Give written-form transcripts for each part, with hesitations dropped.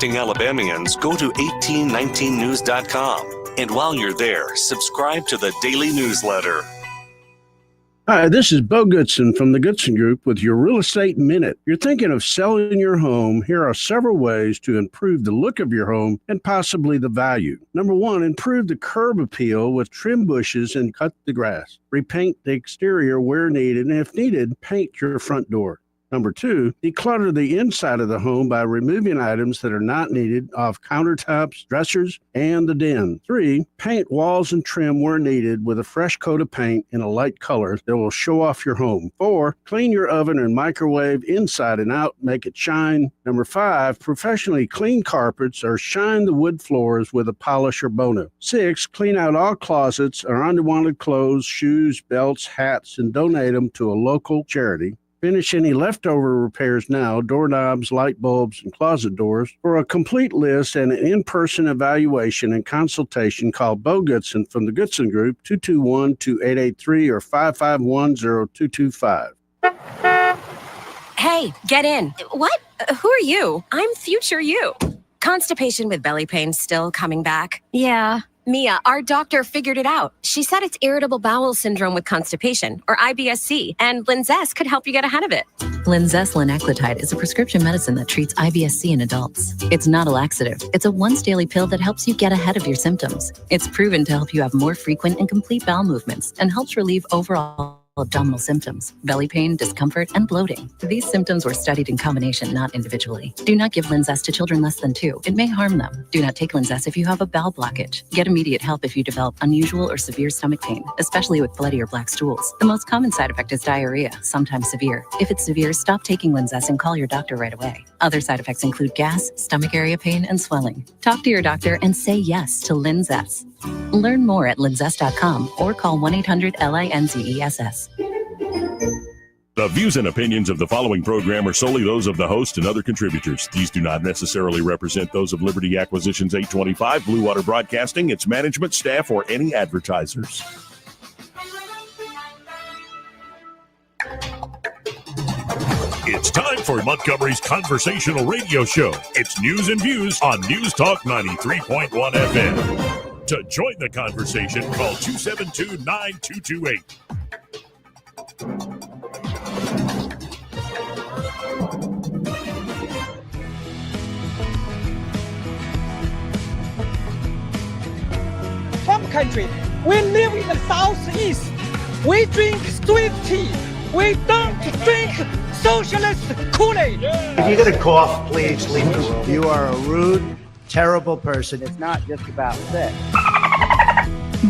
Alabamians, go to 1819news.com. And while you're there, subscribe to the daily newsletter. Hi, this is Bo Goodson from the Goodson Group with your Real Estate Minute. You're thinking of selling your home. Here are several ways to improve the look of your home and possibly the value. Number one, improve the curb appeal with trim bushes and cut the grass. Repaint the exterior where needed, and if needed, paint your front door. Number two, declutter the inside of the home by removing items that are not needed off countertops, dressers, and the den. Three, paint walls and trim where needed with a fresh coat of paint in a light color that will show off your home. Four, clean your oven and microwave inside and out, make it shine. Number five, professionally clean carpets or shine the wood floors with a polish or Bono. Six, clean out all closets or unwanted clothes, shoes, belts, hats, and donate them to a local charity. Finish any leftover repairs now, doorknobs, light bulbs, and closet doors. For a complete list and an in-person evaluation and consultation, call Bo Goodson from the Goodson Group, 221-2883 or 551-0225. Hey, get in. What? Who are you? I'm future you. Constipation with belly pain still coming back? Yeah. Mia, our doctor figured it out. She said it's irritable bowel syndrome with constipation, or IBS-C, and Linzess could help you get ahead of it. Linzess linaclotide is a prescription medicine that treats IBS-C in adults. It's not a laxative. It's a once-daily pill that helps you get ahead of your symptoms. It's proven to help you have more frequent and complete bowel movements and helps relieve overall abdominal symptoms, belly pain, discomfort, and bloating. These symptoms were studied in combination, not individually. Do not give Linzess to children less than 2. It may harm them. Do not take Linzess if you have a bowel blockage. Get immediate help if you develop unusual or severe stomach pain, especially with bloody or black stools. The most common side effect is diarrhea, sometimes severe. If it's severe, stop taking Linzess and call your doctor right away. Other side effects include gas, stomach area pain, and swelling. Talk to your doctor and say yes to Linzess. Learn more at linzess.com or call 1-800-LINZESS. The views and opinions of the following program are solely those of the host and other contributors. These do not necessarily represent those of Liberty Acquisitions 825, Blue Water Broadcasting, its management, staff, or any advertisers. It's time for Montgomery's conversational radio show. It's news and views on News Talk 93.1 FM. To join the conversation, call 272-9228. Trump country, we live in the southeast. We drink street tea. We don't drink socialist Kool-Aid. If you're going to cough, please leave the room. You are a rude, terrible person. It's not just about sex.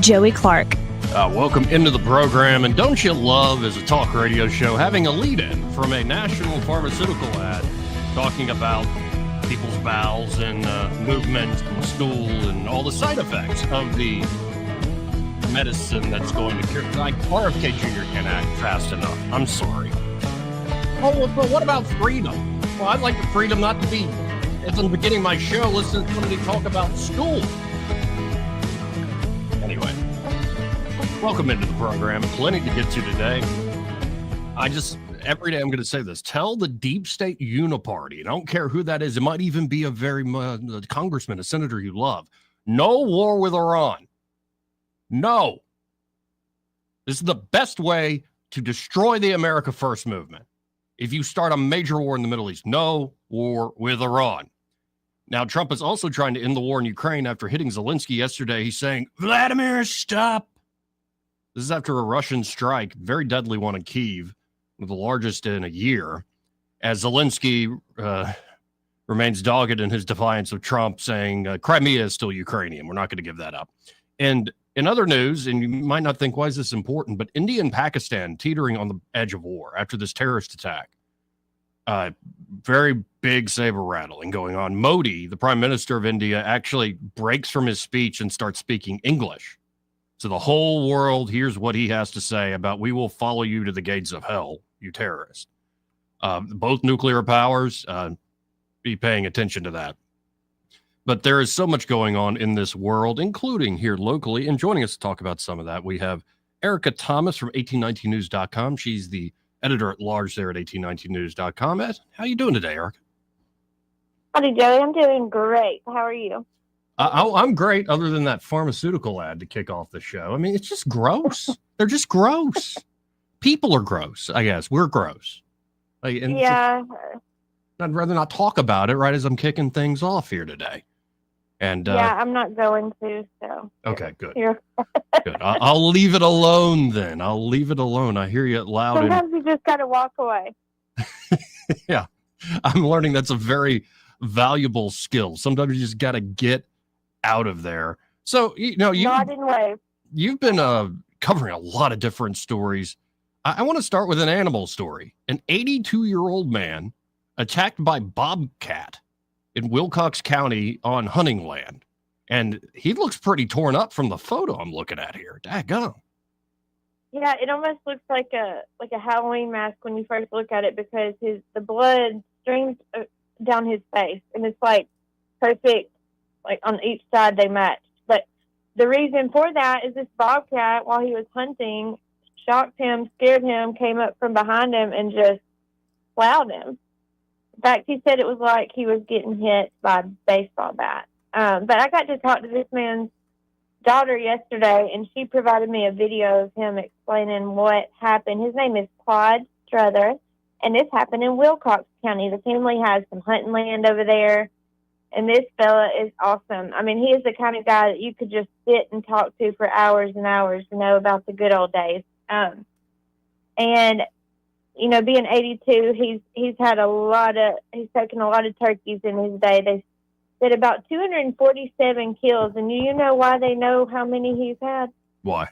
Joey Clark. Welcome into the program. And don't you love, as a talk radio show, having a lead-in from a national pharmaceutical ad talking about people's bowels and movement and stool and all the side effects of the medicine that's going to cure. Like RFK Jr. can't act fast enough. I'm sorry. Oh, but what about freedom? Well, I'd like the freedom not to be, as in the beginning of my show, listen to somebody talk about stool. Anyway, welcome into the program. Plenty to get to today. Every day I'm going to say this. Tell the deep state Uniparty, I don't care who that is, it might even be a congressman, a senator you love. No war with Iran. No. This is the best way to destroy the America First movement. If you start a major war in the Middle East, no war with Iran. Now, Trump is also trying to end the war in Ukraine after hitting Zelensky yesterday. He's saying, Vladimir, stop. This is after a Russian strike, very deadly one in Kyiv, the largest in a year, as Zelensky remains dogged in his defiance of Trump, saying Crimea is still Ukrainian. We're not going to give that up. And in other news, and you might not think, why is this important? But India and Pakistan teetering on the edge of war after this terrorist attack. Very big saber rattling going on. Modi, the prime minister of India, actually breaks from his speech and starts speaking English. So the whole world hears what he has to say about, we will follow you to the gates of hell, you terrorist. Both nuclear powers, be paying attention to that. But there is so much going on in this world, including here locally. And joining us to talk about some of that, we have Erica Thomas from 1819news.com. She's the editor-at-large there at 1819news.com. How you doing today, Erica? Howdy, Joey. I'm doing great. How are you? I'm great, other than that pharmaceutical ad to kick off the show. I mean, it's just gross. They're just gross. People are gross, I guess. We're gross. Yeah. I'd rather not talk about it right as I'm kicking things off here today. And yeah, I'm not going to, so. Okay, good. You're Good. I'll leave it alone then. I'll leave it alone. I hear you loud. Sometimes you just got to walk away. Yeah. I'm learning that's a very valuable skill. Sometimes you just got to get out of there. So, Nod and wave. You've been covering a lot of different stories. I want to start with an animal story. An 82-year-old man attacked by bobcat in Wilcox County on hunting land. And he looks pretty torn up from the photo I'm looking at here. Daggone. Yeah, it almost looks like a Halloween mask when you first look at it, because the blood streams down his face, and it's like perfect, like on each side they match. But the reason for that is this bobcat, while he was hunting, shocked him, scared him, came up from behind him and just plowed him. In fact, he said it was like he was getting hit by a baseball bat. But I got to talk to this man's daughter yesterday, and she provided me a video of him explaining what happened. His name is Claude Struther, and this happened in Wilcox County. The family has some hunting land over there, and this fella is awesome. I mean, he is the kind of guy that you could just sit and talk to for hours and hours, about the good old days. And being 82, he's taken a lot of turkeys in his day. They said about 247 kills, and you know why they know how many he's had? Why?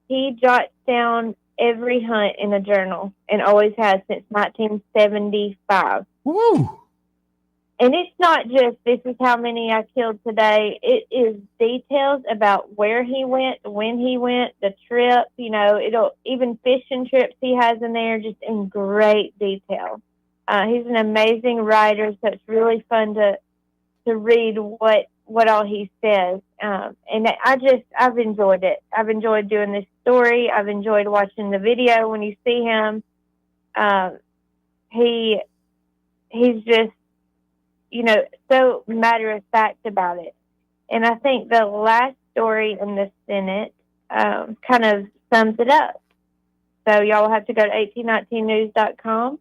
He jots down every hunt in a journal, and always has since 1975. Woo! And it's not just, this is how many I killed today. It is details about where he went, when he went, the trip, even fishing trips he has in there, just in great detail. He's an amazing writer, so it's really fun to read what all he says. And I've enjoyed it. I've enjoyed doing this story. I've enjoyed watching the video. When you see him, he's just, so matter of fact about it. And I think the last story in the Senate kind of sums it up. So y'all will have to go to 1819news.com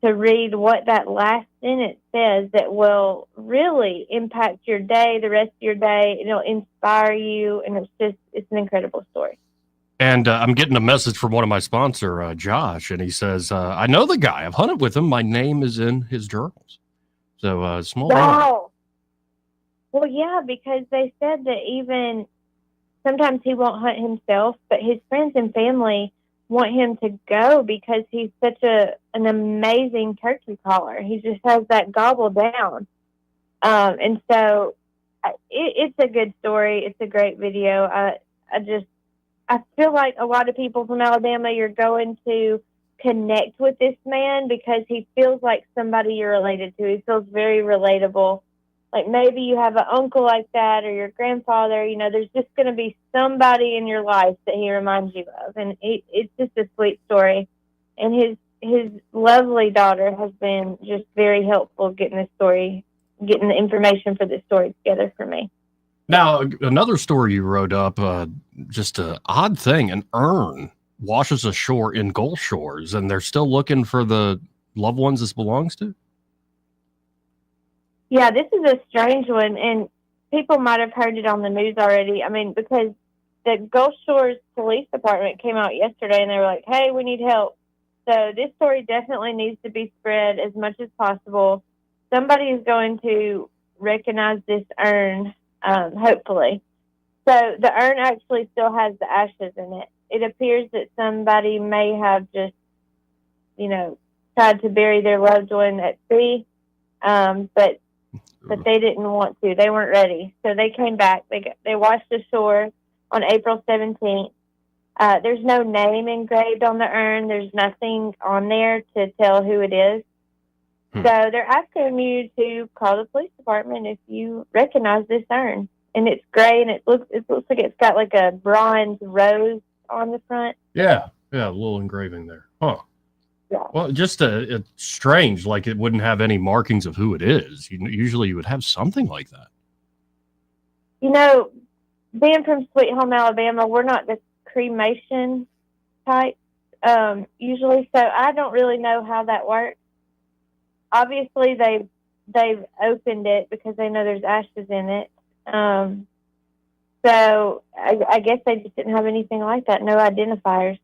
to read what that last sentence says that will really impact your day, the rest of your day. It'll inspire you, and it's an incredible story. And I'm getting a message from one of my sponsor, Josh, and he says, I know the guy. I've hunted with him. My name is in his journals. So small. Wow. Well, yeah, because they said that even sometimes he won't hunt himself, but his friends and family want him to go because he's such an amazing turkey caller. He just has that gobble down. And so it's a good story. It's a great video. I feel like a lot of people from Alabama, you're going to connect with this man because he feels like somebody you're related to. He feels very relatable. Like maybe you have an uncle like that, or your grandfather. There's just going to be somebody in your life that he reminds you of, and it's just a sweet story. And his lovely daughter has been just very helpful getting the information for this story together for me. Now, another story you wrote up, just an odd thing: an urn washes ashore in Gulf Shores, and they're still looking for the loved ones this belongs to? Yeah, this is a strange one, and people might have heard it on the news already. I mean, because the Gulf Shores Police Department came out yesterday, and they were like, hey, we need help. So this story definitely needs to be spread as much as possible. Somebody is going to recognize this urn, hopefully. So the urn actually still has the ashes in it. It appears that somebody may have just, tried to bury their loved one at sea, but they didn't want to. They weren't ready. So they came back. They washed ashore on April 17th. There's no name engraved on the urn. There's nothing on there to tell who it is. So they're asking you to call the police department if you recognize this urn. And it's gray, and it looks like it's got like a bronze rose on the front. Yeah, a little engraving there. Huh. Well, just it's strange, like it wouldn't have any markings of who it is. Usually you would have something like that. You know, being from Sweet Home, Alabama, we're not the cremation type usually, so I don't really know how that works. Obviously, they've opened it because they know there's ashes in it. So I guess they just didn't have anything like that, no identifiers.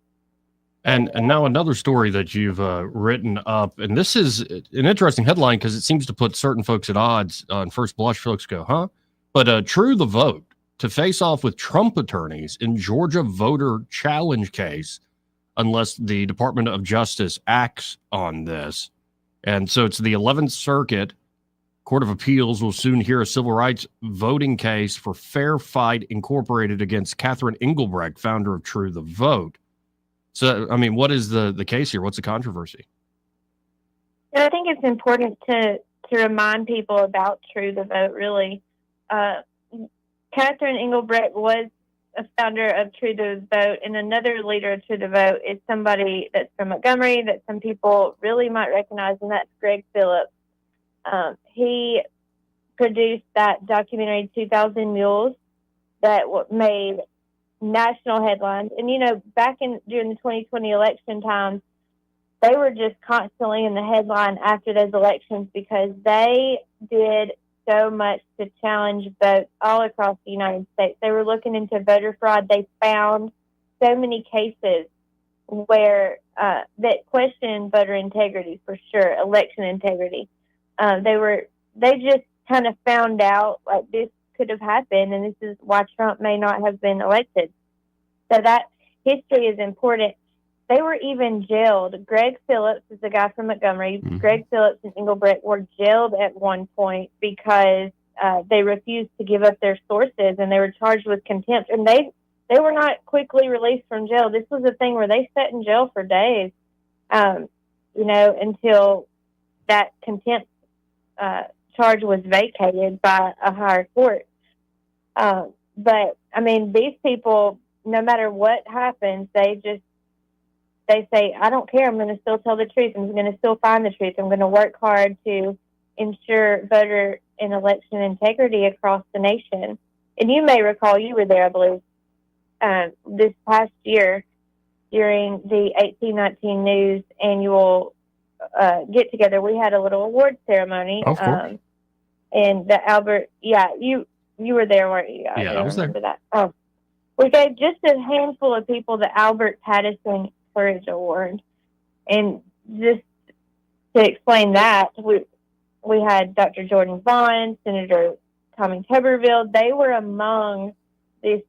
And now another story that you've written up, and this is an interesting headline because it seems to put certain folks at odds. On first blush, folks go, huh? But True the Vote to face off with Trump attorneys in Georgia voter challenge case unless the Department of Justice acts on this. And so it's the 11th Circuit Court of Appeals will soon hear a civil rights voting case for Fair Fight Incorporated against Catherine Engelbrecht, founder of True the Vote. So, I mean, what is the case here? What's the controversy? And I think it's important to remind people about True the Vote, really. Catherine Engelbrecht was a founder of True the Vote, and another leader of True the Vote is somebody that's from Montgomery that some people really might recognize, and that's Greg Phillips. He produced that documentary, 2,000 Mules, that made national headlines. And, you know, during the 2020 election times, they were just constantly in the headline after those elections because they did so much to challenge votes all across the United States. They were looking into voter fraud. They found so many cases where that questioned voter integrity, for sure, election integrity. They just kind of found out like this could have happened, and this is why Trump may not have been elected. So that history is important. They were even jailed. Greg Phillips is the guy from Montgomery. Mm-hmm. Greg Phillips and Engelbrecht were jailed at one point because they refused to give up their sources, and they were charged with contempt. And they were not quickly released from jail. This was a thing where they sat in jail for days, until that contempt charge was vacated by a higher court. But, I mean, these people, no matter what happens, they say, I don't care. I'm going to still tell the truth. I'm going to still find the truth. I'm going to work hard to ensure voter and election integrity across the nation. And you may recall, you were there, I believe, this past year during the 1819 News annual get-together. We had a little award ceremony. Of course. And the Albert, you were there, weren't you? I was there. That. Oh. We gave just a handful of people the Albert Patterson Courage Award. And just to explain that, we had Dr. Jordan Vaughn, Senator Tommy Tuberville. They were among this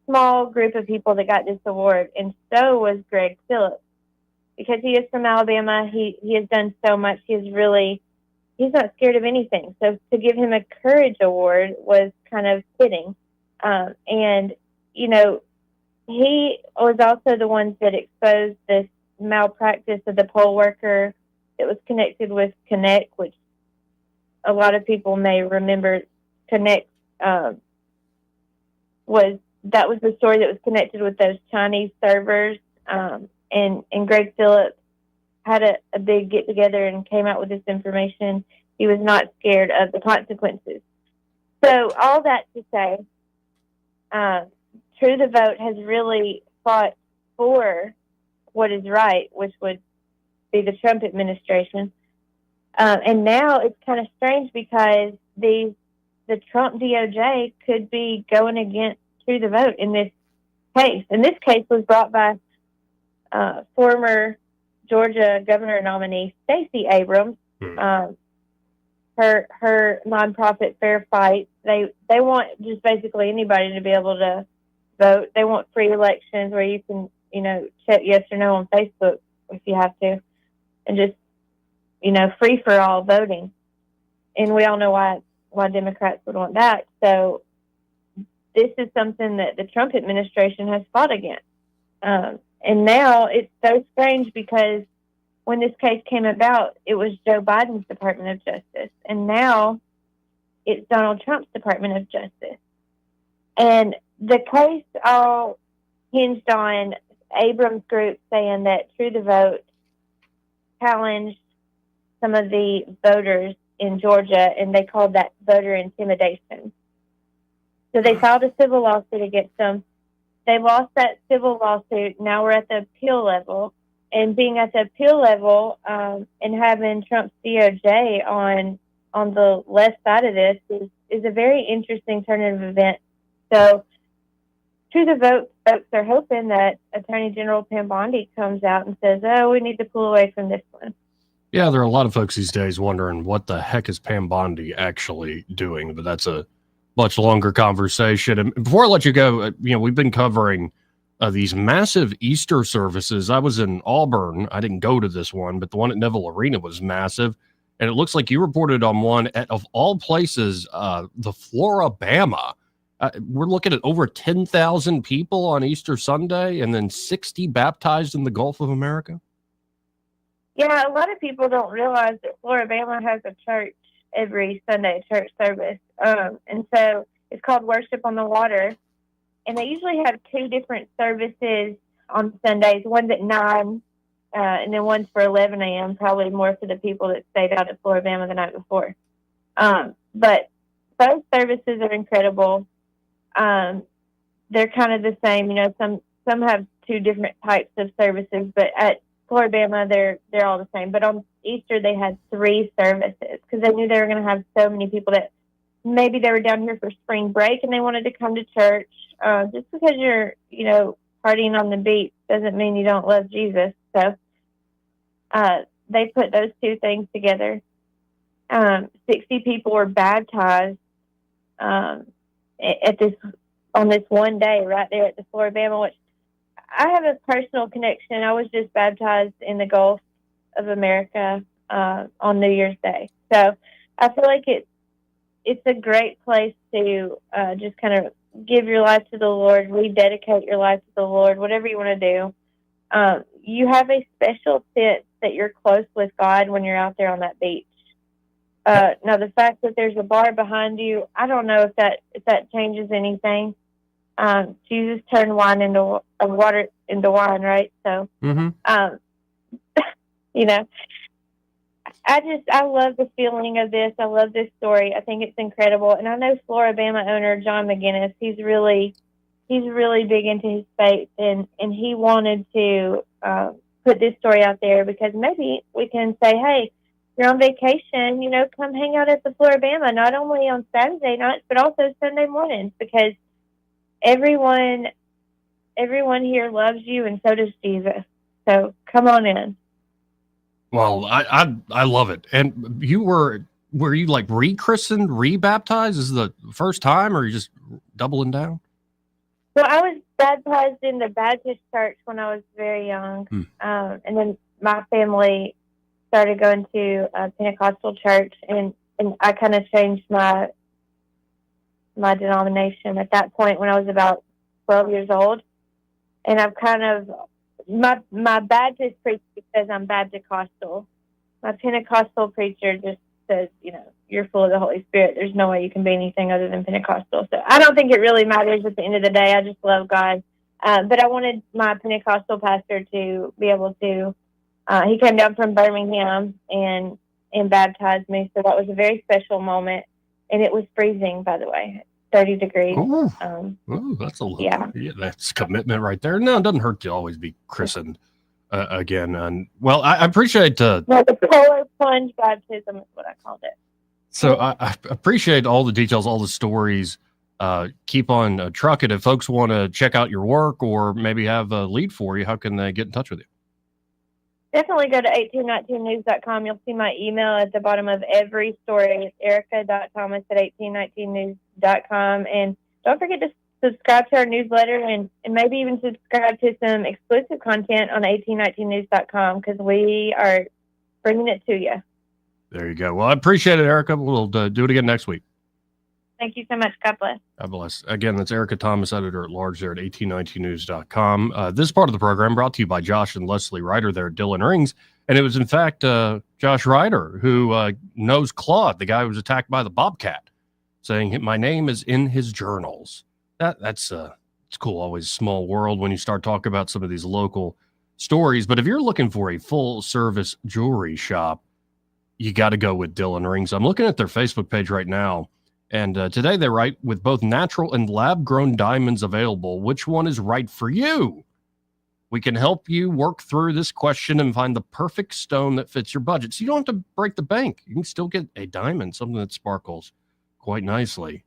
small group of people that got this award, and so was Greg Phillips. Because he is from Alabama, he has done so much. He's not scared of anything. So to give him a Courage Award was kind of fitting. And, you know, he was also the ones that exposed this malpractice of the poll worker that was connected with Connect, which a lot of people may remember. Connect was the story that was connected with those Chinese servers. And Greg Phillips had a big get together and came out with this information. He was not scared of the consequences. So all that to say, True the Vote has really fought for what is right, which would be the Trump administration. And now it's kind of strange because the Trump DOJ could be going against True the Vote in this case. And this case was brought by former Georgia governor nominee Stacey Abrams. Her nonprofit Fair Fight. They want just basically anybody to be able to vote. They want free elections where you can, check yes or no on Facebook if you have to, and just, free for all voting. And we all know why Democrats would want that. So this is something that the Trump administration has fought against. And now it's so strange because when this case came about, it was Joe Biden's Department of Justice. And now it's Donald Trump's Department of Justice. And the case all hinged on Abrams' group saying that True the Vote challenged some of the voters in Georgia, and they called that voter intimidation. So they filed a civil lawsuit against them. They lost that civil lawsuit. Now we're at the appeal level. And being at the appeal level and having Trump's DOJ on the left side of this is a very interesting turn of events. So to the vote, folks are hoping that Attorney General Pam Bondi comes out and says, oh, we need to pull away from this one. Yeah, there are a lot of folks these days wondering what the heck is Pam Bondi actually doing, but that's a much longer conversation. And before I let you go, we've been covering these massive Easter services. I was in Auburn. I didn't go to this one, but the one at Neville Arena was massive. And it looks like you reported on one at, of all places, the Florabama. We're looking at over 10,000 people on Easter Sunday and then 60 baptized in the Gulf of America. Yeah, a lot of people don't realize that Florabama has a church every Sunday, a church service. And so it's called Worship on the Water. And they usually have two different services on Sundays. One's at 9, and then one's for 11 a.m., probably more for the people that stayed out at Florabama the night before. But both services are incredible. They're kind of the same. Some have two different types of services, but at Florabama, they're all the same. But on Easter, they had 3 services because they knew they were going to have so many people that maybe they were down here for spring break and they wanted to come to church. Just because you're, partying on the beach doesn't mean you don't love Jesus. So they put those two things together. 60 people were baptized on this one day right there at the Florabama, which I have a personal connection. I was just baptized in the Gulf of America on New Year's Day. So I feel like it's a great place to just kind of give your life to the Lord, rededicate your life to the Lord, whatever you want to do. You have a special sense that you're close with God when you're out there on that beach. Now, the fact that there's a bar behind you, I don't know if that changes anything. Jesus turned wine into water into wine, right? So, I love the feeling of this. I love this story. I think it's incredible. And I know Florabama owner John McGinnis, he's really big into his faith, and he wanted to put this story out there because maybe we can say, hey, you're on vacation, come hang out at the Florabama, not only on Saturday nights, but also Sunday mornings, because everyone here loves you, and so does Jesus. So come on in. Well, I love it. And were you like rechristened, rebaptized? Is it the first time, or are you just doubling down? Well, I was baptized in the Baptist church when I was very young. And then my family started going to a Pentecostal church, and I kind of changed my denomination at that point when I was about 12 years old. And I've kind of, my Baptist preacher says I'm Baptist-costal. My Pentecostal preacher just says, you're full of the Holy Spirit. There's no way you can be anything other than Pentecostal. So I don't think it really matters at the end of the day. I just love God. But I wanted my Pentecostal pastor to be able to, he came down from Birmingham and baptized me. So that was a very special moment. And it was freezing, by the way, 30 degrees. Ooh, that's a little, yeah, that's commitment right there. No, it doesn't hurt to always be christened again. And well, I appreciate the polar plunge baptism is what I called it. So I appreciate all the details, all the stories. Keep on trucking. If folks want to check out your work or maybe have a lead for you, how can they get in touch with you? Definitely go to 1819news.com. You'll see my email at the bottom of every story. It's erica.thomas@1819news.com. And don't forget to subscribe to our newsletter and maybe even subscribe to some exclusive content on 1819news.com because we are bringing it to you. There you go. Well, I appreciate it, Erica. We'll do it again next week. Thank you so much. God bless. God bless. Again, that's Erica Thomas, editor-at-large there at 1819news.com. This part of the program brought to you by Josh and Leslie Ryder there at Dillon Rings. And it was, in fact, Josh Ryder who knows Claude, the guy who was attacked by the Bobcat, saying, my name is in his journals. That's it's cool. Always small world when you start talking about some of these local stories. But if you're looking for a full service jewelry shop, you got to go with Dillon Rings. I'm looking at their Facebook page right now. And today they write, with both natural and lab-grown diamonds available, which one is right for you? We can help you work through this question and find the perfect stone that fits your budget. So you don't have to break the bank. You can still get a diamond, something that sparkles quite nicely,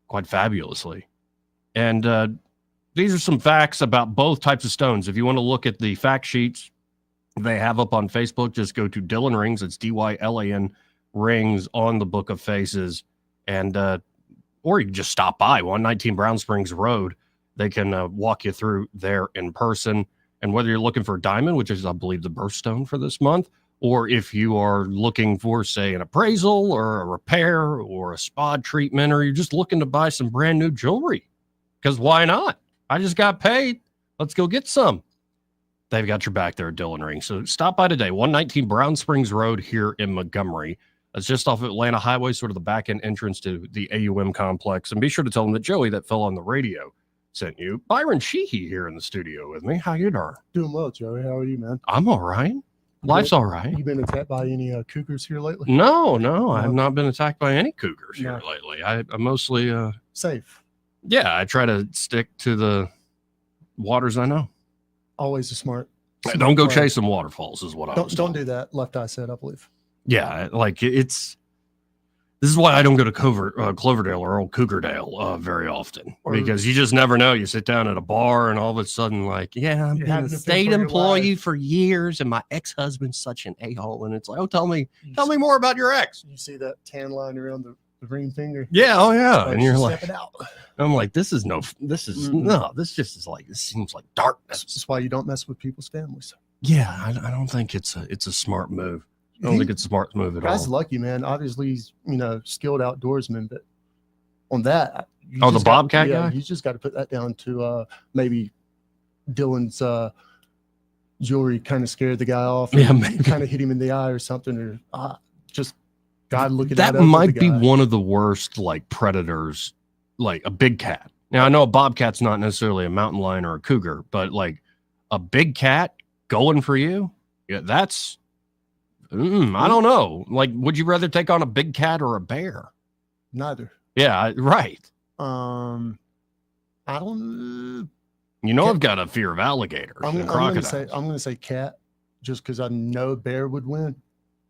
quite fabulously. And these are some facts about both types of stones. If you want to look at the fact sheets they have up on Facebook, just go to Dillon Rings. It's DYLAN Rings on the Book of Faces. And or you can just stop by 119 Brown Springs Road. They can walk you through there in person. And whether you're looking for a diamond, which is, I believe, the birthstone for this month, or if you are looking for, say, an appraisal or a repair or a spa treatment, or you're just looking to buy some brand new jewelry, because why not? I just got paid. Let's go get some. They've got your back there at Dillon Rings. So stop by today, 119 Brown Springs Road here in Montgomery. It's just off Atlanta Highway, sort of the back end entrance to the AUM complex. And be sure to tell them that Joey, that fell on the radio, sent you. Byron Sheehy here in the studio with me. How you doing? Doing well, Joey. How are you, man? I'm all right. Life's all right. You been attacked by any cougars here lately? No. I have not been attacked by any cougars here lately. I'm mostly safe. Yeah, I try to stick to the waters I know. Always a smart don't go chasing waterfalls is what I was Don't do that. Left Eye said, I believe. Yeah, like this is why I don't go to Cloverdale or Old Cougardale very often, because you just never know. You sit down at a bar and all of a sudden, like, yeah, I've been a state employee for years and my ex-husband's such an a-hole. And it's like, oh, tell me more about your ex. You see that tan line around the ring finger? Yeah. Oh yeah. Like, and you're like, out. I'm like, this just is like, this seems like darkness. This is why you don't mess with people's families. Yeah. I don't think it's a smart move. I don't think it's a smart move at all. Guy's lucky, man. Obviously, he's skilled outdoorsman, but on that, the Bobcat guy, you just got to put that down to maybe Dillon's jewelry kind of scared the guy off. Yeah, maybe kind of hit him in the eye or something, or just God looking at that might be one of the worst like predators, like a big cat. Now I know a bobcat's not necessarily a mountain lion or a cougar, but like a big cat going for you, yeah, that's. I don't know. Like, would you rather take on a big cat or a bear? Neither. Yeah, right. I don't. I've got a fear of alligators and crocodiles. I'm going to say cat, just because I know bear would win.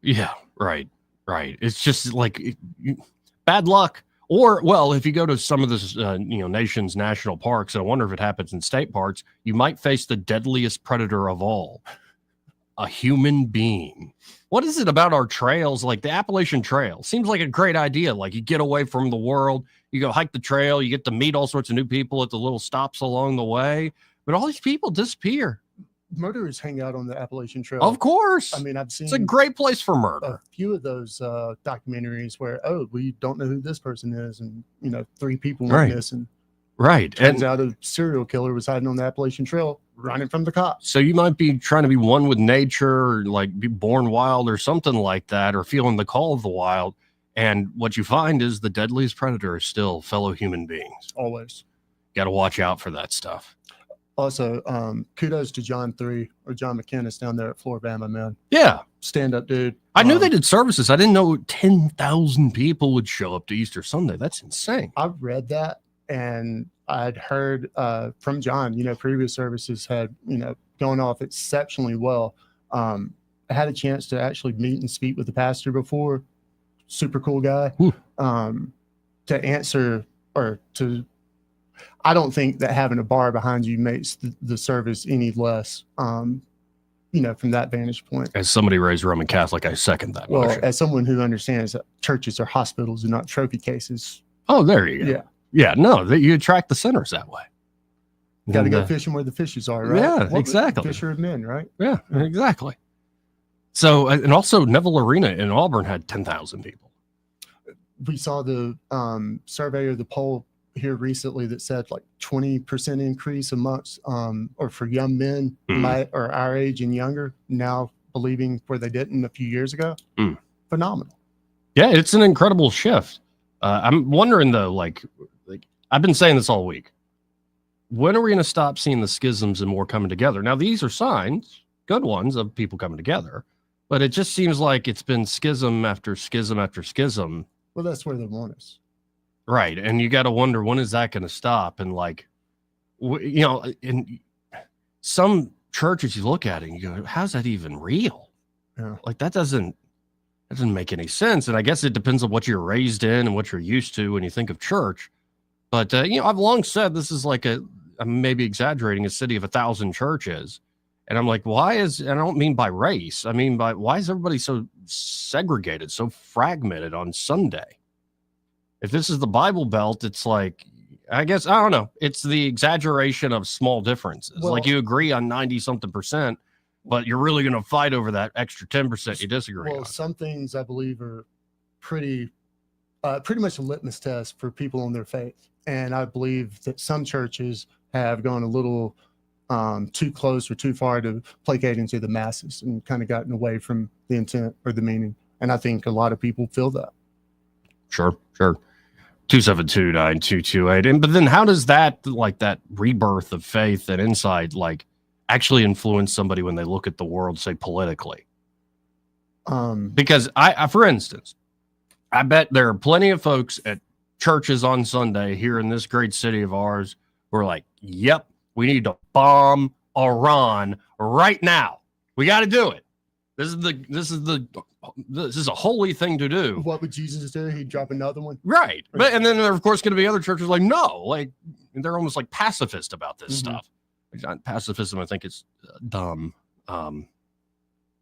Yeah, right. It's just like bad luck. Or, well, if you go to some of this, nation's national parks, I wonder if it happens in state parks, you might face the deadliest predator of all. A human being. What is it about our trails? Like the Appalachian Trail seems like a great idea. Like you get away from the world, you go hike the trail, you get to meet all sorts of new people at the little stops along the way. But all these people disappear. Murderers hang out on the Appalachian Trail. Of course. I mean, I've seen it's a great place for murder. A few of those documentaries where, we don't know who this person is. And, 3 people went missing. Right. Turns out a serial killer was hiding on the Appalachian Trail, running from the cops. So you might be trying to be one with nature, or like be born wild or something like that, or feeling the call of the wild. And what you find is the deadliest predator is still fellow human beings. Always. Got to watch out for that stuff. Also, kudos to John McKinnis down there at Floribama, man. Yeah. Stand up, dude. I knew they did services. I didn't know 10,000 people would show up to Easter Sunday. That's insane. I read that. And I'd heard from John, previous services had, gone off exceptionally well. I had a chance to actually meet and speak with the pastor before. Super cool guy. To answer or to, I don't think that having a bar behind you makes the service any less, from that vantage point. As somebody raised Roman Catholic, I second that. Well, motion. as someone who understands that churches are hospitals and not trophy cases. Oh, there you go. Yeah. Yeah, no, you attract the sinners that way. Got to go fishing where the fishes are, right? Yeah, exactly. Fisher of men, right? Yeah, exactly. So, and also Neville Arena in Auburn had 10,000 people. We saw the survey or the poll here recently that said like 20% increase amongst, or for young men or our age and younger, now believing where they didn't a few years ago. Phenomenal. Yeah, it's an incredible shift. I'm wondering though, like I've been saying this all week. when are we going to stop seeing the schisms and more coming together? Now, these are signs, good ones, of people coming together, but it just seems like it's been schism after schism after schism. Well, that's where they want us. Right. And you got to wonder, when is that going to stop? And like, you know, in some churches you look at it and you go, how's that even real? Yeah. Like that doesn't make any sense. And I guess it depends on what you're raised in and what you're used to when you think of church. But, you know, I've long said this is like I'm maybe exaggerating, a city of 1,000 churches. And I'm like, and I don't mean by race. I mean why is everybody so segregated, so fragmented on Sunday? If this is the Bible Belt, it's like, I guess, I don't know. It's the exaggeration of small differences. Well, like you agree on 90-something%, but you're really going to fight over that extra 10% you disagree on. Well, some things I believe are pretty much a litmus test for people on their faith. And I believe that some churches have gone a little too close or too far to placate into the masses and kind of gotten away from the intent or the meaning. And I think a lot of people feel that. Sure. 272-9228. But then how does that, like that rebirth of faith and insight, like actually influence somebody when they look at the world, say politically? Because I, for instance, I bet there are plenty of folks at churches on Sunday here in this great city of ours who are like, yep, we need to bomb Iran right now. We got to do it. This is a holy thing to do. What would Jesus do? He'd drop another one. Right. But, and then there are, of course, going to be other churches like, no, like they're almost like pacifist about this stuff. Pacifism, I think, is dumb.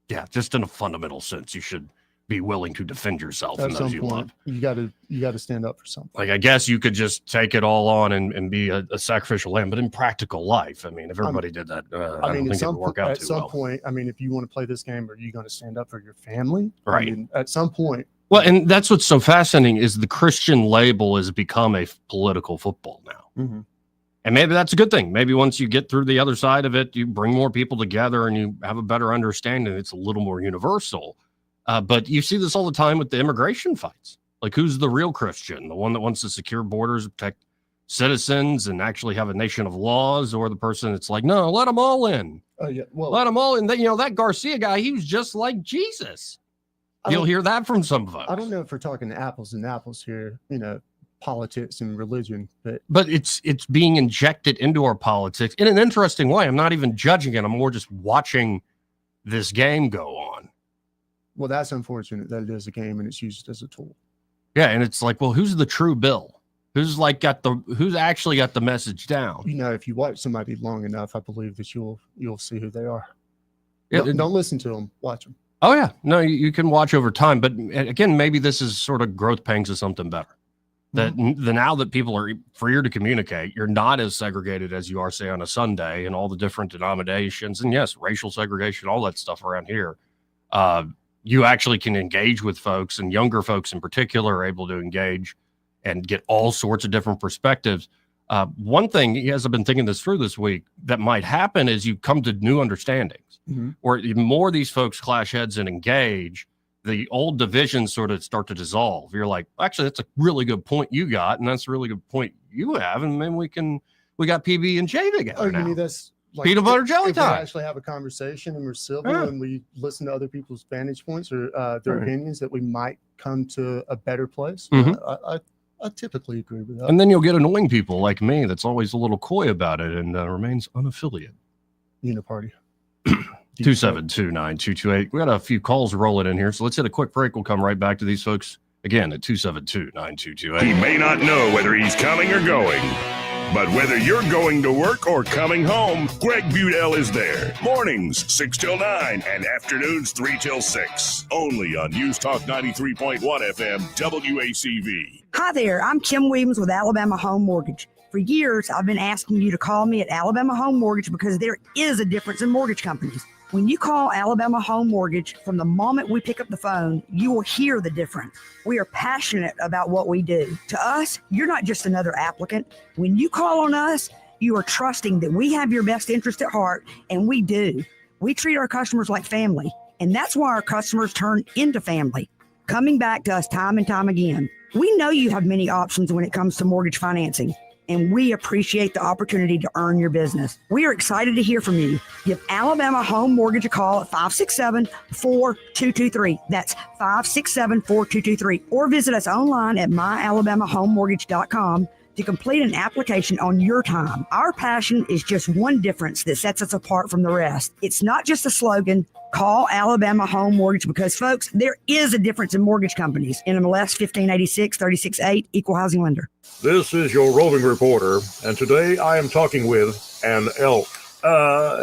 Yeah, just in a fundamental sense, you should be willing to defend yourself and those you love. You got to stand up for something. Like, I guess you could just take it all on and be a sacrificial lamb, but in practical life, I mean, if everybody did that, I don't think it would work out at too some well. point, I mean, if you want to play this game, are you going to stand up for your family? Right. I mean, at some point. Well, and that's what's so fascinating is the Christian label has become a political football now. And maybe that's a good thing. Maybe once you get through the other side of it, you bring more people together and you have a better understanding. It's a little more universal. But you see this all the time with the immigration fights. Like, who's the real Christian? The one that wants to secure borders, protect citizens, and actually have a nation of laws, or the person that's like, no, let them all in. Oh, yeah. Well, let them all in. You know, that Garcia guy, he was just like Jesus. You'll hear that from some folks. I don't know if we're talking apples and apples here, you know, politics and religion, but it's being injected into our politics in an interesting way. I'm not even judging it. I'm more just watching this game go on. Well, that's unfortunate that it is a game and it's used as a tool. Yeah, and it's like, well, who's the true Bill? Who's actually got the message down? You know, if you watch somebody long enough, I believe that you'll see who they are. Yeah, don't listen to them, watch them. Oh yeah, no, you can watch over time, but again, maybe this is sort of growth pangs of something better. That now that people are freer to communicate, you're not as segregated as you are, say, on a Sunday, and all the different denominations, and yes, racial segregation, all that stuff around here. You actually can engage with folks, and younger folks in particular are able to engage and get all sorts of different perspectives. One thing, as I've been thinking this through this week, that might happen is you come to new understandings, where the more these folks clash heads and engage, the old divisions sort of start to dissolve. You're like, actually, that's a really good point you got, and that's a really good point you have, and then we got PB and J together. Oh, now. you mean that's like peanut butter jelly if time? We actually have a conversation and we're civil and we listen to other people's vantage points or their opinions, that we might come to a better place. I typically agree with that. And then you'll get annoying people like me that's always a little coy about it and remains unaffiliated. Uniparty. 272-9228. We got a few calls rolling in here, so let's hit a quick break. We'll come right back to these folks again at 272-9228. He may not know whether he's coming or going, but whether you're going to work or coming home, Greg Budell is there. Mornings 6 till 9 and afternoons 3 till 6. Only on News Talk 93.1 FM WACV. Hi there, I'm Kim Williams with Alabama Home Mortgage. For years, I've been asking you to call me at Alabama Home Mortgage because there is a difference in mortgage companies. When you call Alabama Home Mortgage, from the moment we pick up the phone, you will hear the difference. We are passionate about what we do. To us, you're not just another applicant. When you call on us, you are trusting that we have your best interest at heart, and we do. We treat our customers like family, and that's why our customers turn into family, coming back to us time and time again. We know you have many options when it comes to mortgage financing. and we appreciate the opportunity to earn your business. We are excited to hear from you. Give Alabama Home Mortgage a call at 567-4223. That's 567-4223. Or visit us online at myalabamahomemortgage.com to complete an application on your time. Our passion is just one difference that sets us apart from the rest. It's not just a slogan. Call Alabama Home Mortgage because, folks, there is a difference in mortgage companies. NMLS 1586 368, Equal Housing Lender. This is your roving reporter, and today I am talking with an elk.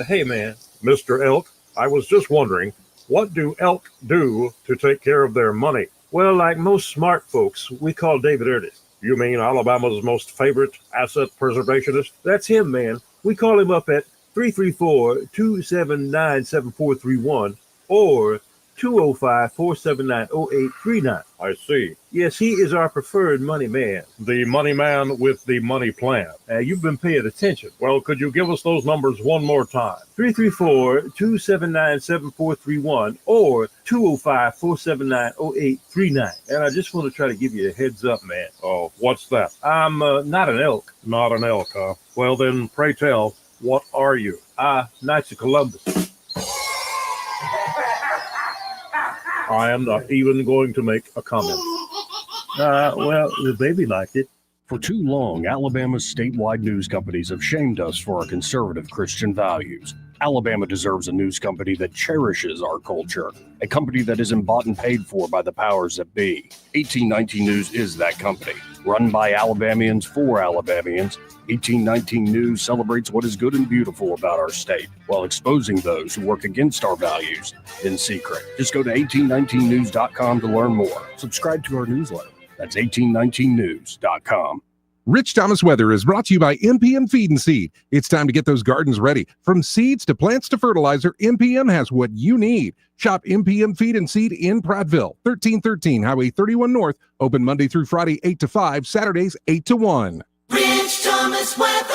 Hey man, Mr. Elk, I was just wondering, what do elk do to take care of their money? Well, like most smart folks, we call David Ernest. You mean Alabama's most favorite asset preservationist? That's him, man. We call him up at 334-279-7431 or 205-479-0839. I see. Yes, he is our preferred money man. The money man with the money plan. You've been paying attention. Well, could you give us those numbers one more time? 334-279-7431 or 205-479-0839. And I just want to try to give you a heads up, man. Oh, what's that? I'm not an elk. Not an elk, huh? Well, then, pray tell, what are you? Knights of Columbus. I am not even going to make a comment. Well, the baby liked it. For too long, Alabama's statewide news companies have shamed us for our conservative Christian values. Alabama deserves a news company that cherishes our culture, a company that isn't bought and paid for by the powers that be. 1819 News is that company. Run by Alabamians for Alabamians, 1819 News celebrates what is good and beautiful about our state, while exposing those who work against our values in secret. Just go to 1819news.com to learn more. Subscribe to our newsletter. That's 1819news.com. Rich Thomas Weather is brought to you by MPM Feed and Seed. It's time to get those gardens ready. From seeds to plants to fertilizer, MPM has what you need. Shop MPM Feed and Seed in Prattville, 1313 Highway 31 North. Open Monday through Friday, 8 to 5, Saturdays, 8 to 1. Rich Thomas Weather.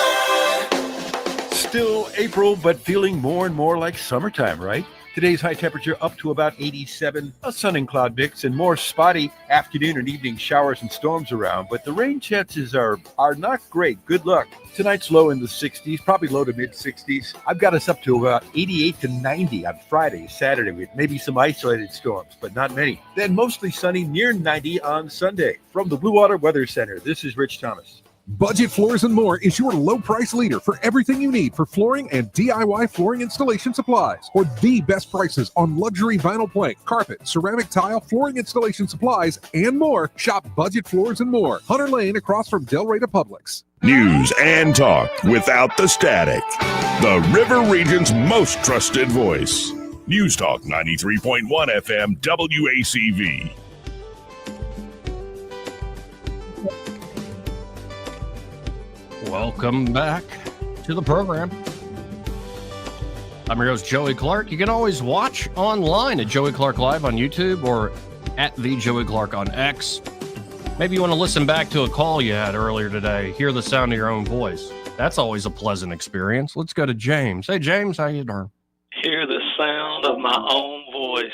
Still April, but feeling more and more like summertime, right? Today's high temperature up to about 87, a sun and cloud mix, and more spotty afternoon and evening showers and storms around. But the rain chances are not great. Good luck. Tonight's low in the 60s, probably low to mid 60s. I've got us up to about 88 to 90 on Friday, Saturday, with maybe some isolated storms, but not many. Then mostly sunny, near 90 on Sunday. From the Blue Water Weather Center, this is Rich Thomas. Budget Floors and More is your low price leader for everything you need for flooring and DIY flooring installation supplies. For the best prices on luxury vinyl plank, carpet, ceramic tile, flooring installation supplies, and more, shop Budget Floors and More, Hunter Lane across from Delray to Publix. News and talk without the static. The River Region's most trusted voice. News Talk 93.1 FM WACV. Welcome back to the program. I'm your host, Joey Clark. You can always watch online at Joey Clark Live on YouTube or at the Joey Clark on X. Maybe you want to listen back to a call you had earlier today, hear the sound of your own voice. That's always a pleasant experience. Let's go to James. Hey, James, how you doing? Hear the sound of my own voice.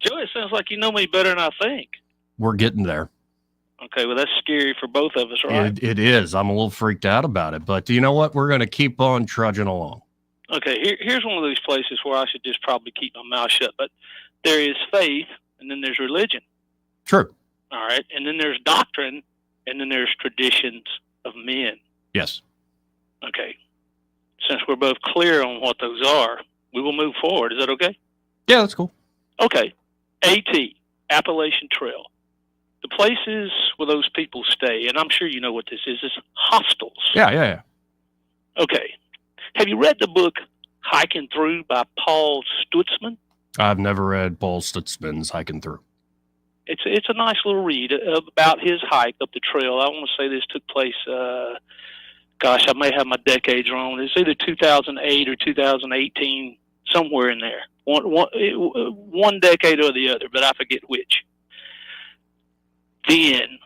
Joey, it sounds like you know me better than I think. We're getting there. Okay, well, that's scary for both of us, right? It is. I'm a little freaked out about it. But you know what? We're going to keep on trudging along. Okay, here's one of those places where I should just probably keep my mouth shut. But there is faith, and then there's religion. True. All right, and then there's doctrine, and then there's traditions of men. Yes. Okay. Since we're both clear on what those are, we will move forward. Is that okay? Yeah, that's cool. Okay. AT, Appalachian Trail. The places where those people stay, and I'm sure you know what this is hostels. Yeah. Okay. Have you read the book Hiking Through by Paul Stutzman? I've never read Paul Stutzman's Hiking Through. It's a nice little read about his hike up the trail. I want to say this took place, I may have my decades wrong. It's either 2008 or 2018, somewhere in there. One decade or the other, but I forget which. Then,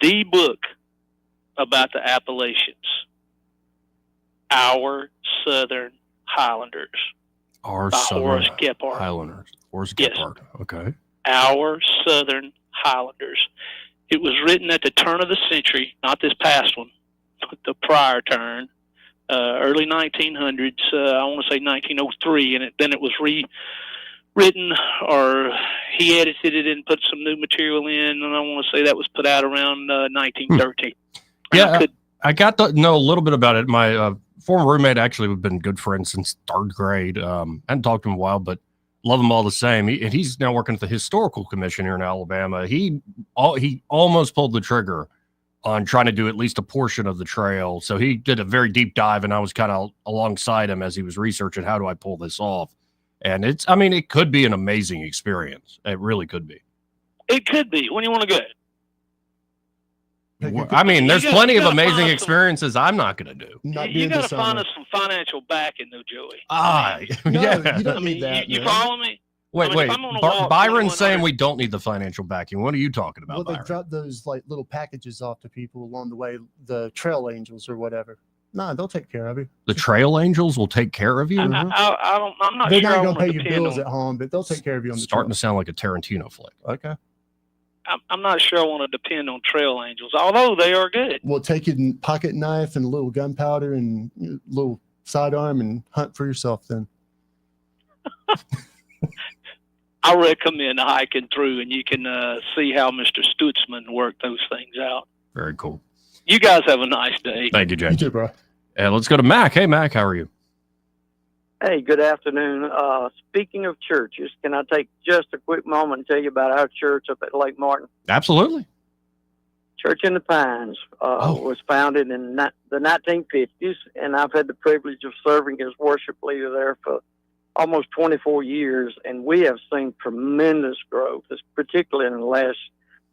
the book about the Appalachians, Our Southern Highlanders. Our by Southern Horace Gephardt. Highlanders. Horace Yes. Gephardt. Okay. Our Southern Highlanders. It was written at the turn of the century, not this past one, the prior turn, early 1900s. I want to say 1903, and then it was rewritten, or he edited it and put some new material in, and I want to say that was put out around 1913. Yeah, I got to know a little bit about it. My former roommate, actually, we've been good friends since third grade. I hadn't talked to him in a while, but love him all the same. And he's now working at the Historical Commission here in Alabama. He almost pulled the trigger on trying to do at least a portion of the trail. So he did a very deep dive, and I was kind of alongside him as he was researching, how do I pull this off? And it could be an amazing experience. It really could be. It could be. When you want to go. There's plenty of amazing experiences I'm not going to do. You got to find us some financial backing, though, Joey. Yeah. You don't need that. You follow me? Wait. Byron's saying we don't need the financial backing. What are you talking about, Well, they Byron? drop those like little packages off to people along the way, the trail angels or whatever. No, they'll take care of you. The trail angels will take care of you? I'm not They're sure not I going to want pay your bills at home, but they'll take care of you on the Starting to sound like a Tarantino flick. Okay. I'm not sure I want to depend on trail angels, although they are good. Well, take a pocket knife and a little gunpowder and a little sidearm and hunt for yourself then. I recommend hiking through, and you can see how Mr. Stutzman worked those things out. Very cool. You guys have a nice day. Thank you, Jack. You too, bro. And let's go to Mac. Hey, Mac, how are you? Hey, good afternoon. Speaking of churches, can I take just a quick moment and tell you about our church up at Lake Martin? Absolutely. Church in the Pines was founded in the 1950s, and I've had the privilege of serving as worship leader there for almost 24 years, and we have seen tremendous growth, particularly in the last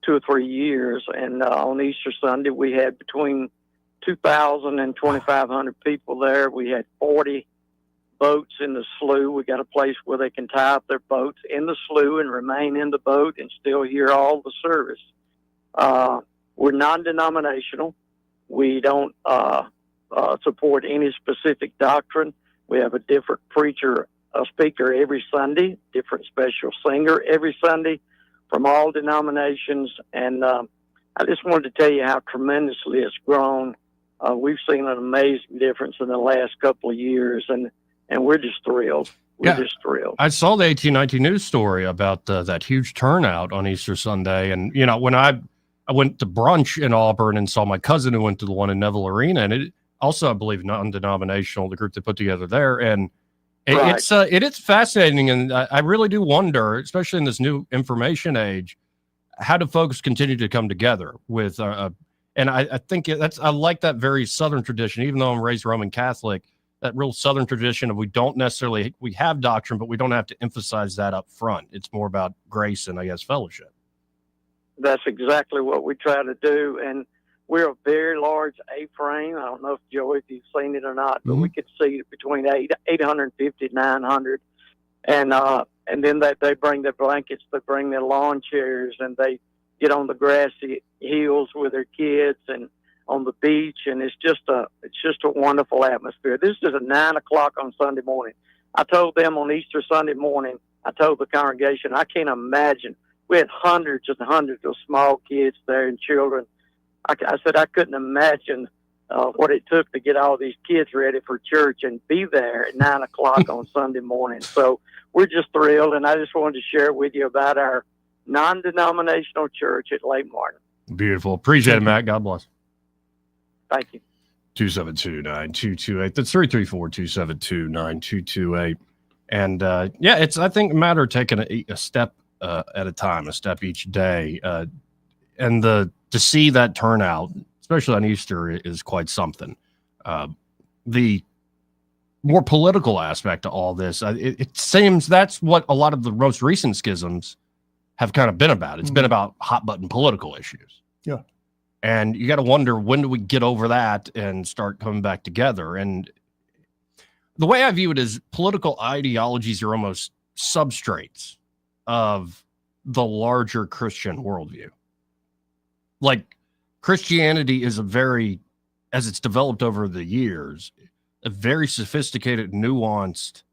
2 or 3 years. And on Easter Sunday, we had between 2,000 and 2,500 people there. We had 40 boats in the slough. We got a place where they can tie up their boats in the slough and remain in the boat and still hear all the service. We're non-denominational. We don't support any specific doctrine. We have a different speaker every Sunday, different special singer every Sunday from all denominations. And I just wanted to tell you how tremendously it's grown. We've seen an amazing difference in the last couple of years, and we're just thrilled. We're just thrilled. I saw the 1819 news story about that huge turnout on Easter Sunday. And, when I went to brunch in Auburn and saw my cousin who went to the one in Neville Arena, and it also, I believe, non-denominational, the group they put together there. And it is fascinating. And I really do wonder, especially in this new information age, how do folks continue to come together with, and I think I like that very Southern tradition, even though I'm raised Roman Catholic, that real Southern tradition of we have doctrine, but we don't have to emphasize that up front. It's more about grace and, I guess, fellowship. That's exactly what we try to do. And we're a very large A-frame. I don't know if Joey, if you've seen it or not, but we could see between 850 and 900. And then they bring their blankets, they bring their lawn chairs, and they get on the grassy hills with their kids and on the beach, and it's just a wonderful atmosphere. This is at 9 o'clock on Sunday morning. I told them on Easter Sunday morning, I told the congregation, I can't imagine. We had hundreds and hundreds of small kids there and children. I said I couldn't imagine what it took to get all these kids ready for church and be there at 9 o'clock on Sunday morning. So we're just thrilled, and I just wanted to share with you about our non-denominational church at Lake Martin. Beautiful. Appreciate it, Matt. God bless. Thank you. 272-9228. That's 334-272-9228. And it's, I think, a matter of taking a step at a time, a step each day. And to see that turnout, especially on Easter, is quite something. The more political aspect to all this, it seems that's what a lot of the most recent schisms have kind of been about. It's been about hot button political issues. Yeah. And you got to wonder, when do we get over that and start coming back together? And the way I view it is political ideologies are almost substrates of the larger Christian worldview. Like, Christianity is as it's developed over the years, a very sophisticated, nuanced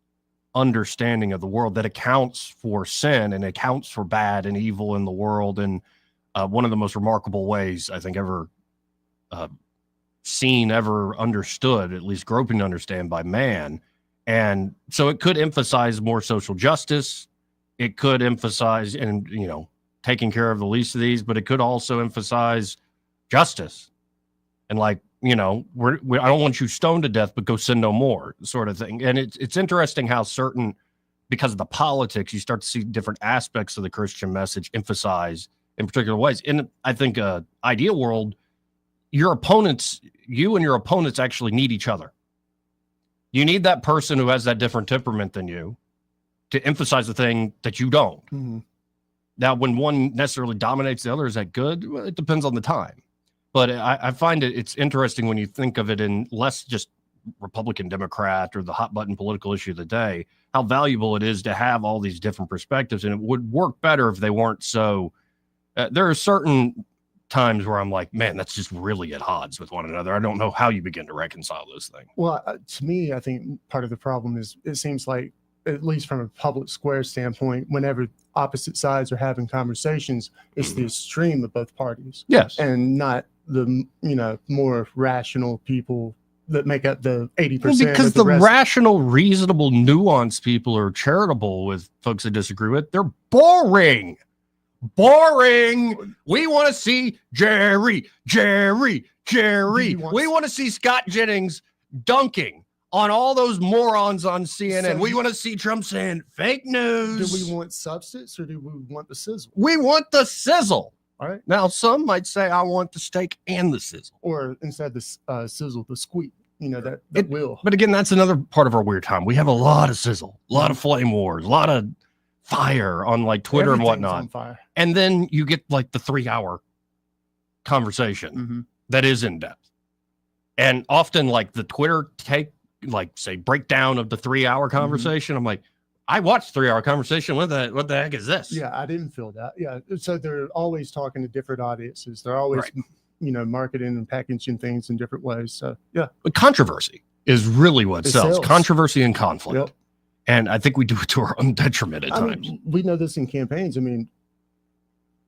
understanding of the world that accounts for sin and accounts for bad and evil in the world. And one of the most remarkable ways I think ever seen, ever understood, at least groping to understand by man. And so it could emphasize more social justice. It could emphasize, and taking care of the least of these, but it could also emphasize justice and I don't want you stoned to death, but go sin no more, sort of thing. And it's interesting how because of the politics, you start to see different aspects of the Christian message emphasized in particular ways. In, I think, ideal world, you and your opponents actually need each other. You need that person who has that different temperament than you to emphasize the thing that you don't. Mm-hmm. Now, when one necessarily dominates the other, is that good? Well, it depends on the time. But I find it's interesting when you think of it in less just Republican, Democrat, or the hot button political issue of the day, how valuable it is to have all these different perspectives. And it would work better if they weren't so. There are certain times where I'm like, man, that's just really at odds with one another. I don't know how you begin to reconcile those things. Well, to me, I think part of the problem is it seems like, at least from a public square standpoint, whenever opposite sides are having conversations, it's the extreme of both parties. Yes. And not the, more rational people that make up the 80%. Well, because the rational, reasonable, nuanced people are charitable with folks they disagree with. They're boring. We want to see Jerry. We want to see Scott Jennings dunking on all those morons on CNN. So we want to see Trump saying fake news. Do we want substance or do we want the sizzle? We want the sizzle. All right. Now, some might say, I want the steak and the sizzle. Or instead the sizzle, the squeak, that will. But again, that's another part of our weird time. We have a lot of sizzle, a lot of flame wars, a lot of fire on Twitter and whatnot. On fire. And then you get the 3-hour conversation that is in depth. And often the Twitter breakdown of the 3-hour conversation. I'm like, I watched 3-hour conversation. What the heck is this? Yeah, I didn't feel that. Yeah. So they're always talking to different audiences. They're always, marketing and packaging things in different ways. So, yeah. But controversy is really what sells. Controversy and conflict. Yep. And I think we do it to our own detriment at times. We know this in campaigns.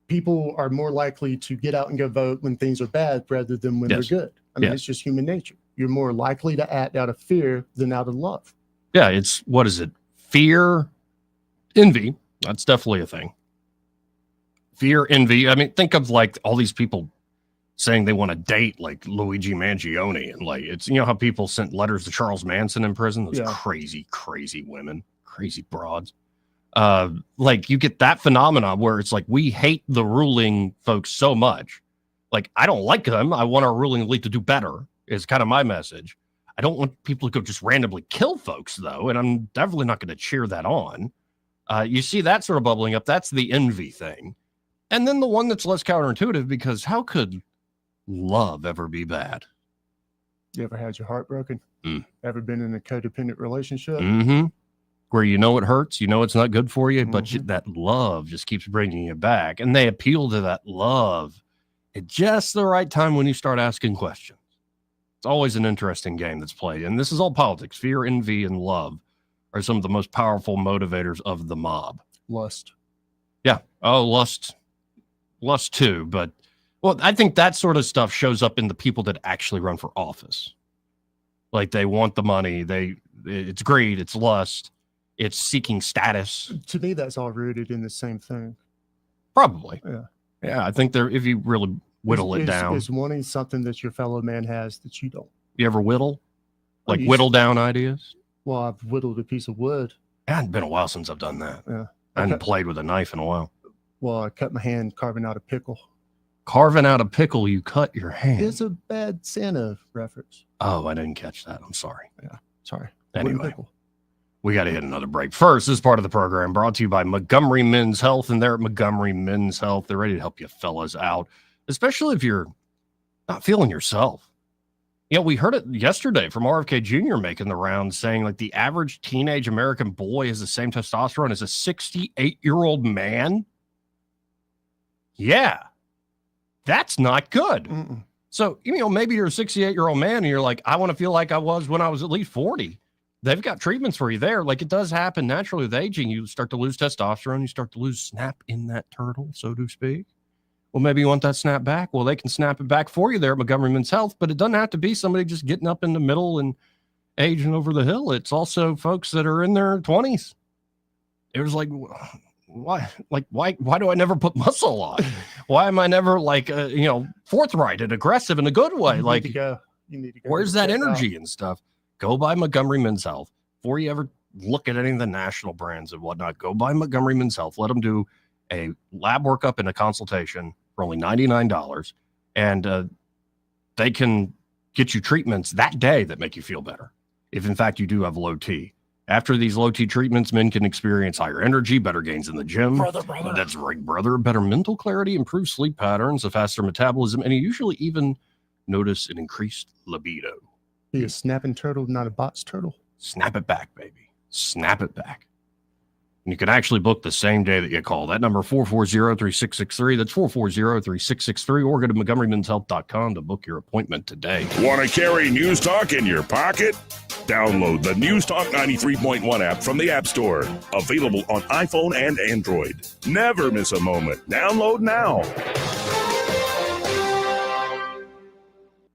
People are more likely to get out and go vote when things are bad rather than when they're good. It's just human nature. You're more likely to act out of fear than out of love. Yeah, it's, what is it? Fear, envy. That's definitely a thing. Fear, envy. Think of all these people saying they want to date Luigi Mangione. And it's, how people sent letters to Charles Manson in prison. Those crazy, crazy women, crazy broads. You get that phenomenon where it's we hate the ruling folks so much. I don't like them. I want our ruling elite to do better is kind of my message. I don't want people to go just randomly kill folks, though, and I'm definitely not going to cheer that on. You see that sort of bubbling up. That's the envy thing. And then the one that's less counterintuitive, because how could love ever be bad? You ever had your heart broken? Ever been in a codependent relationship? Mm-hmm. Where it hurts, it's not good for you, but that love just keeps bringing you back. And they appeal to that love at just the right time when you start asking questions. It's always an interesting game that's played. And this is all politics. Fear, envy, and love are some of the most powerful motivators of the mob. Lust. Yeah. Oh, lust too. But, I think that sort of stuff shows up in the people that actually run for office. They want the money. It's greed. It's lust. It's seeking status. To me, that's all rooted in the same thing. Probably. Yeah. Yeah. I think if you really whittle it down. Is wanting something that your fellow man has that you don't. You ever whittle? Whittle down ideas? Well, I've whittled a piece of wood. It hadn't been a while since I've done that. Yeah. I hadn't played with a knife in a while. Well, I cut my hand carving out a pickle. Carving out a pickle, you cut your hand. It's a bad Santa reference. Oh, I didn't catch that. I'm sorry. Yeah, sorry. Anyway, we got to hit another break. First, this part of the program brought to you by Montgomery Men's Health, and they're at Montgomery Men's Health. They're ready to help you fellas out, especially if you're not feeling yourself. We heard it yesterday from RFK Jr. making the rounds saying the average teenage American boy has the same testosterone as a 68-year-old man. Yeah, that's not good. Mm-mm. So, maybe you're a 68-year-old man and you're I want to feel like I was when I was at least 40. They've got treatments for you there. It does happen naturally with aging. You start to lose testosterone. You start to lose snap in that turtle, so to speak. Well, maybe you want that snap back. Well, they can snap it back for you there at Montgomery Men's Health, but it doesn't have to be somebody just getting up in the middle and aging over the hill. It's also folks that are in their 20s. It was like, why do I never put muscle on? Why am I never forthright and aggressive in a good way? You Like, need to go. where's that energy and stuff? Go by Montgomery Men's Health. Before you ever look at any of the national brands and whatnot, go by Montgomery Men's Health. Let them do a lab workup and a consultation for only $99. And they can get you treatments that day that make you feel better. If in fact you do have low T. After these low T treatments, men can experience higher energy, better gains in the gym. Brother. That's right, brother. Better mental clarity, improved sleep patterns, a faster metabolism, and you usually even notice an increased libido. Be a snapping turtle, not a box turtle. Snap it back, baby. Snap it back. And you can actually book the same day that you call. That number 440-3663. That's 440-3663. Or go to MontgomeryMen'sHealth.com to book your appointment today. Want to carry News Talk in your pocket? Download the News Talk 93.1 app from the App Store. Available on iPhone and Android. Never miss a moment. Download now.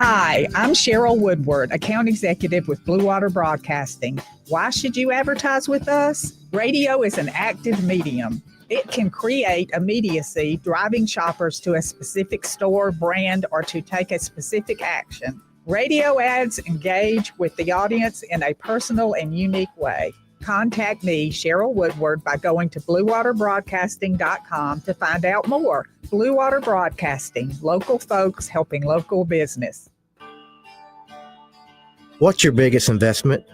Hi, I'm Cheryl Woodward, account executive with Blue Water Broadcasting. Why should you advertise with us? Radio is an active medium. It can create immediacy, driving shoppers to a specific store, brand, or to take a specific action. Radio ads engage with the audience in a personal and unique way. Contact me, Cheryl Woodward, by going to bluewaterbroadcasting.com to find out more. Blue Water Broadcasting, local folks helping local business. What's your biggest investment?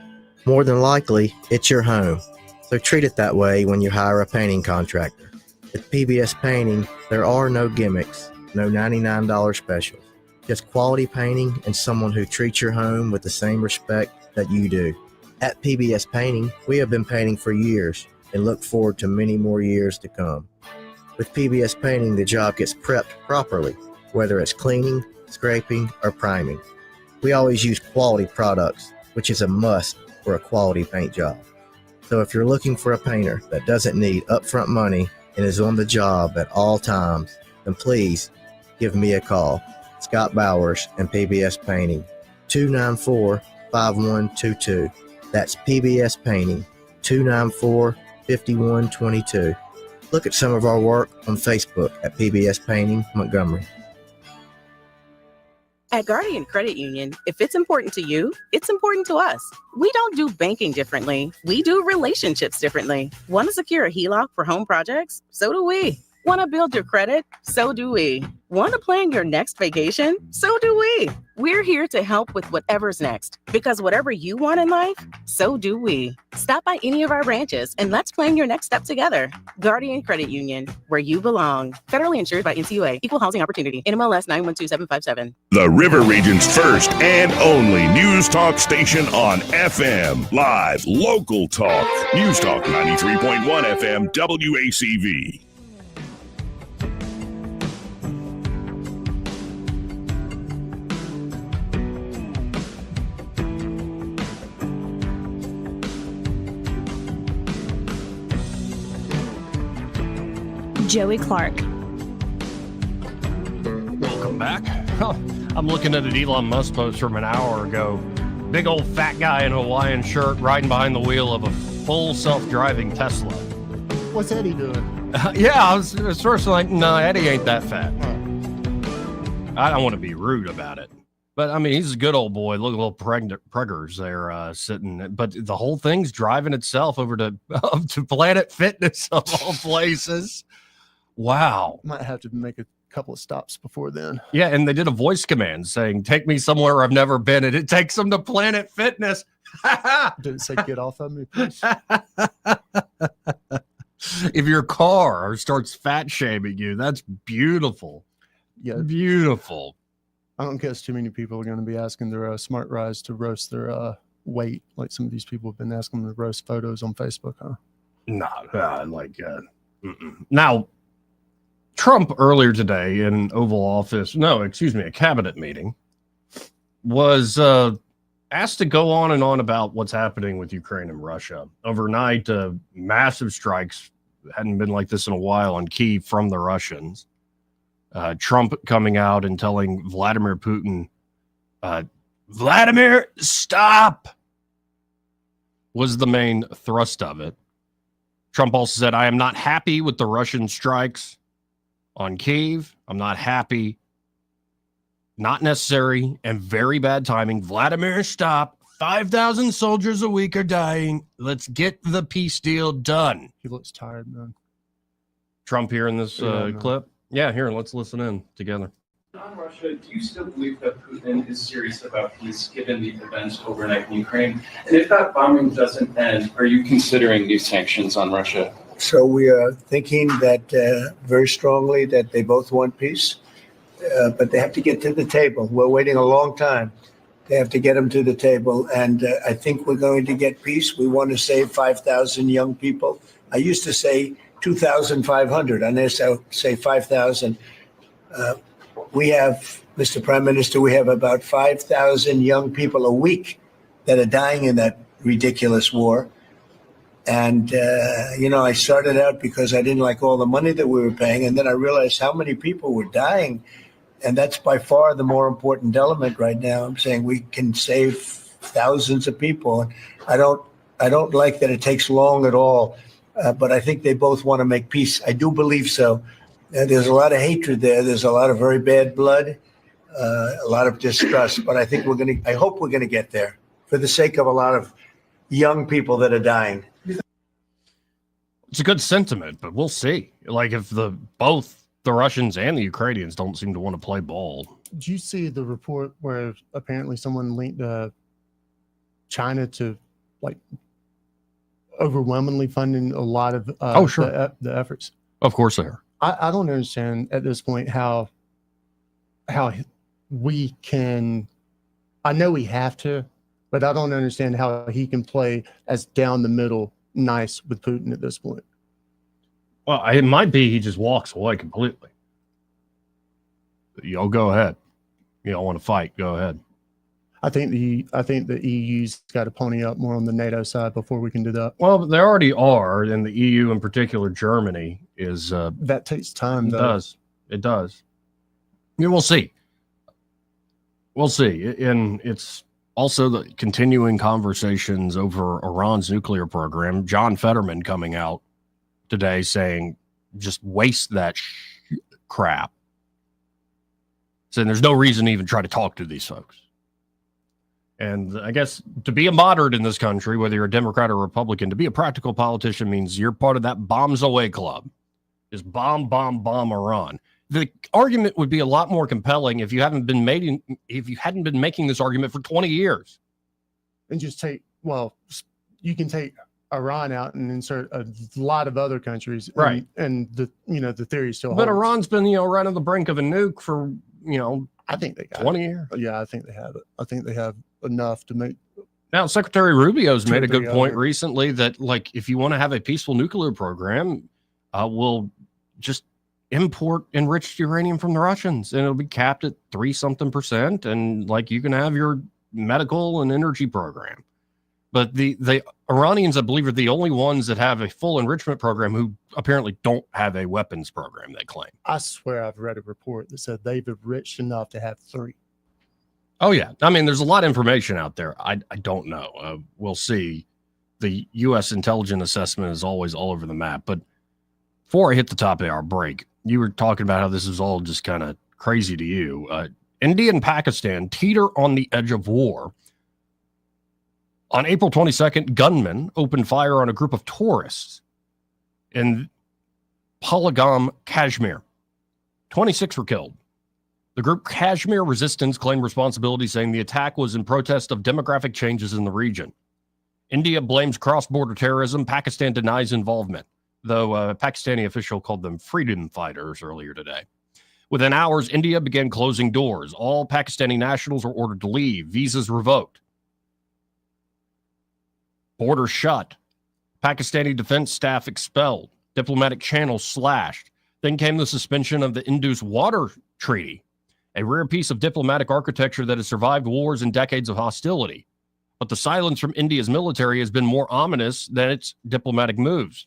More than likely, it's your home. So treat it that way when you hire a painting contractor. With PBS Painting, there are no gimmicks, no $99 specials. Just quality painting and someone who treats your home with the same respect that you do. At PBS Painting, we have been painting for years and look forward to many more years to come. With PBS Painting, the job gets prepped properly, whether it's cleaning, scraping, or priming. We always use quality products, which is a must for a quality paint job. So if you're looking for a painter that doesn't need upfront money and is on the job at all times, then please give me a call. Scott Bowers and PBS Painting, 294-5122. That's PBS Painting, 294-5122. Look at some of our work on Facebook at PBS Painting Montgomery. At Guardian Credit Union, if it's important to you, it's important to us. We don't do banking differently. We do relationships differently. Want to secure a HELOC for home projects? So do we. Want to build your credit? So do we. Want to plan your next vacation? So do we. We're here to help with whatever's next, because whatever you want in life, so do we. Stop by any of our branches and let's plan your next step together. Guardian Credit Union, where you belong. Federally insured by NCUA. Equal housing opportunity. NMLS 912757. The River Region's first and only News Talk station on FM. Live, local talk. News Talk 93.1 FM WACV. Joey Clark. Welcome back. I'm looking at an Elon Musk post from an hour ago. Big old fat guy in a Hawaiian shirt riding behind the wheel of a full self-driving Tesla. What's Eddie doing? Yeah, I was first like, no, Eddie ain't that fat. I don't want to be rude about it. But, I mean, he's a good old boy. Look at little preggers there sitting. But the whole thing's driving itself over to Planet Fitness of all places. Wow. Might have to make a couple of stops before then. Yeah, and they did a voice command saying, take me somewhere I've never been, and it takes them to Planet Fitness. Did it say get off of me, please? If your car starts fat shaming you, that's beautiful. Yeah. Beautiful. I don't guess too many people are going to be asking their smart rides to roast their weight, like some of these people have been asking them to roast photos on Facebook, huh? No, Now, Trump earlier today in Oval Office, a cabinet meeting, was asked to go on and on about what's happening with Ukraine and Russia. Overnight, massive strikes, hadn't been like this in a while, on Kyiv from the Russians. Trump coming out and telling Vladimir Putin, Vladimir, stop, was the main thrust of it. Trump also said, I am not happy with the Russian strikes on Kyiv. I'm not happy. Not necessary and very bad timing. Vladimir, stop. 5,000 soldiers a week are dying. Let's get the peace deal done. He looks tired, man. Trump here in this clip. Yeah, here, let's listen in together. On Russia, do you still believe that Putin is serious about peace given the events overnight in Ukraine? And if that bombing doesn't end, are you considering new sanctions on Russia? So we are thinking that very strongly that they both want peace, but they have to get to the table. We're waiting a long time. They have to get them to the table. And I think we're going to get peace. We want to save 5,000 young people. I used to say 2,500. I now say 5,000. We have, Mr. Prime Minister, we have about 5,000 young people a week that are dying in that ridiculous war. And, I started out because I didn't like all the money that we were paying. And then I realized how many people were dying. And that's by far the more important element right now. I'm saying we can save thousands of people. I don't like that it takes long at all. But I think they both want to make peace. I do believe so. There's a lot of hatred there. There's a lot of very bad blood, a lot of distrust. But I think I hope we're going to get there for the sake of a lot of young people that are dying. It's a good sentiment, but we'll see. Like if both the Russians and the Ukrainians don't seem to want to play ball. Did you see the report where apparently someone linked China to like overwhelmingly funding a lot of the efforts? Of course they are. I don't understand at this point how we can. I know we have to, but I don't understand how he can play as down the middle nice with Putin at this point. Well, it might be he just walks away completely. Yo, go ahead. You don't want to fight, go ahead. I think the EU's got to pony up more on the NATO side before we can do that. Well, they already are, and the EU in particular, Germany is. That takes time. It does. It does. Yeah, we'll see. We'll see, and it's also the continuing conversations over Iran's nuclear program. John Fetterman coming out today saying, "Just waste that crap." Saying there's no reason to even try to talk to these folks. And I guess to be a moderate in this country, whether you're a Democrat or Republican, to be a practical politician means you're part of that bombs away club. Just bomb, bomb, bomb Iran. The argument would be a lot more compelling if you hadn't been making this argument for 20 years. And just you can take Iran out and insert a lot of other countries, right? And the theory still But holds. Iran's been right on the brink of a nuke for I think they got 20 years. Yeah, I think they have it. I think they have enough to make. Now, Secretary Rubio's made a good point other. recently that, if you want to have a peaceful nuclear program, we'll just import enriched uranium from the Russians, and it'll be capped at 3-something%, and you can have your medical and energy program. But the Iranians, I believe, are the only ones that have a full enrichment program who apparently don't have a weapons program, they claim. I swear I've read a report that said they've enriched enough to have 3. Oh, yeah. I mean, there's a lot of information out there. I don't know. We'll see. The U.S. intelligence assessment is always all over the map. But before I hit the top of our break, you were talking about how this is all just kind of crazy to you. India and Pakistan teeter on the edge of war. On April 22nd, gunmen opened fire on a group of tourists in Pahalgam, Kashmir. 26 were killed. The group Kashmir Resistance claimed responsibility, saying the attack was in protest of demographic changes in the region. India blames cross-border terrorism. Pakistan denies involvement, though a Pakistani official called them freedom fighters earlier today. Within hours, India began closing doors. All Pakistani nationals were ordered to leave. Visas revoked. Borders shut. Pakistani defense staff expelled. Diplomatic channels slashed. Then came the suspension of the Indus Water Treaty, a rare piece of diplomatic architecture that has survived wars and decades of hostility. But the silence from India's military has been more ominous than its diplomatic moves.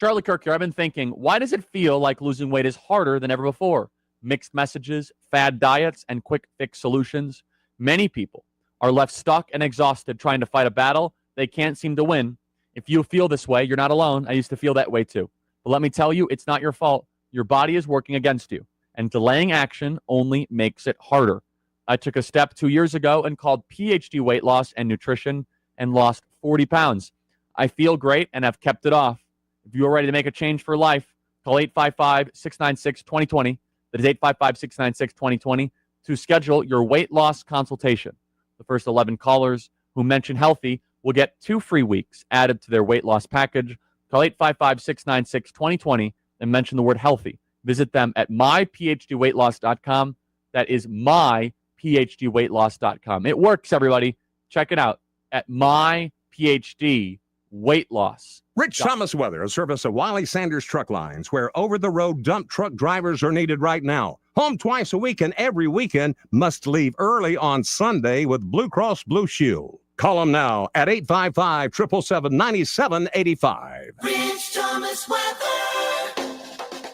Charlie Kirk here. I've been thinking, why does it feel like losing weight is harder than ever before? Mixed messages, fad diets, and quick fix solutions. Many people are left stuck and exhausted trying to fight a battle they can't seem to win. If you feel this way, you're not alone. I used to feel that way too. But let me tell you, it's not your fault. Your body is working against you, and delaying action only makes it harder. I took a step 2 years ago and called PhD Weight Loss and Nutrition and lost 40 pounds. I feel great and have kept it off. If you are ready to make a change for life, call 855-696-2020. That is 855-696-2020 to schedule your weight loss consultation. The first 11 callers who mention healthy will get 2 free weeks added to their weight loss package. Call 855-696-2020 and mention the word healthy. Visit them at myphdweightloss.com. That is myphdweightloss.com. It works, everybody. Check it out at myphdweightloss. Rich Thomas Weather, a service of Wiley Sanders Truck Lines, where over-the-road dump truck drivers are needed right now. Home twice a week and every weekend, must leave early on Sunday with Blue Cross Blue Shield. Call them now at 855-777-9785. Rich Thomas Weather.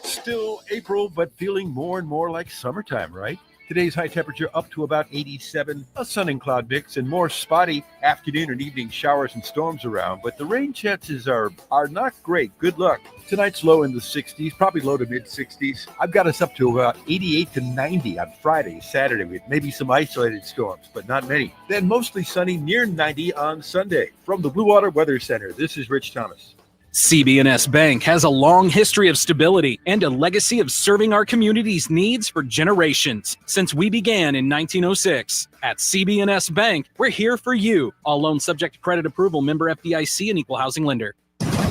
Still April, but feeling more and more like summertime, right? Today's high temperature up to about 87, a sun and cloud mix, and more spotty afternoon and evening showers and storms around. But the rain chances are not great. Good luck. Tonight's low in the 60s, probably low to mid 60s. I've got us up to about 88 to 90 on Friday, Saturday, with maybe some isolated storms, but not many. Then mostly sunny, near 90 on Sunday. From the Blue Water Weather Center, this is Rich Thomas. CB&S Bank has a long history of stability and a legacy of serving our community's needs for generations since we began in 1906. At CB&S Bank, we're here for you. All loans subject to credit approval, member FDIC, and equal housing lender. From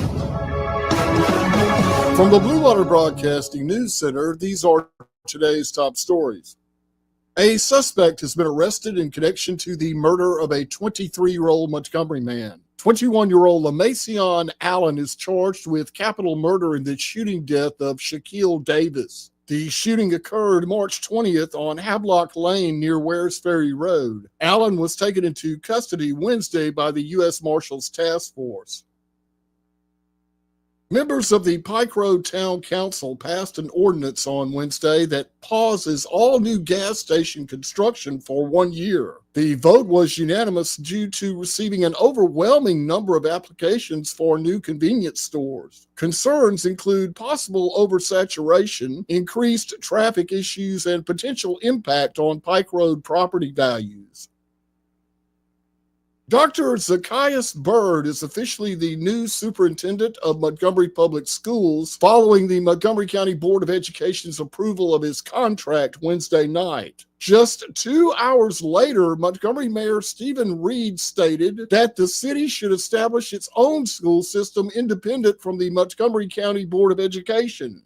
the Blue Water Broadcasting News Center, these are today's top stories. A suspect has been arrested in connection to the murder of a 23-year-old Montgomery man. 21-year-old Lamacion Allen is charged with capital murder in the shooting death of Shaquille Davis. The shooting occurred March 20th on Havelock Lane near Wares Ferry Road. Allen was taken into custody Wednesday by the U.S. Marshals Task Force. Members of the Pike Road Town Council passed an ordinance on Wednesday that pauses all new gas station construction for 1 year. The vote was unanimous due to receiving an overwhelming number of applications for new convenience stores. Concerns include possible oversaturation, increased traffic issues, and potential impact on Pike Road property values. Dr. Zacchaeus Bird is officially the new superintendent of Montgomery Public Schools following the Montgomery County Board of Education's approval of his contract Wednesday night. Just 2 hours later, Montgomery Mayor Stephen Reed stated that the city should establish its own school system independent from the Montgomery County Board of Education.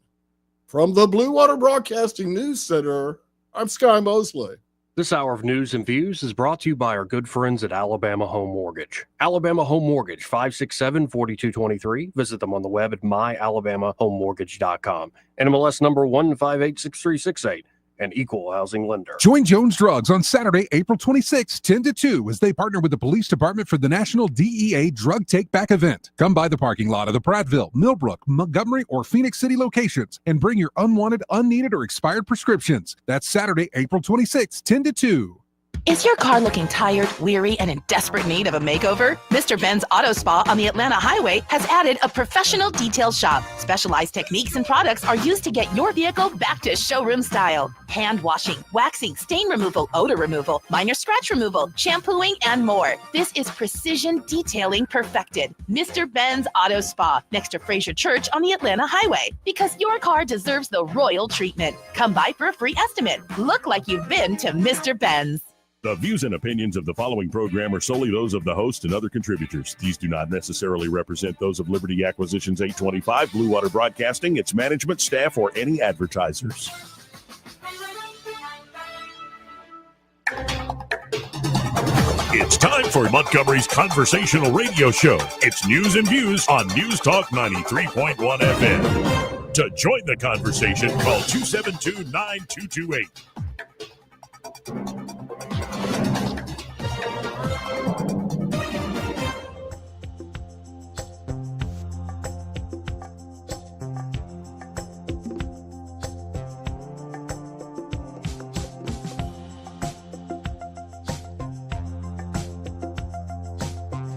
From the Blue Water Broadcasting News Center, I'm Sky Mosley. This hour of news and views is brought to you by our good friends at Alabama Home Mortgage. Alabama Home Mortgage, 567-4223. Visit them on the web at myalabamahomemortgage.com. NMLS number 1586368. An equal housing lender. Join Jones Drugs on Saturday, April 26, 10 to 2, as they partner with the police department for the National DEA Drug Take Back event. Come by the parking lot of the Prattville, Millbrook, Montgomery, or Phoenix City locations and bring your unwanted, unneeded, or expired prescriptions. That's Saturday, April 26, 10 to 2. Is your car looking tired, weary, and in desperate need of a makeover? Mr. Ben's Auto Spa on the Atlanta Highway has added a professional detail shop. Specialized techniques and products are used to get your vehicle back to showroom style. Hand washing, waxing, stain removal, odor removal, minor scratch removal, shampooing, and more. This is precision detailing perfected. Mr. Ben's Auto Spa, next to Fraser Church on the Atlanta Highway. Because your car deserves the royal treatment. Come by for a free estimate. Look like you've been to Mr. Ben's. The views and opinions of the following program are solely those of the host and other contributors. These do not necessarily represent those of Liberty Acquisitions 825, Blue Water Broadcasting, its management, staff, or any advertisers. It's time for Montgomery's conversational radio show. It's News and Views on News Talk 93.1 FM. To join the conversation, call 272-9228.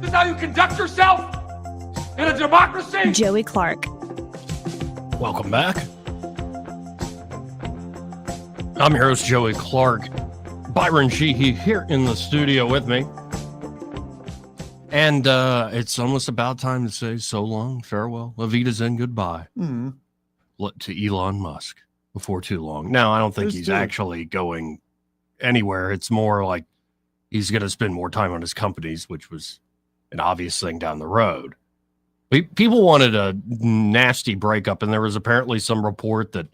This is how you conduct yourself in a democracy? Joey Clark. Welcome back. I'm your host, Joey Clark. Byron Sheehy here in the studio with me. And it's almost about time to say so long, farewell, Avita's and goodbye to Elon Musk before too long. Now, I don't think he's actually going anywhere. It's more like he's going to spend more time on his companies, which was an obvious thing down the road. People wanted a nasty breakup, and there was apparently some report that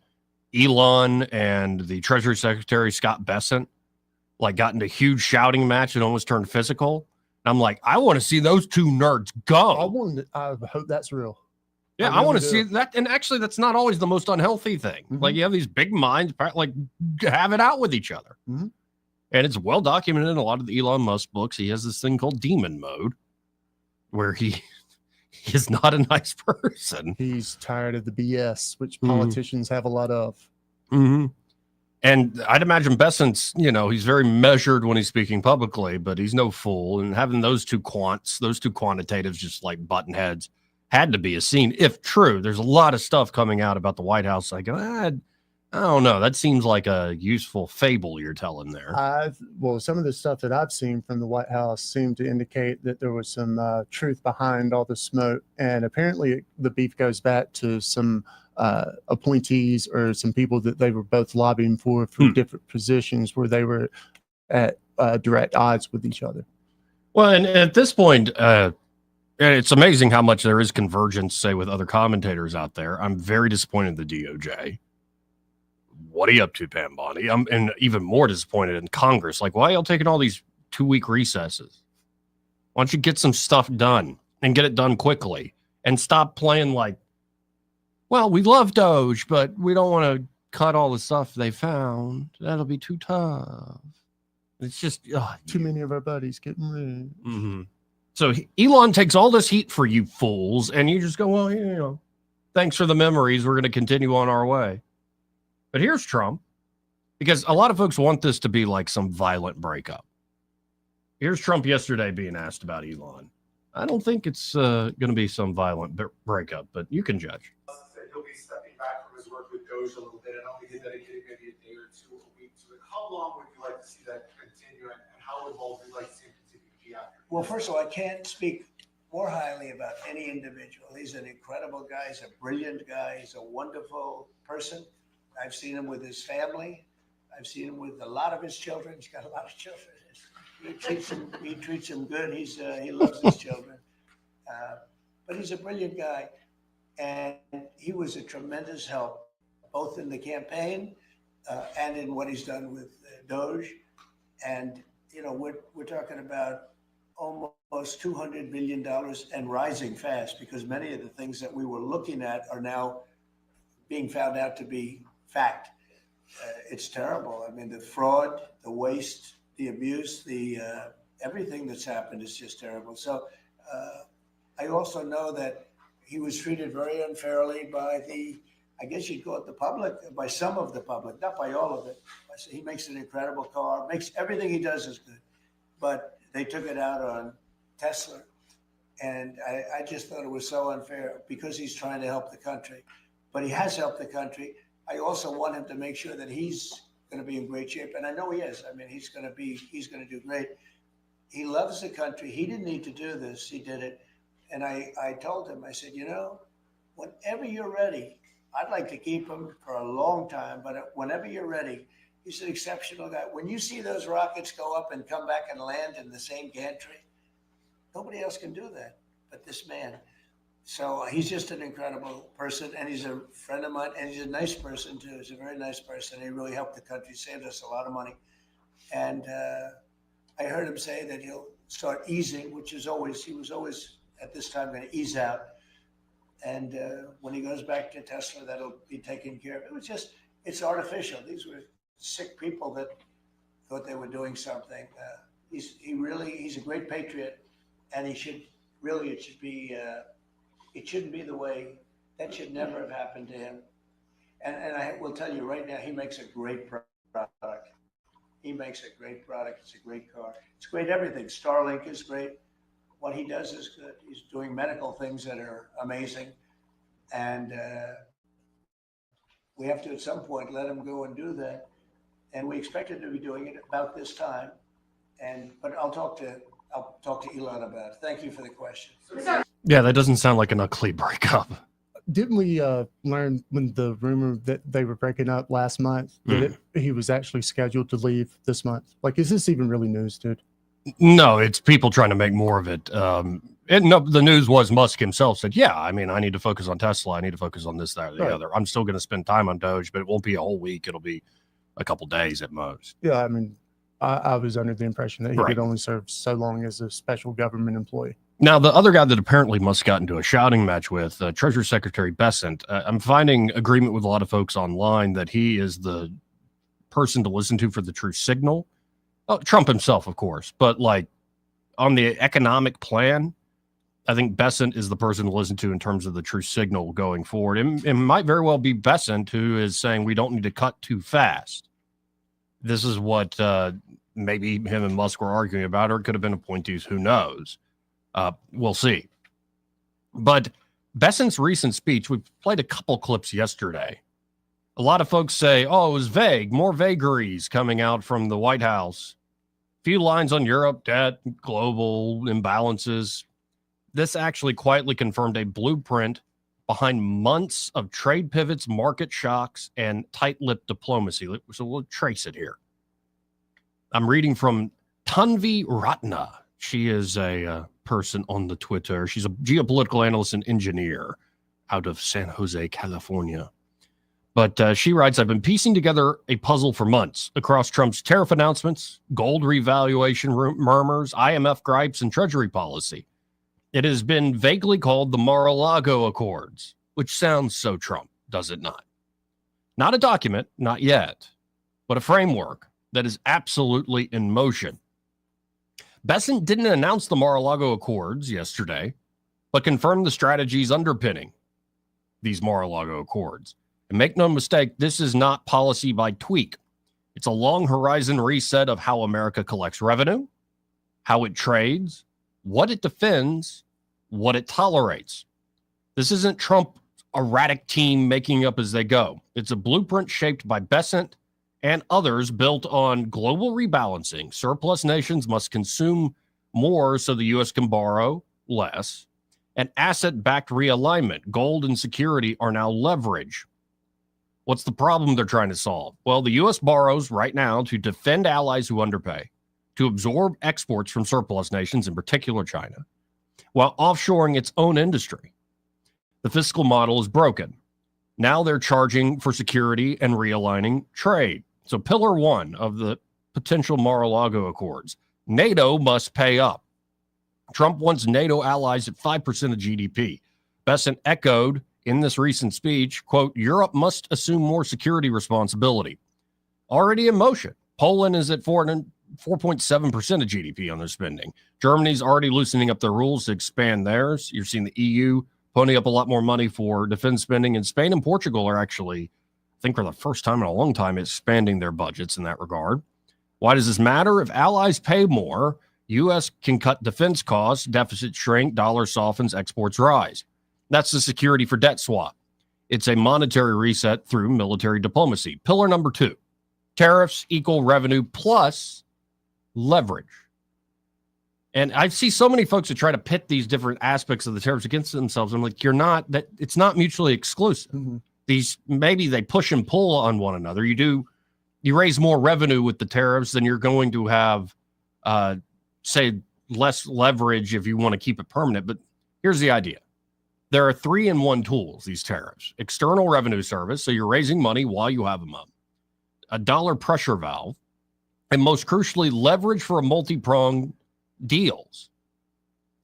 Elon and the Treasury Secretary, Scott Bessent, got into a huge shouting match and almost turned physical. And I'm like, I want to see those two nerds go. I hope that's real. Yeah, I want to see that. And actually, that's not always the most unhealthy thing. You have these big minds, have it out with each other. And it's well documented in a lot of the Elon Musk books. He has this thing called demon mode where he is not a nice person. He's tired of the BS, which politicians have a lot of. And I'd imagine Bessent's, he's very measured when he's speaking publicly, but he's no fool. And having those two quantitatives just like button heads had to be a scene. If true, there's a lot of stuff coming out about the White House. I don't know. That seems like a useful fable you're telling there. Some of the stuff that I've seen from the White House seemed to indicate that there was some truth behind all the smoke. And apparently the beef goes back to some appointees or some people that they were both lobbying for different positions where they were at direct odds with each other. Well, and at this point, it's amazing how much there is convergence, say, with other commentators out there. I'm very disappointed in the DOJ. What are you up to, Pam Bondi? I'm and even more disappointed in Congress. Why are y'all taking all these 2-week recesses? Why don't you get some stuff done and get it done quickly and stop playing well, we love Doge, but we don't want to cut all the stuff they found. That'll be too tough. It's just too many of our buddies getting rid. So Elon takes all this heat for you fools, and you just go, well, thanks for the memories. We're going to continue on our way. But here's Trump, because a lot of folks want this to be like some violent breakup. Here's Trump yesterday being asked about Elon. I don't think it's going to be some violent breakup, but you can judge. He'll be stepping back from his work with Doge a little bit, and only dedicating maybe a day or two a week to it. How long would you like to see that continue, and how involved would you like to see him continue to be after? Well, first of all, I can't speak more highly about any individual. He's an incredible guy. He's a brilliant guy. He's a wonderful person. I've seen him with his family. I've seen him with a lot of his children. He's got a lot of children. He treats them good. He loves his children. But he's a brilliant guy. And he was a tremendous help, both in the campaign and in what he's done with Doge. And, we're talking about almost $200 billion and rising fast, because many of the things that we were looking at are now being found out to be fact. It's terrible. I mean, the fraud, the waste, the abuse, the everything that's happened is just terrible. So I also know that he was treated very unfairly by I guess you'd call it the public, by some of the public, not by all of it. He makes an incredible car, makes everything he does is good. But they took it out on Tesla. And I just thought it was so unfair because he's trying to help the country. But he has helped the country. I also want him to make sure that he's going to be in great shape. And I know he is. I mean, he's going to do great. He loves the country. He didn't need to do this. He did it. And I told him, I said, whenever you're ready, I'd like to keep him for a long time, but whenever you're ready, he's an exceptional guy. When you see those rockets go up and come back and land in the same gantry, nobody else can do that but this man. So he's just an incredible person, and he's a friend of mine, and he's a nice person too. He's a very nice person. He really helped the country, saved us a lot of money. And I heard him say that he'll start easing, he was always at this time going to ease out. And when he goes back to Tesla, that'll be taken care of. It's artificial. These were sick people that thought they were doing something. He's a great patriot, and it shouldn't be the way, that should never have happened to him. And I will tell you right now, he makes a great product. He makes a great product. It's a great car. It's great everything. Starlink is great. what he does is good. He's doing medical things that are amazing. And we have to, at some point, let him go and do that. And we expect him to be doing it about this time. But I'll talk to Elon about it. Thank you for the question. Yeah, that doesn't sound like an ugly breakup. Didn't we learn when the rumor that they were breaking up last month that he was actually scheduled to leave this month? Like, is this even really news, dude? No, it's people trying to make more of it. And no, the news was Musk himself said, yeah, I mean, I need to focus on Tesla. I need to focus on this, that, or the other. I'm still going to spend time on Doge, but it won't be a whole week. It'll be a couple days at most. Yeah, I mean, I was under the impression that he could only serve so long as a special government employee. Now, the other guy that apparently Musk got into a shouting match with, Treasury Secretary Bessent, I'm finding agreement with a lot of folks online that he is the person to listen to for the true signal. Oh, Trump himself, of course, but like on the economic plan, I think Bessent is the person to listen to in terms of the true signal going forward. It might very well be Bessent who is saying we don't need to cut too fast. This is what maybe him and Musk were arguing about, or it could have been appointees. Who knows? We'll see. But Bessent's recent speech, we played a couple clips yesterday. A lot of folks say, oh, it was vague, more vagaries coming out from the White House. Few lines on Europe, debt, global imbalances. This actually quietly confirmed a blueprint behind months of trade pivots, market shocks, and tight-lipped diplomacy. So we'll trace it here. I'm reading from Tanvi Ratna. She is a person on the Twitter. She's a geopolitical analyst and engineer out of San Jose, California. But she writes, I've been piecing together a puzzle for months across Trump's tariff announcements, gold revaluation murmurs, IMF gripes, and Treasury policy. It has been vaguely called the Mar-a-Lago Accords, which sounds so Trump, does it not? Not a document, not yet, but a framework that is absolutely in motion. Bessent didn't announce the Mar-a-Lago Accords yesterday, but confirmed the strategies underpinning these Mar-a-Lago Accords. And make no mistake, this is not policy by tweak. It's a long horizon reset of how America collects revenue, how it trades, what it defends, what it tolerates. This isn't Trump erratic team making up as they go. It's a blueprint shaped by Bessent and others built on global rebalancing. Surplus nations must consume more so the U.S. can borrow less. And asset-backed realignment. Gold and security are now leverage. What's the problem they're trying to solve? Well, the U.S. borrows right now to defend allies who underpay, to absorb exports from surplus nations, in particular China, while offshoring its own industry. The fiscal model is broken. Now they're charging for security and realigning trade. So pillar one of the potential Mar-a-Lago Accords, NATO must pay up. Trump wants NATO allies at 5% of GDP. Bessent echoed in this recent speech, quote, Europe must assume more security responsibility. Already in motion. Poland is at 4.7% of GDP on their spending. Germany's already loosening up their rules to expand theirs. You're seeing the EU ponying up a lot more money for defense spending. And Spain and Portugal are actually, I think for the first time in a long time, expanding their budgets in that regard. Why does this matter? If allies pay more, U.S. can cut defense costs, deficits shrink, dollar softens, exports rise. That's the security for debt swap. It's a monetary reset through military diplomacy. Pillar number 2, tariffs equal revenue plus leverage. And I see so many folks that try to pit these different aspects of the tariffs against themselves. I'm like, it's not mutually exclusive. Mm-hmm. These, maybe they push and pull on one another. You raise more revenue with the tariffs than you're going to have, say, less leverage if you want to keep it permanent. But here's the idea. There are 3-in-1 tools, these tariffs. External revenue service, so you're raising money while you have them up. A dollar pressure valve. And most crucially, leverage for a multi-pronged deals.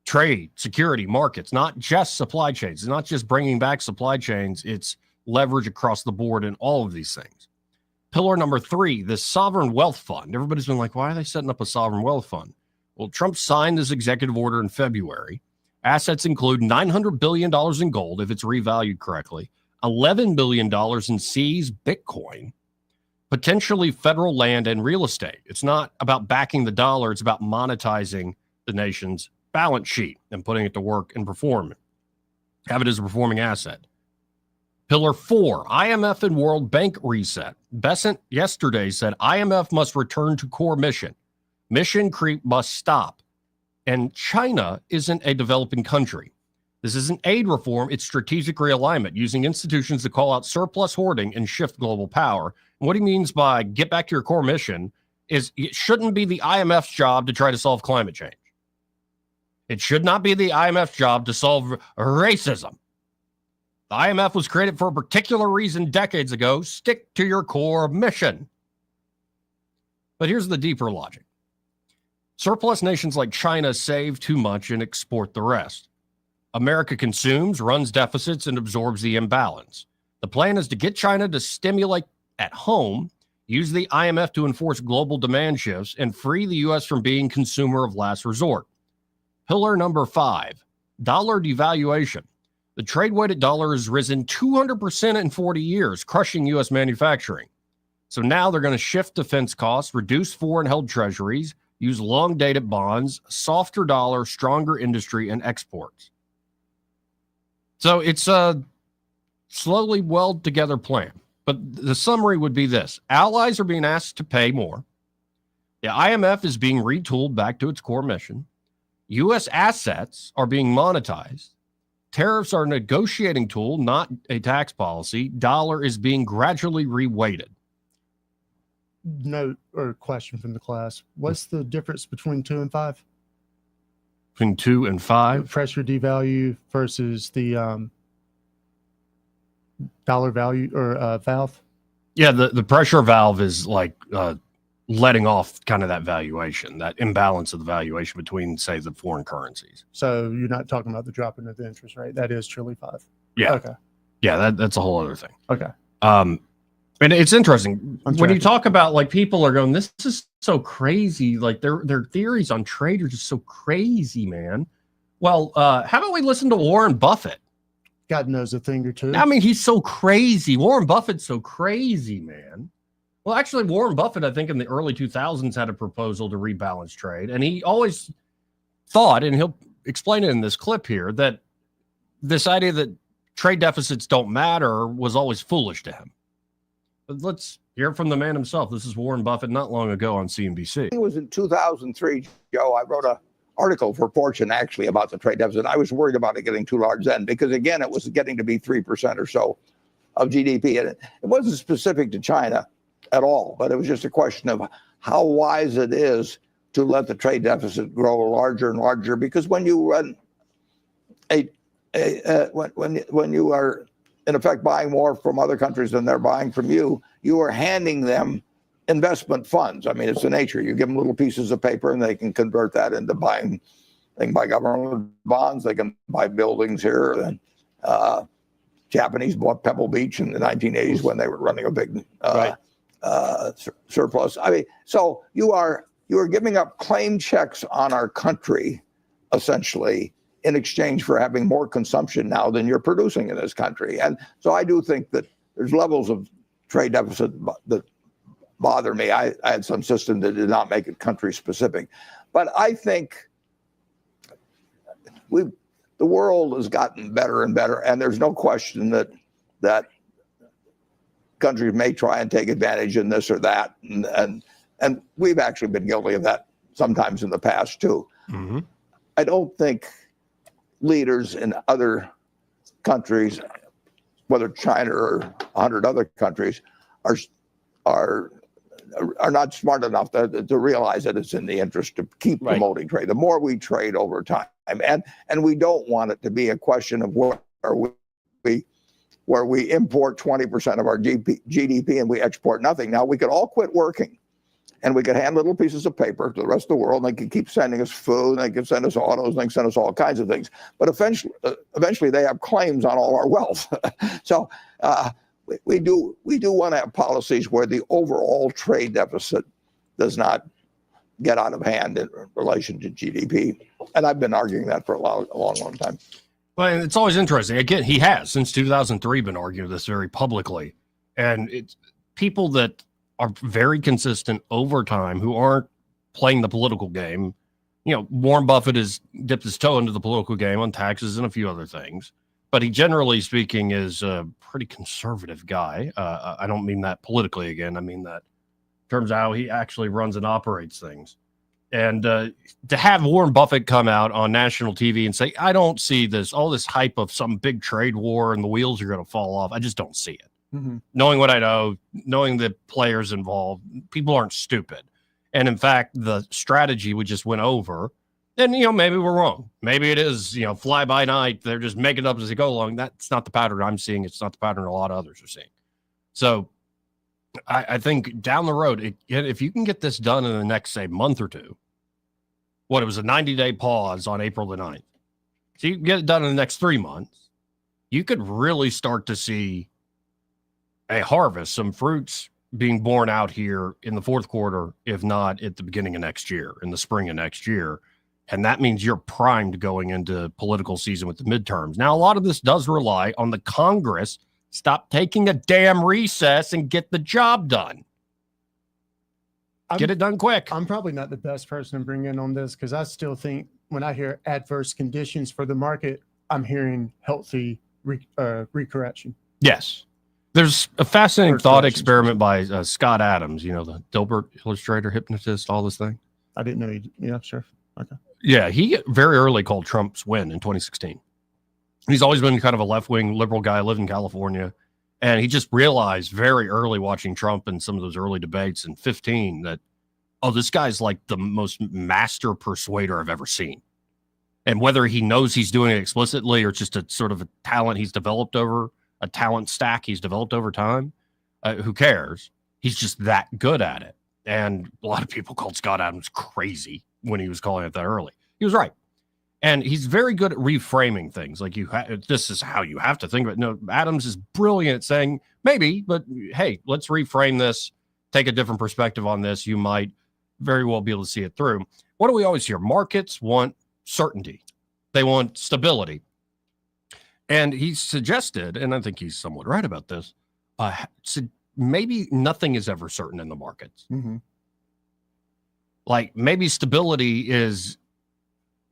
Trade, security, markets, not just supply chains. It's not just bringing back supply chains. It's leverage across the board in all of these things. Pillar number 3, the sovereign wealth fund. Everybody's been like, why are they setting up a sovereign wealth fund? Well, Trump signed this executive order in February. Assets include $900 billion in gold, if it's revalued correctly, $11 billion in seized Bitcoin, potentially federal land and real estate. It's not about backing the dollar. It's about monetizing the nation's balance sheet and putting it to work and performing. Have it as a performing asset. Pillar 4, IMF and World Bank reset. Bessent yesterday said IMF must return to core mission. Mission creep must stop. And China isn't a developing country. This isn't aid reform, it's strategic realignment, using institutions to call out surplus hoarding and shift global power. And what he means by get back to your core mission is it shouldn't be the IMF's job to try to solve climate change. It should not be the IMF's job to solve racism. The IMF was created for a particular reason decades ago. Stick to your core mission. But here's the deeper logic. Surplus nations like China save too much and export the rest. America consumes, runs deficits, and absorbs the imbalance. The plan is to get China to stimulate at home, use the IMF to enforce global demand shifts, and free the U.S. from being consumer of last resort. Pillar number 5, dollar devaluation. The trade-weighted dollar has risen 200% in 40 years, crushing U.S. manufacturing. So now they're going to shift defense costs, reduce foreign-held treasuries, use long-dated bonds, softer dollar, stronger industry, and exports. So it's a slowly weld-together plan. But the summary would be this. Allies are being asked to pay more. The IMF is being retooled back to its core mission. U.S. assets are being monetized. Tariffs are a negotiating tool, not a tax policy. Dollar is being gradually reweighted. Note or question from the class. What's the difference between 2 and 5? Between 2 and 5? Pressure devalue versus the dollar value or valve? Yeah, the pressure valve is like letting off kind of that valuation, that imbalance of the valuation between, say, the foreign currencies. So you're not talking about the dropping of the interest rate. That is truly 5. Yeah. Okay. Yeah, that's a whole other thing. Okay. And it's interesting when you talk about like people are going, this is so crazy. Like their theories on trade are just so crazy, man. Well, how about we listen to Warren Buffett? God knows a thing or two. I mean, he's so crazy. Warren Buffett's so crazy, man. Well, actually, Warren Buffett, I think in the early 2000s had a proposal to rebalance trade. And he always thought, and he'll explain it in this clip here, that this idea that trade deficits don't matter was always foolish to him. But let's hear from the man himself. This is Warren Buffett not long ago on CNBC. It was in 2003, Joe. I wrote an article for Fortune actually about the trade deficit. I was worried about it getting too large then because, again, it was getting to be 3% or so of GDP. And it wasn't specific to China at all, but it was just a question of how wise it is to let the trade deficit grow larger and larger. Because when you run when you are in effect buying more from other countries than they're buying from you, you are handing them investment funds. I mean, it's the nature. You give them little pieces of paper and they can convert that into buying. They can buy government bonds. They can buy buildings here. And Japanese bought Pebble Beach in the 1980s when they were running a big surplus. I mean, so you are giving up claim checks on our country, essentially, in exchange for having more consumption now than you're producing in this country. And so I do think that there's levels of trade deficit that bother me. I had some system that did not make it country specific. But I think the world has gotten better and better, and there's no question that countries may try and take advantage in this or that. And we've actually been guilty of that sometimes in the past too. Mm-hmm. I don't think leaders in other countries, whether China or 100 other countries, are not smart enough to realize that it's in the interest to keep promoting trade. The more we trade over time, and we don't want it to be a question of where we import 20% of our GDP and we export nothing. Now we could all quit working, and we could hand little pieces of paper to the rest of the world, and they could keep sending us food, and they could send us autos, and they can send us all kinds of things. But eventually they have claims on all our wealth. So we do want to have policies where the overall trade deficit does not get out of hand in relation to GDP. And I've been arguing that for a long time. Well, it's always interesting. Again, he has, since 2003, been arguing this very publicly. And it's people that are very consistent over time, who aren't playing the political game, Warren Buffett has dipped his toe into the political game on taxes and a few other things, but he generally speaking is a pretty conservative guy. I don't mean that politically again. I mean that in terms of how he actually runs and operates things. And to have Warren Buffett come out on national TV and say, I don't see all this hype of some big trade war and the wheels are going to fall off. I just don't see it. Mm-hmm. Knowing what I know, knowing the players involved, people aren't stupid. And in fact, the strategy we just went over, and, maybe we're wrong. Maybe it is, fly by night. They're just making it up as they go along. That's not the pattern I'm seeing. It's not the pattern a lot of others are seeing. So I think down the road, if you can get this done in the next, say, month or two, it was a 90-day pause on April the 9th. So you can get it done in the next 3 months. You could really start to see a harvest, some fruits being born out here in the fourth quarter, if not at the beginning of next year, in the spring of next year. And that means you're primed going into political season with the midterms. Now, a lot of this does rely on the Congress stop taking a damn recess and get the job done. Get it done quick. I'm probably not the best person to bring in on this because I still think when I hear adverse conditions for the market, I'm hearing healthy recorrection. Yes. There's a fascinating thought experiment by Scott Adams, the Dilbert illustrator, hypnotist, all this thing. I didn't know. Yeah, sure. Okay. Yeah, he very early called Trump's win in 2016. He's always been kind of a left-wing liberal guy, lived in California. And he just realized very early watching Trump and some of those early debates in 2015 that, this guy's like the most master persuader I've ever seen. And whether he knows he's doing it explicitly or just a sort of a talent he's developed over, a talent stack he's developed over time, who cares? He's just that good at it. And a lot of people called Scott Adams crazy when he was calling it that early. He was right. And he's very good at reframing things. Like this is how you have to think of it. No, Adams is brilliant at saying, maybe, but hey, let's reframe this, take a different perspective on this. You might very well be able to see it through. What do we always hear? Markets want certainty. They want stability. And he suggested, and I think he's somewhat right about this, maybe nothing is ever certain in the markets. Mm-hmm. Like maybe stability is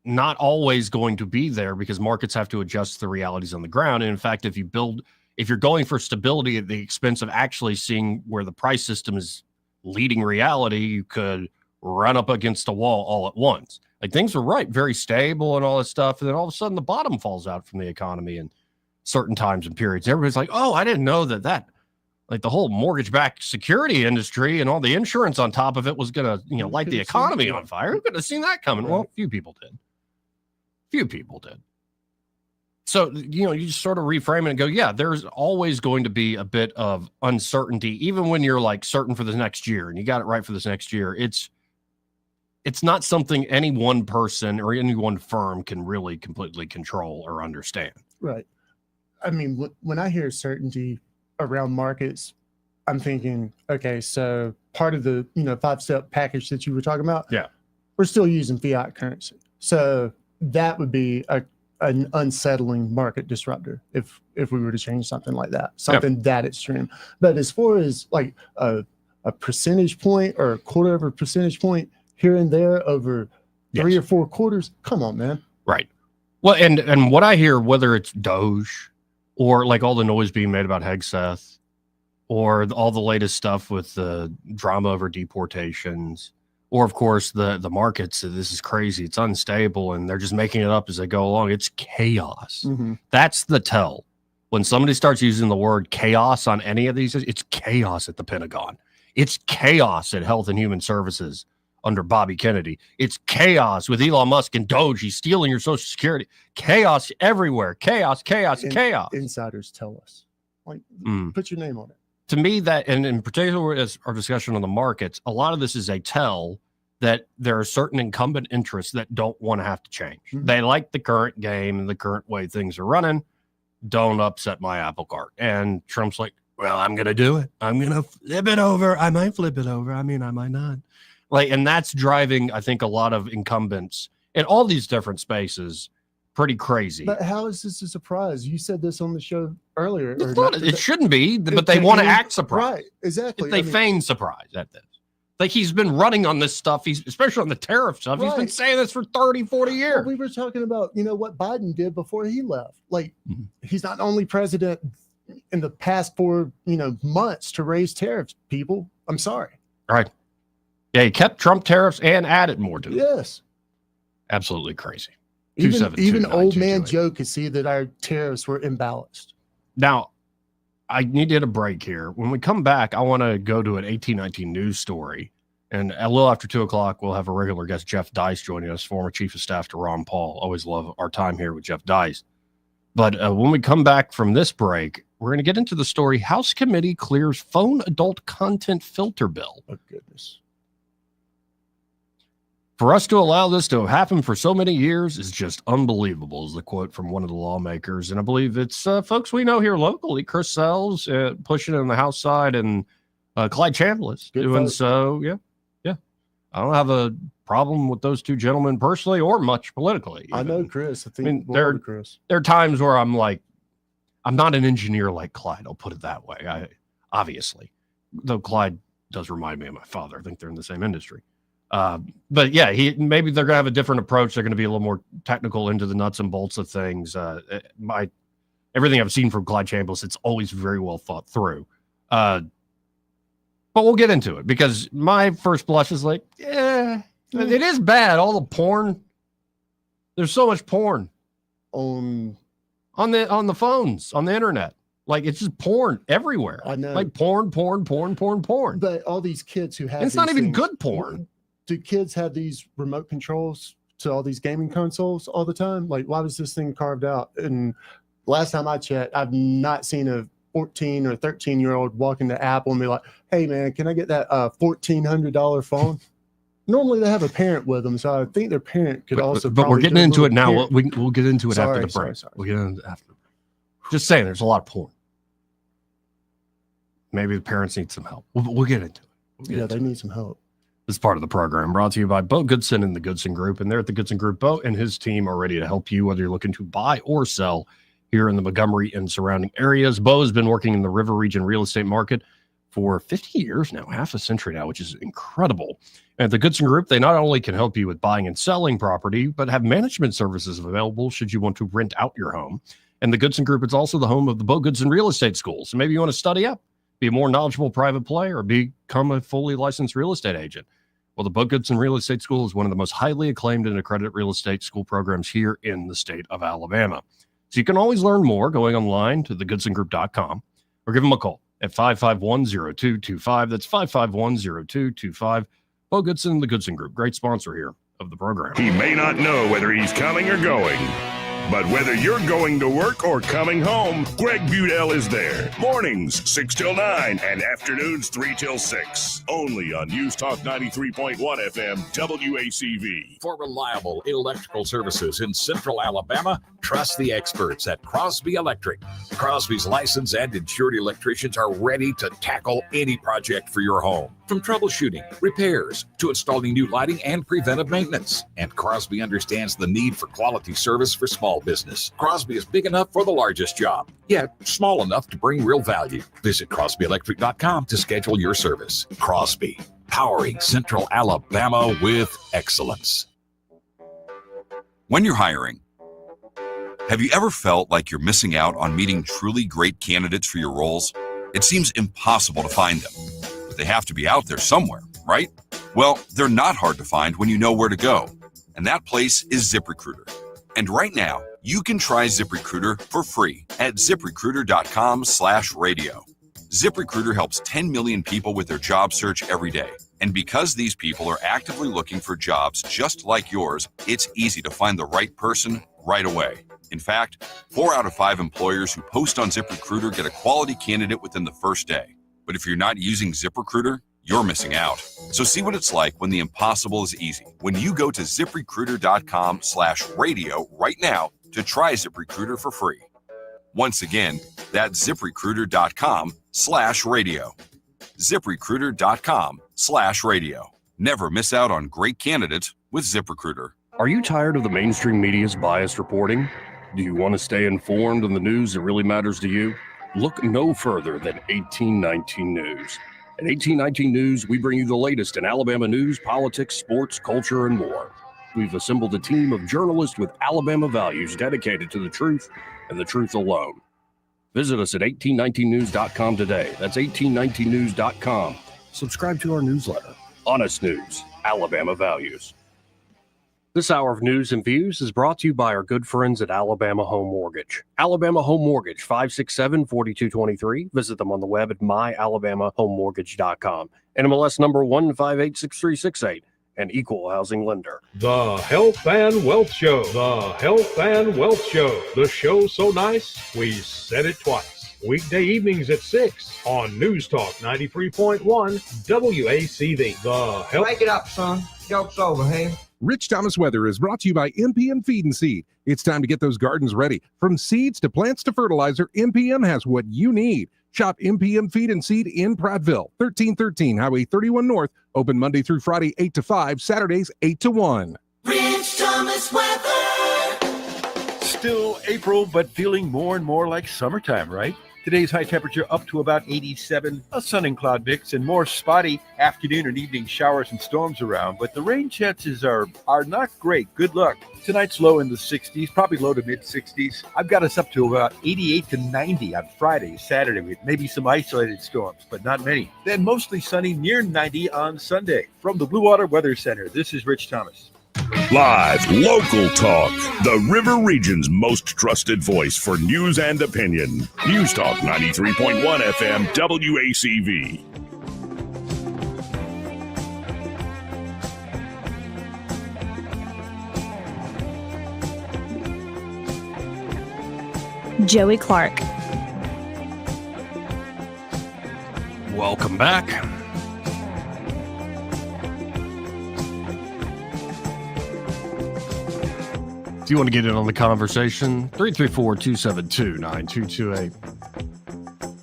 not always going to be there because markets have to adjust to the realities on the ground. And in fact, if you're going for stability at the expense of actually seeing where the price system is leading reality, you could run up against a wall all at once. Like things are very stable and all this stuff. And then all of a sudden the bottom falls out from the economy in certain times and periods. Everybody's like, oh, I didn't know that like the whole mortgage-backed security industry and all the insurance on top of it was going to, light the economy on fire. Who could have seen that coming? Well, few people did. So, you just sort of reframe it and go, yeah, there's always going to be a bit of uncertainty, even when you're like certain for the next year and you got it right for this next year. It's not something any one person or any one firm can really completely control or understand. Right. I mean, when I hear certainty around markets, I'm thinking, okay, so part of the 5-step package that you were talking about, we're still using fiat currency. So that would be an unsettling market disruptor if we were to change something like that, something that extreme. But as far as like a percentage point or a quarter of a percentage point here and there over 3 or 4 quarters, come on, man. Right. Well, and what I hear, whether it's Doge or like all the noise being made about Hegseth or all the latest stuff with the drama over deportations, or of course the markets, this is crazy, it's unstable, and they're just making it up as they go along. It's chaos. Mm-hmm. That's the tell. When somebody starts using the word chaos on any of these, it's chaos at the Pentagon. It's chaos at Health and Human Services under Bobby Kennedy. It's chaos with Elon Musk and Doge. He's stealing your Social Security. Chaos everywhere. Chaos. Insiders tell us. Like, put your name on it. To me, that, and in particular, as our discussion on the markets, a lot of this is a tell that there are certain incumbent interests that don't want to have to change. Mm-hmm. They like the current game and the current way things are running. Don't upset my apple cart. And Trump's like, well, I'm going to do it. I'm going to flip it over. I might flip it over. I mean, I might not. Like, and that's driving, I think, a lot of incumbents in all these different spaces pretty crazy. But how is this a surprise? You said this on the show earlier. It shouldn't be, but they want to act surprised. Right, exactly. If they feign surprise at this. Like, he's been running on this stuff. Especially on the tariff stuff. He's been Right. saying this for 30, 40 years. Well, we were talking about, what Biden did before he left. Like, he's not the only president in the past 4, months to raise tariffs, people. I'm sorry. Right. Yeah, he kept Trump tariffs and added more to it. Yes. Absolutely crazy. Even old man Joe could see that our tariffs were imbalanced. Now, I need to hit a break here. When we come back, I want to go to an 1819 news story. And a little after 2 o'clock, we'll have a regular guest, Jeff Dice, joining us, former chief of staff to Ron Paul. Always love our time here with Jeff Dice. But when we come back from this break, we're going to get into the story, House Committee clears phone adult content filter bill. Oh, goodness. For us to allow this to have happened for so many years is just unbelievable, is the quote from one of the lawmakers. And I believe it's folks we know here locally, Chris Sells pushing it on the House side, and Clyde Chambliss doing folks. so. Yeah. I don't have a problem with those two gentlemen personally or much politically. I know Chris. Chris. There are times where I'm like, I'm not an engineer like Clyde. I'll put it that way. Obviously, though Clyde does remind me of my father. I think they're in the same industry. But yeah, maybe they're gonna have a different approach. They're gonna be a little more technical into the nuts and bolts of things. Everything I've seen from Clyde Chambliss, it's always very well thought through. But we'll get into it, because my first blush is like, it is bad. All the porn. There's so much porn on the phones, on the internet. Like, it's just porn everywhere. I know. Like porn. But all these kids who have it's not even good porn. Do kids have these remote controls to all these gaming consoles all the time? Like, why was this thing carved out? And last time I checked, I've not seen a 14 or 13-year-old walk into Apple and be like, hey, man, can I get that $1,400 phone? Normally they have a parent with them, so I think their parent could also. But we're getting into it now. We'll get into it after the break. Sorry. We'll get into it after the break. Just saying, there's a lot of porn. Maybe the parents need some help. We'll get into it. They need some help. This is part of the program brought to you by Bo Goodson and the Goodson Group. And they're at the Goodson Group. Bo and his team are ready to help you, whether you're looking to buy or sell here in the Montgomery and surrounding areas. Bo has been working in the River Region real estate market for 50 years now, half a century now, which is incredible. At the Goodson Group, they not only can help you with buying and selling property, but have management services available should you want to rent out your home. And the Goodson Group is also the home of the Bo Goodson Real Estate School. So maybe you want to study up, be a more knowledgeable private player, or become a fully licensed real estate agent. Well, the Bo Goodson Real Estate School is one of the most highly acclaimed and accredited real estate school programs here in the state of Alabama. So you can always learn more going online to thegoodsongroup.com or give them a call at 551-0225. That's 551-0225. Bo Goodson and the Goodson Group, great sponsor here of the program. He may not know whether he's coming or going, but whether you're going to work or coming home, Greg Budell is there. Mornings, 6 till 9, and afternoons, 3 till 6. Only on News Talk 93.1 FM, WACV. For reliable electrical services in Central Alabama, trust the experts at Crosby Electric. Crosby's licensed and insured electricians are ready to tackle any project for your home. From troubleshooting, repairs, to installing new lighting and preventive maintenance. And Crosby understands the need for quality service for small business. Crosby is big enough for the largest job, yet small enough to bring real value. Visit CrosbyElectric.com to schedule your service. Crosby, powering Central Alabama with excellence. When you're hiring, have you ever felt like you're missing out on meeting truly great candidates for your roles? It seems impossible to find them, but they have to be out there somewhere, right? Well, they're not hard to find when you know where to go, and that place is ZipRecruiter. And right now, you can try ZipRecruiter for free at ZipRecruiter.com/radio. ZipRecruiter helps 10 million people with their job search every day. And because these people are actively looking for jobs just like yours, it's easy to find the right person right away. In fact, 4 out of 5 employers who post on ZipRecruiter get a quality candidate within the first day. But if you're not using ZipRecruiter, you're missing out. So see what it's like when the impossible is easy. When you go to ZipRecruiter.com/radio right now to try ZipRecruiter for free. Once again, that's ZipRecruiter.com/radio. ZipRecruiter.com/radio. Never miss out on great candidates with ZipRecruiter. Are you tired of the mainstream media's biased reporting? Do you want to stay informed on the news that really matters to you? Look no further than 1819 News. At 1819 News, we bring you the latest in Alabama news, politics, sports, culture, and more. We've assembled a team of journalists with Alabama values dedicated to the truth and the truth alone. Visit us at 1819news.com today. That's 1819news.com. Subscribe to our newsletter. Honest News, Alabama Values. This hour of news and views is brought to you by our good friends at Alabama Home Mortgage. Alabama Home Mortgage, 567-4223. Visit them on the web at myalabamahomemortgage.com. NMLS number 1586368. An equal housing lender. The Health and Wealth Show. The Health and Wealth Show. The show so nice, we said it twice. Weekday evenings at 6 on News Talk 93.1 WACV. The Health. Wake it up, son. Joke's over, hey? Rich Thomas Weather is brought to you by MPM Feed and Seed. It's time to get those gardens ready. From seeds to plants to fertilizer, MPM has what you need. Shop MPM Feed and Seed in Prattville, 1313 Highway 31 North. Open Monday through Friday, 8 to 5, Saturdays, 8 to 1. Rich Thomas Weather. Still April, but feeling more and more like summertime, right? Today's high temperature up to about 87, a sun and cloud mix, and more spotty afternoon and evening showers and storms around. But the rain chances are not great. Good luck. Tonight's low in the 60s, probably low to mid 60s. I've got us up to about 88 to 90 on Friday, Saturday, with maybe some isolated storms, but not many. Then mostly sunny, near 90 on Sunday. From the Blue Water Weather Center, this is Rich Thomas. Live local talk, the River Region's most trusted voice for news and opinion. News Talk 93.1 FM WACV. Joey Clark. Welcome back. If you want to get in on the conversation, 334-272-9228.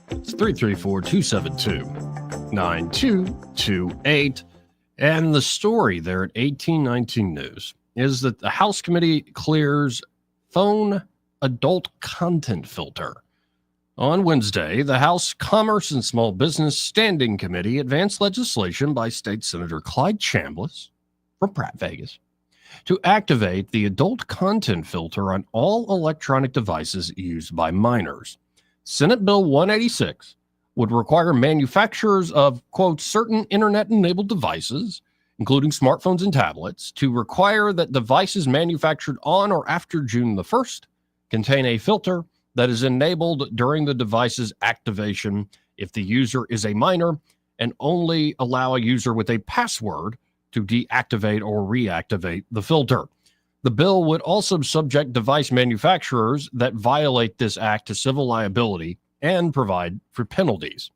It's 334-272-9228. And the story there at 1819 News is that the House Committee clears phone adult content filter. On Wednesday, the House Commerce and Small Business Standing Committee advanced legislation by State Senator Clyde Chambliss from Pratt, Vegas, to activate the adult content filter on all electronic devices used by minors. Senate Bill 186 would require manufacturers of, quote, certain internet-enabled devices, including smartphones and tablets, to require that devices manufactured on or after June the 1st contain a filter that is enabled during the device's activation if the user is a minor, and only allow a user with a password to deactivate or reactivate the filter. The bill would also subject device manufacturers that violate this act to civil liability and provide for penalties.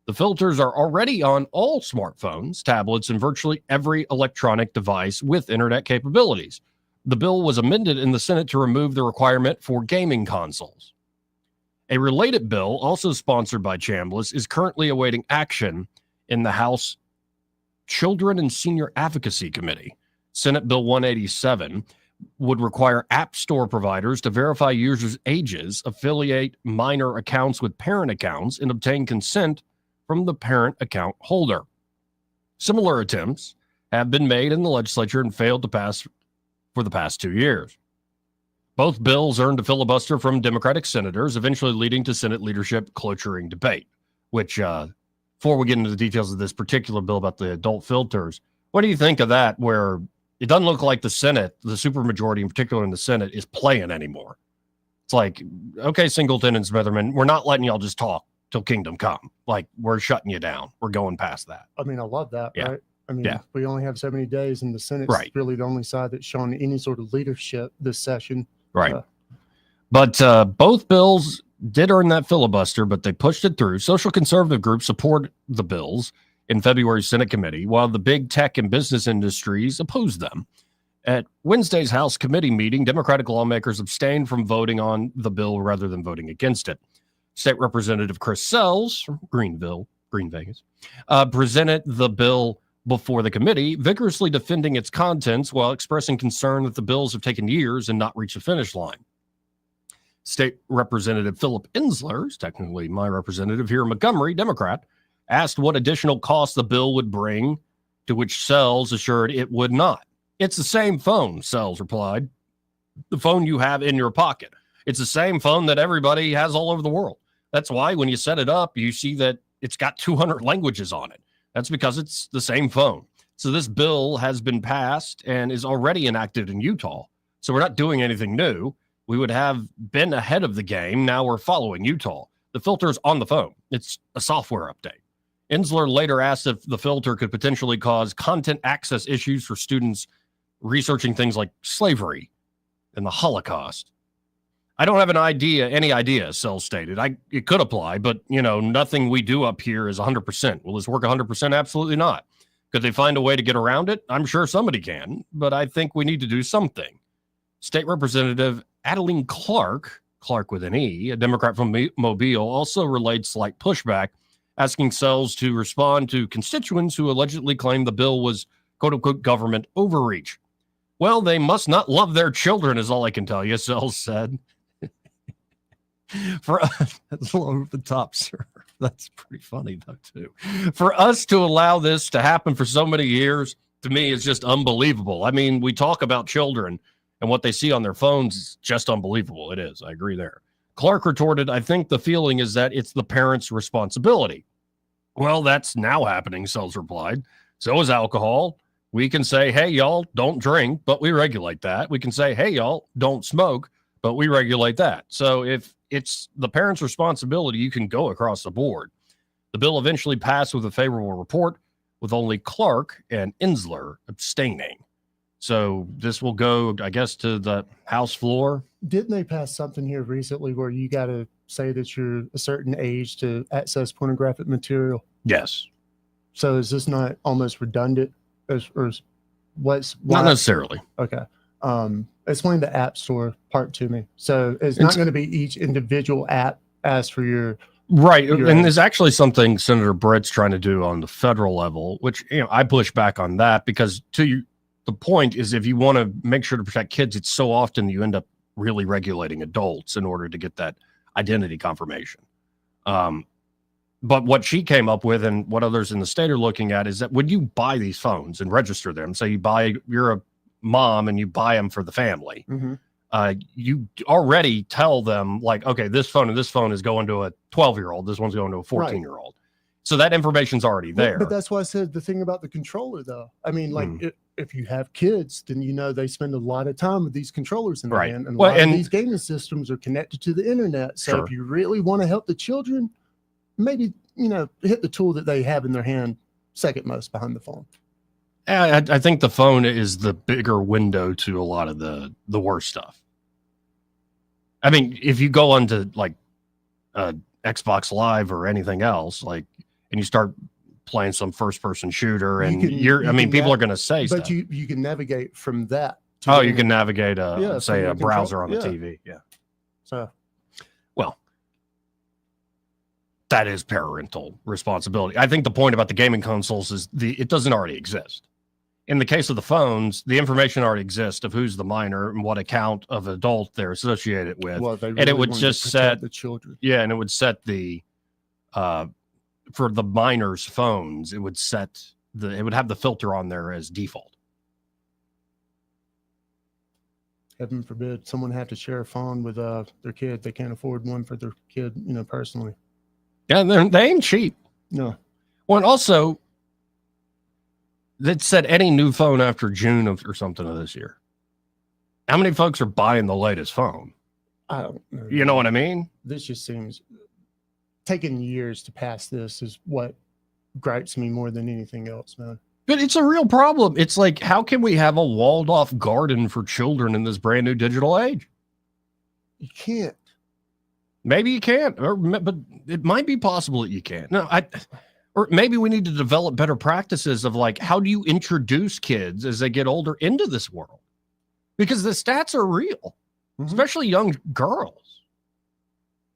The filters are already on all smartphones, tablets, and virtually every electronic device with internet capabilities. The bill was amended in the Senate to remove the requirement for gaming consoles. A related bill, also sponsored by Chambliss, is currently awaiting action in the House Children and Senior Advocacy Committee. Senate Bill 187 would require app store providers to verify users' ages, affiliate minor accounts with parent accounts, and obtain consent from the parent account holder. Similar attempts have been made in the legislature and failed to pass for the past 2 years. Both bills earned a filibuster from Democratic senators, eventually leading to Senate leadership cloturing debate, which, before we get into the details of this particular bill about the adult filters, what do you think of that, where it doesn't look like the Senate, the supermajority in particular in the Senate, is playing anymore? It's like, okay, Singleton and Smitherman, we're not letting y'all just talk till kingdom come. Like, we're shutting you down. We're going past that. I mean, I love that, Yeah. right? I mean, we only have so many days, and the Senate's Right. really the only side that's shown any sort of leadership this session. Right. But both bills did earn that filibuster, but they pushed it through. Social conservative groups support the bills in February's Senate committee, while the big tech and business industries opposed them. At Wednesday's House committee meeting, Democratic lawmakers abstained from voting on the bill rather than voting against it. State Representative Chris Sells from Green Vegas, presented the bill before the committee, vigorously defending its contents while expressing concern that the bills have taken years and not reached the finish line. State Representative Philip Insler, is technically my representative here in Montgomery, Democrat, Asked what additional costs the bill would bring, to which Sells assured it would not. It's the same phone, Sells replied. The phone you have in your pocket. It's the same phone that everybody has all over the world. That's why when you set it up, you see that it's got 200 languages on it. That's because it's the same phone. So this bill has been passed and is already enacted in Utah. So we're not doing anything new. We would have been ahead of the game. Now we're following Utah. The filter is on the phone. It's a software update. Insler later asked if the filter could potentially cause content access issues for students researching things like slavery and the Holocaust. I don't have any idea, Sells stated. It could apply, but, nothing we do up here is 100%. Will this work 100%? Absolutely not. Could they find a way to get around it? I'm sure somebody can, but I think we need to do something. State Representative Adeline Clark with an E, a Democrat from Mobile, also relayed slight pushback, asking Sells to respond to constituents who allegedly claimed the bill was, quote-unquote, government overreach. Well, they must not love their children, is all I can tell you, Sells said. That's over the top, sir. That's pretty funny, though, too. For us to allow this to happen for so many years, to me, is just unbelievable. I mean, we talk about children, and what they see on their phones is just unbelievable. It is. I agree there. Clark retorted, I think the feeling is that it's the parents' responsibility. Well, that's now happening, Sells replied. So is alcohol. We can say, hey, y'all, don't drink, but we regulate that. We can say, hey, y'all, don't smoke, but we regulate that. So if it's the parents' responsibility, you can go across the board. The bill eventually passed with a favorable report, with only Clark and Insler abstaining. So this will go, I guess, to the House floor. Didn't they pass something here recently where you got to say that you're a certain age to access pornographic material? Yes. So is this not almost redundant? Not necessarily. Okay. Explain the App Store part to me. So it's not going to be each individual app as for your right. And there's actually something Senator Brett's trying to do on the federal level, which I push back on that because the point is if you want to make sure to protect kids, it's so often you end up really regulating adults in order to get that identity confirmation. But what she came up with and what others in the state are looking at is that when you buy these phones and register them, say you're a mom and you buy them for the family, you already tell them like, okay, this phone and this phone is going to a 12-year-old. This one's going to a 14-year-old. So that information's already there. But that's why I said the thing about the controller, though. I mean, like if you have kids, then they spend a lot of time with these controllers in their hand, and a lot of these gaming systems are connected to the internet. So if you really want to help the children, maybe hit the tool that they have in their hand second most behind the phone. I think the phone is the bigger window to a lot of the worst stuff. I mean, if you go onto like Xbox Live or anything else, like, and you start playing some first-person shooter, and people are going to say but stuff. you can navigate from that. You can navigate say a browser on the TV. Yeah. So, well, that is parental responsibility. I think the point about the gaming consoles is it doesn't already exist. In the case of the phones, the information already exists of who's the minor and what account of adult they're associated with. Well, they really and it would wanted just to protect set the children. Yeah, and it would set the for the minors' phones, it would have the filter on there as default. Heaven forbid someone have to share a phone with their kid. They can't afford one for their kid, personally. Yeah, they ain't cheap. No. Well, and also, that said any new phone after June or something of this year. How many folks are buying the latest phone? I don't know. You know what I mean? This just seems taking years to pass this is what gripes me more than anything else, man. But it's a real problem. It's like, how can we have a walled off garden for children in this brand new digital age? You can't. Maybe you can't, but it might be possible that you can't. No, or maybe we need to develop better practices of like, how do you introduce kids as they get older into this world? Because the stats are real, especially young girls.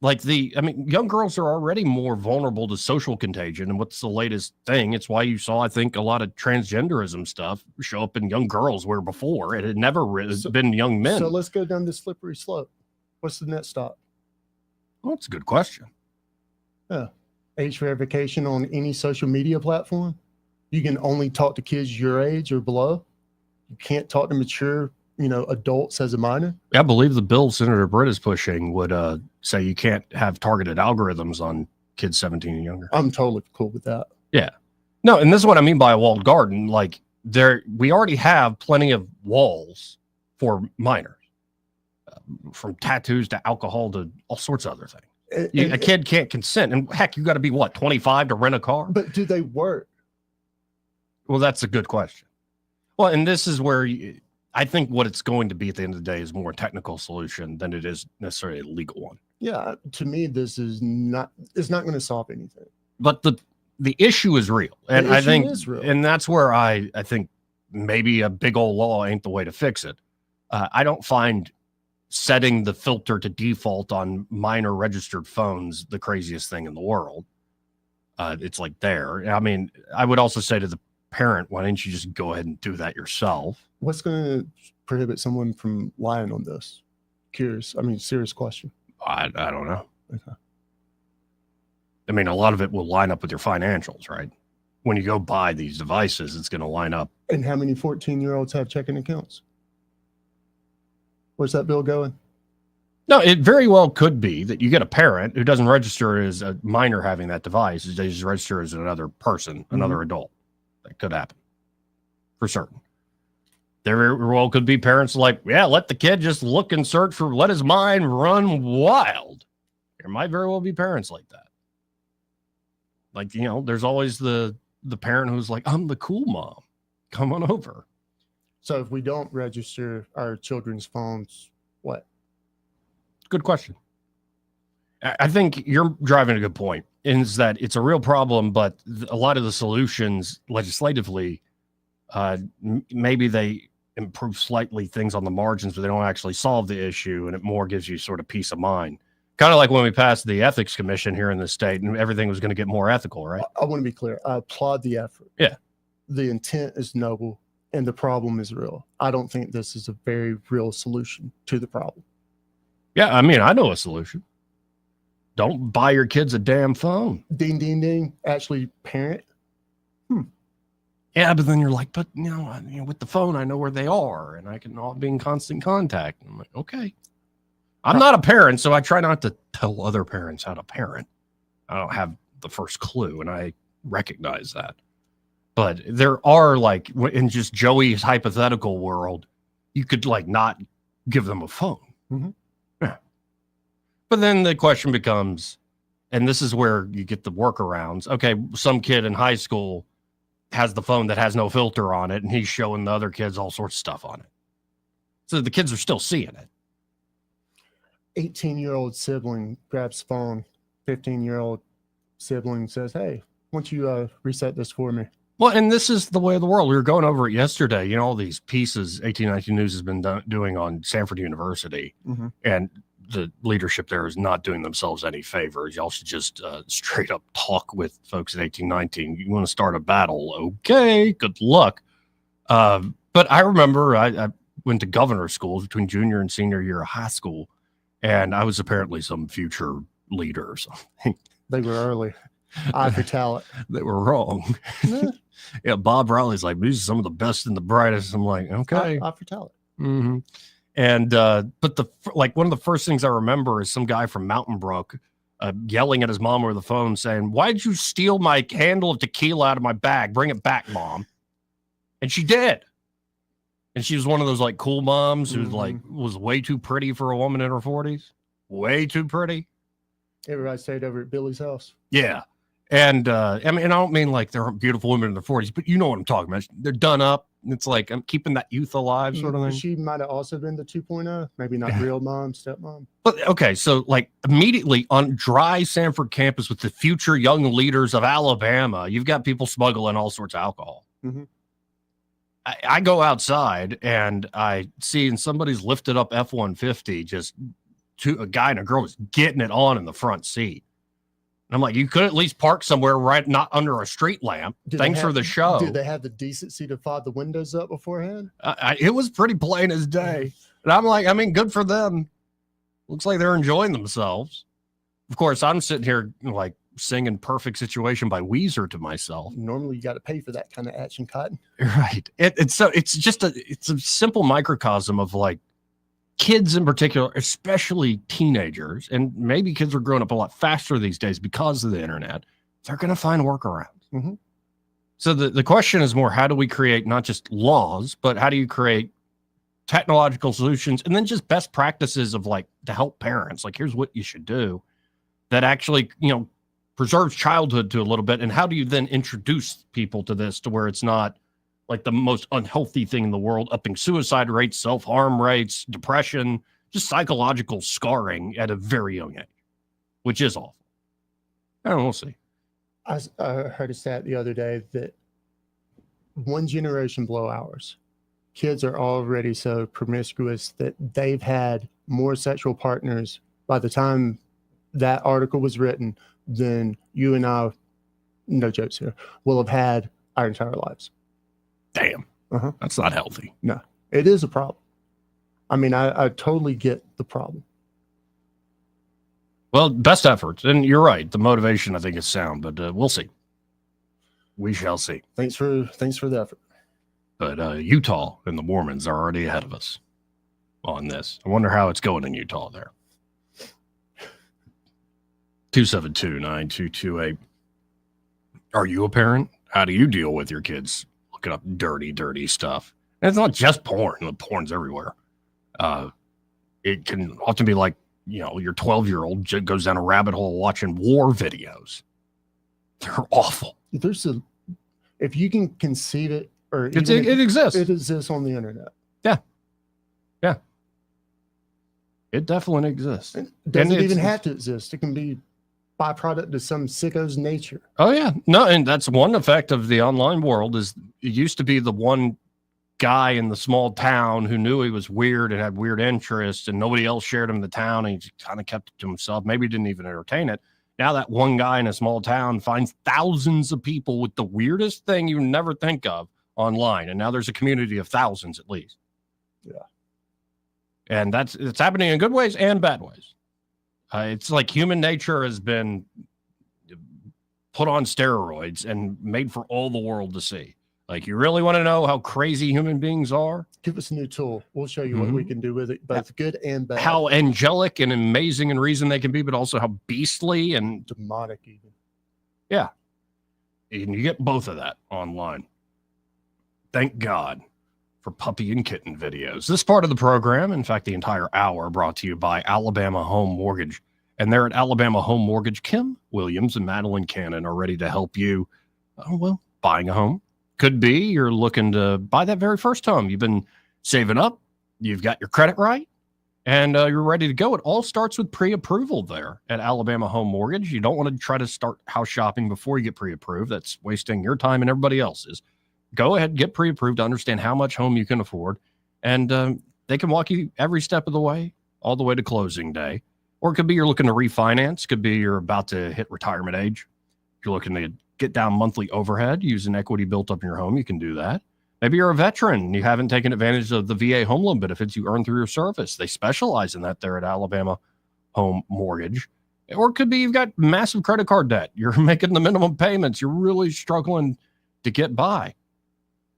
Like young girls are already more vulnerable to social contagion. And what's the latest thing? It's why you saw, I think, a lot of transgenderism stuff show up in young girls where before it had never been young men. So let's go down this slippery slope. What's the next stop? Well, that's a good question. Yeah. age verification on any social media platform. You can only talk to kids your age or below. You can't talk to mature, adults as a minor. I believe the bill Senator Britt is pushing would say you can't have targeted algorithms on kids 17 and younger. I'm totally cool with that. Yeah. No, and this is what I mean by a walled garden. Like we already have plenty of walls for minors, from tattoos to alcohol to all sorts of other things. A kid can't consent. And heck, you got to be 25 to rent a car? But do they work? Well, that's a good question. Well, and this is where I think what it's going to be at the end of the day is more a technical solution than it is necessarily a legal one. Yeah, to me, it's not going to solve anything. But the issue is real. And The I issue think, is real. and that's where I think maybe a big old law ain't the way to fix it. I don't find setting the filter to default on minor registered phones the craziest thing in the world. It's like there. I mean, I would also say to the parent, why didn't you just go ahead and do that yourself? What's going to prohibit someone from lying on this? Serious question. I don't know. Okay. I mean, a lot of it will line up with your financials, right? When you go buy these devices, it's going to line up. And how many 14-year-olds have checking accounts? Where's that bill going? No, it very well could be that you get a parent who doesn't register as a minor having that device. They just register as another person, another adult. That could happen for certain. There very well could be parents like, yeah, let the kid just look and search for, let his mind run wild. There might very well be parents like that. Like, there's always the parent who's like, I'm the cool mom. Come on over. So if we don't register our children's phones, what? Good question. I think you're driving a good point, is that it's a real problem, but a lot of the solutions legislatively, maybe they improve slightly things on the margins, but they don't actually solve the issue, and it more gives you sort of peace of mind. Kind of like when we passed the ethics commission here in the state and everything was going to get more ethical, right? I want to be clear. I applaud the effort. Yeah. The intent is noble and the problem is real. I don't think this is a very real solution to the problem. Yeah, I mean, I know a solution. Don't buy your kids a damn phone. Ding, ding, ding. Actually, parent. Yeah, but then you're like, but with the phone, I know where they are, and I can all be in constant contact. And I'm like, okay. I'm not a parent, so I try not to tell other parents how to parent. I don't have the first clue, and I recognize that. But there are, like, in just Joey's hypothetical world, you could not give them a phone. Mm-hmm. Yeah. But then the question becomes, and this is where you get the workarounds. Okay, some kid in high school has the phone that has no filter on it, and he's showing the other kids all sorts of stuff on it. So the kids are still seeing it. 18-year-old sibling grabs phone. 15-year-old sibling says, hey, why don't you reset this for me? Well, and this is the way of the world. We were going over it yesterday. All these pieces 1819 News has been doing on Stanford University, and the leadership there is not doing themselves any favors. Y'all should just straight up talk with folks at 1819. You want to start a battle? Okay, good luck. But I remember I went to governor school between junior and senior year of high school, and I was apparently some future leader or something. They were early. Eye for talent. They were wrong. Yeah, Bob Riley's like, these are some of the best and the brightest. I'm like, okay. Eye for talent. Mm-hmm. And but one of the first things I remember is some guy from Mountain Brook yelling at his mom over the phone saying, why'd you steal my handle of tequila out of my bag? Bring it back, Mom. And she did. And she was one of those cool moms who was way too pretty for a woman in her 40s. Way too pretty. Everybody stayed over at Billy's house. Yeah. And I don't mean there aren't beautiful women in their 40s, but you know what I'm talking about. They're done up. It's like I'm keeping that youth alive sort of thing. She might have also been the 2.0, maybe not real mom, stepmom. But okay, so immediately on dry Sanford campus with the future young leaders of Alabama, you've got people smuggling all sorts of alcohol. Mm-hmm. I go outside and I see in somebody's lifted up F-150, just a guy and a girl was getting it on in the front seat. And I'm like, you could at least park somewhere not under a street lamp. Thanks for the show. Did they have the decency to fog the windows up beforehand? It was pretty plain as day. And I'm like, good for them. Looks like they're enjoying themselves. Of course, I'm sitting here singing Perfect Situation by Weezer to myself. Normally, you got to pay for that kind of action, Cotton. Right. It's a simple microcosm of like kids in particular, especially teenagers, and maybe kids are growing up a lot faster these days because of the internet. They're going to find workarounds. Mm-hmm. So the question is more, how do we create not just laws, but how do you create technological solutions and then just best practices of like to help parents? Like, here's what you should do that actually, preserves childhood to a little bit. And how do you then introduce people to this to where it's not like the most unhealthy thing in the world, upping suicide rates, self-harm rates, depression, just psychological scarring at a very young age, which is awful. I don't know, we'll see. I heard a stat the other day that one generation below ours, kids are already so promiscuous that they've had more sexual partners by the time that article was written than you and I, no jokes here, will have had our entire lives. Damn. That's not healthy. No, it is a problem. I mean, I totally get the problem. Well, best efforts. And you're right. The motivation, I think, is sound, but we'll see. We shall see. Thanks for the effort. But Utah and the Mormons are already ahead of us on this. I wonder how it's going in Utah there. 272-9228. Are you a parent? How do you deal with your kids looking up dirty stuff? And it's not just porn. The porn's everywhere. It can often be like, your 12-year-old goes down a rabbit hole watching war videos. They're awful. If you can conceive it, or it exists. It exists on the internet. Yeah. It definitely exists. It doesn't even have to exist. It can be byproduct of some sicko's nature. Oh yeah. No, and that's one effect of the online world is it used to be the one guy in the small town who knew he was weird and had weird interests and nobody else shared him in the town and he just kind of kept it to himself. Maybe he didn't even entertain it. Now that one guy in a small town finds thousands of people with the weirdest thing you never think of online. And now there's a community of thousands at least. Yeah. And it's happening in good ways and bad ways. It's like human nature has been put on steroids and made for all the world to see. Like, you really want to know how crazy human beings are? Give us a new tool. We'll show you what we can do with it, both good and bad. How angelic and amazing and reason they can be, but also how beastly and demonic even. Yeah. And you get both of that online. Thank God for puppy and kitten videos. This part of the program, in fact, the entire hour, brought to you by Alabama Home Mortgage. And there at Alabama Home Mortgage, Kim Williams and Madeline Cannon are ready to help you, buying a home. Could be you're looking to buy that very first home. You've been saving up. You've got your credit right. And you're ready to go. It all starts with pre-approval there at Alabama Home Mortgage. You don't want to try to start house shopping before you get pre-approved. That's wasting your time and everybody else's. Go ahead, get pre-approved to understand how much home you can afford. And they can walk you every step of the way, all the way to closing day. Or it could be you're looking to refinance. Could be you're about to hit retirement age. If you're looking to get down monthly overhead, use an equity built up in your home, you can do that. Maybe you're a veteran and you haven't taken advantage of the VA home loan benefits you earn through your service. They specialize in that there at Alabama Home Mortgage. Or it could be you've got massive credit card debt. You're making the minimum payments. You're really struggling to get by.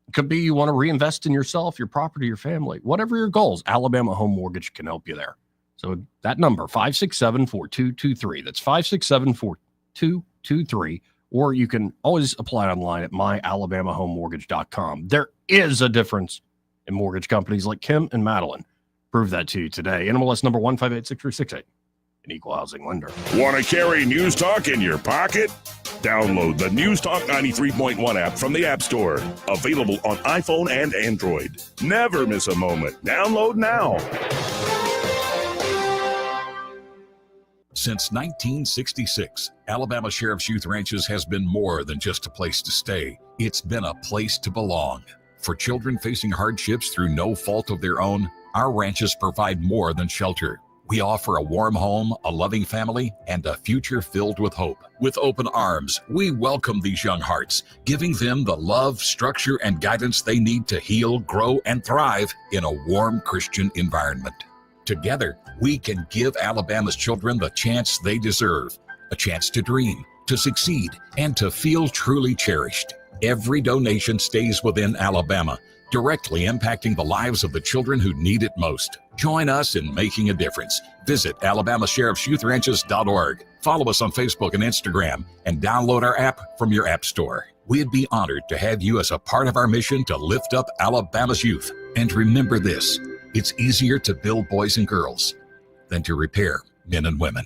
It could be you want to reinvest in yourself, your property, your family. Whatever your goals, Alabama Home Mortgage can help you there. So that number, 567-4223. That's 567-4223. Or you can always apply online at myalabamahomemortgage.com. There is a difference in mortgage companies like Kim and Madeline. Prove that to you today. NMLS number 1586368. An equal housing lender. Want to carry News Talk in your pocket? Download the News Talk 93.1 app from the App Store. Available on iPhone and Android. Never miss a moment. Download now. Since 1966, Alabama Sheriff's Youth Ranches has been more than just a place to stay. It's been a place to belong. For children facing hardships through no fault of their own, our ranches provide more than shelter. We offer a warm home, a loving family, and a future filled with hope. With open arms, we welcome these young hearts, giving them the love, structure, and guidance they need to heal, grow, and thrive in a warm Christian environment. Together, we can give Alabama's children the chance they deserve, a chance to dream, to succeed, and to feel truly cherished. Every donation stays within Alabama, directly impacting the lives of the children who need it most. Join us in making a difference. Visit AlabamaSheriffsYouthRanches.org. Follow us on Facebook and Instagram, and download our app from your app store. We'd be honored to have you as a part of our mission to lift up Alabama's youth. And remember this, it's easier to build boys and girls than to repair men and women.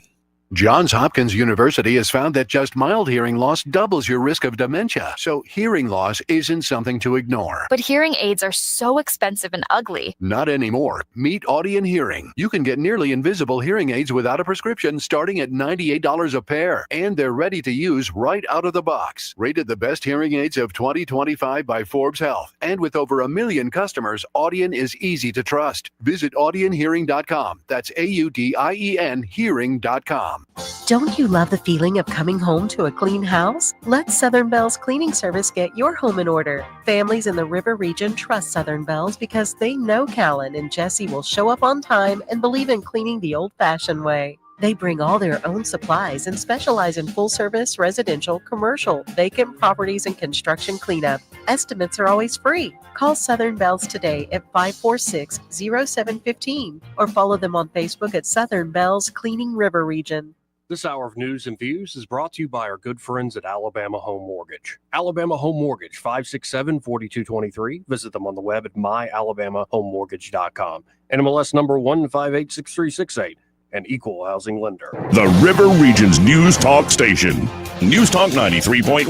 Johns Hopkins University has found that just mild hearing loss doubles your risk of dementia, so hearing loss isn't something to ignore. But hearing aids are so expensive and ugly. Not anymore. Meet Audion Hearing. You can get nearly invisible hearing aids without a prescription starting at $98 a pair, and they're ready to use right out of the box. Rated the best hearing aids of 2025 by Forbes Health, and with over 1 million customers, Audion is easy to trust. Visit audionhearing.com. That's AUDIEN hearing.com. Don't you love the feeling of coming home to a clean house? Let Southern Bell's cleaning service get your home in order. Families in the River region trust Southern Bell's because they know Callan and Jesse will show up on time and believe in cleaning the old-fashioned way. They bring all their own supplies and specialize in full-service, residential, commercial, vacant properties, and construction cleanup. Estimates are always free. Call Southern Bells today at 546-0715 or follow them on Facebook at Southern Bells Cleaning River Region. This hour of news and views is brought to you by our good friends at Alabama Home Mortgage. Alabama Home Mortgage, 567-4223. Visit them on the web at myalabamahomemortgage.com. NMLS number 1586368. An equal housing lender. The River Region's News Talk Station. News Talk 93.1.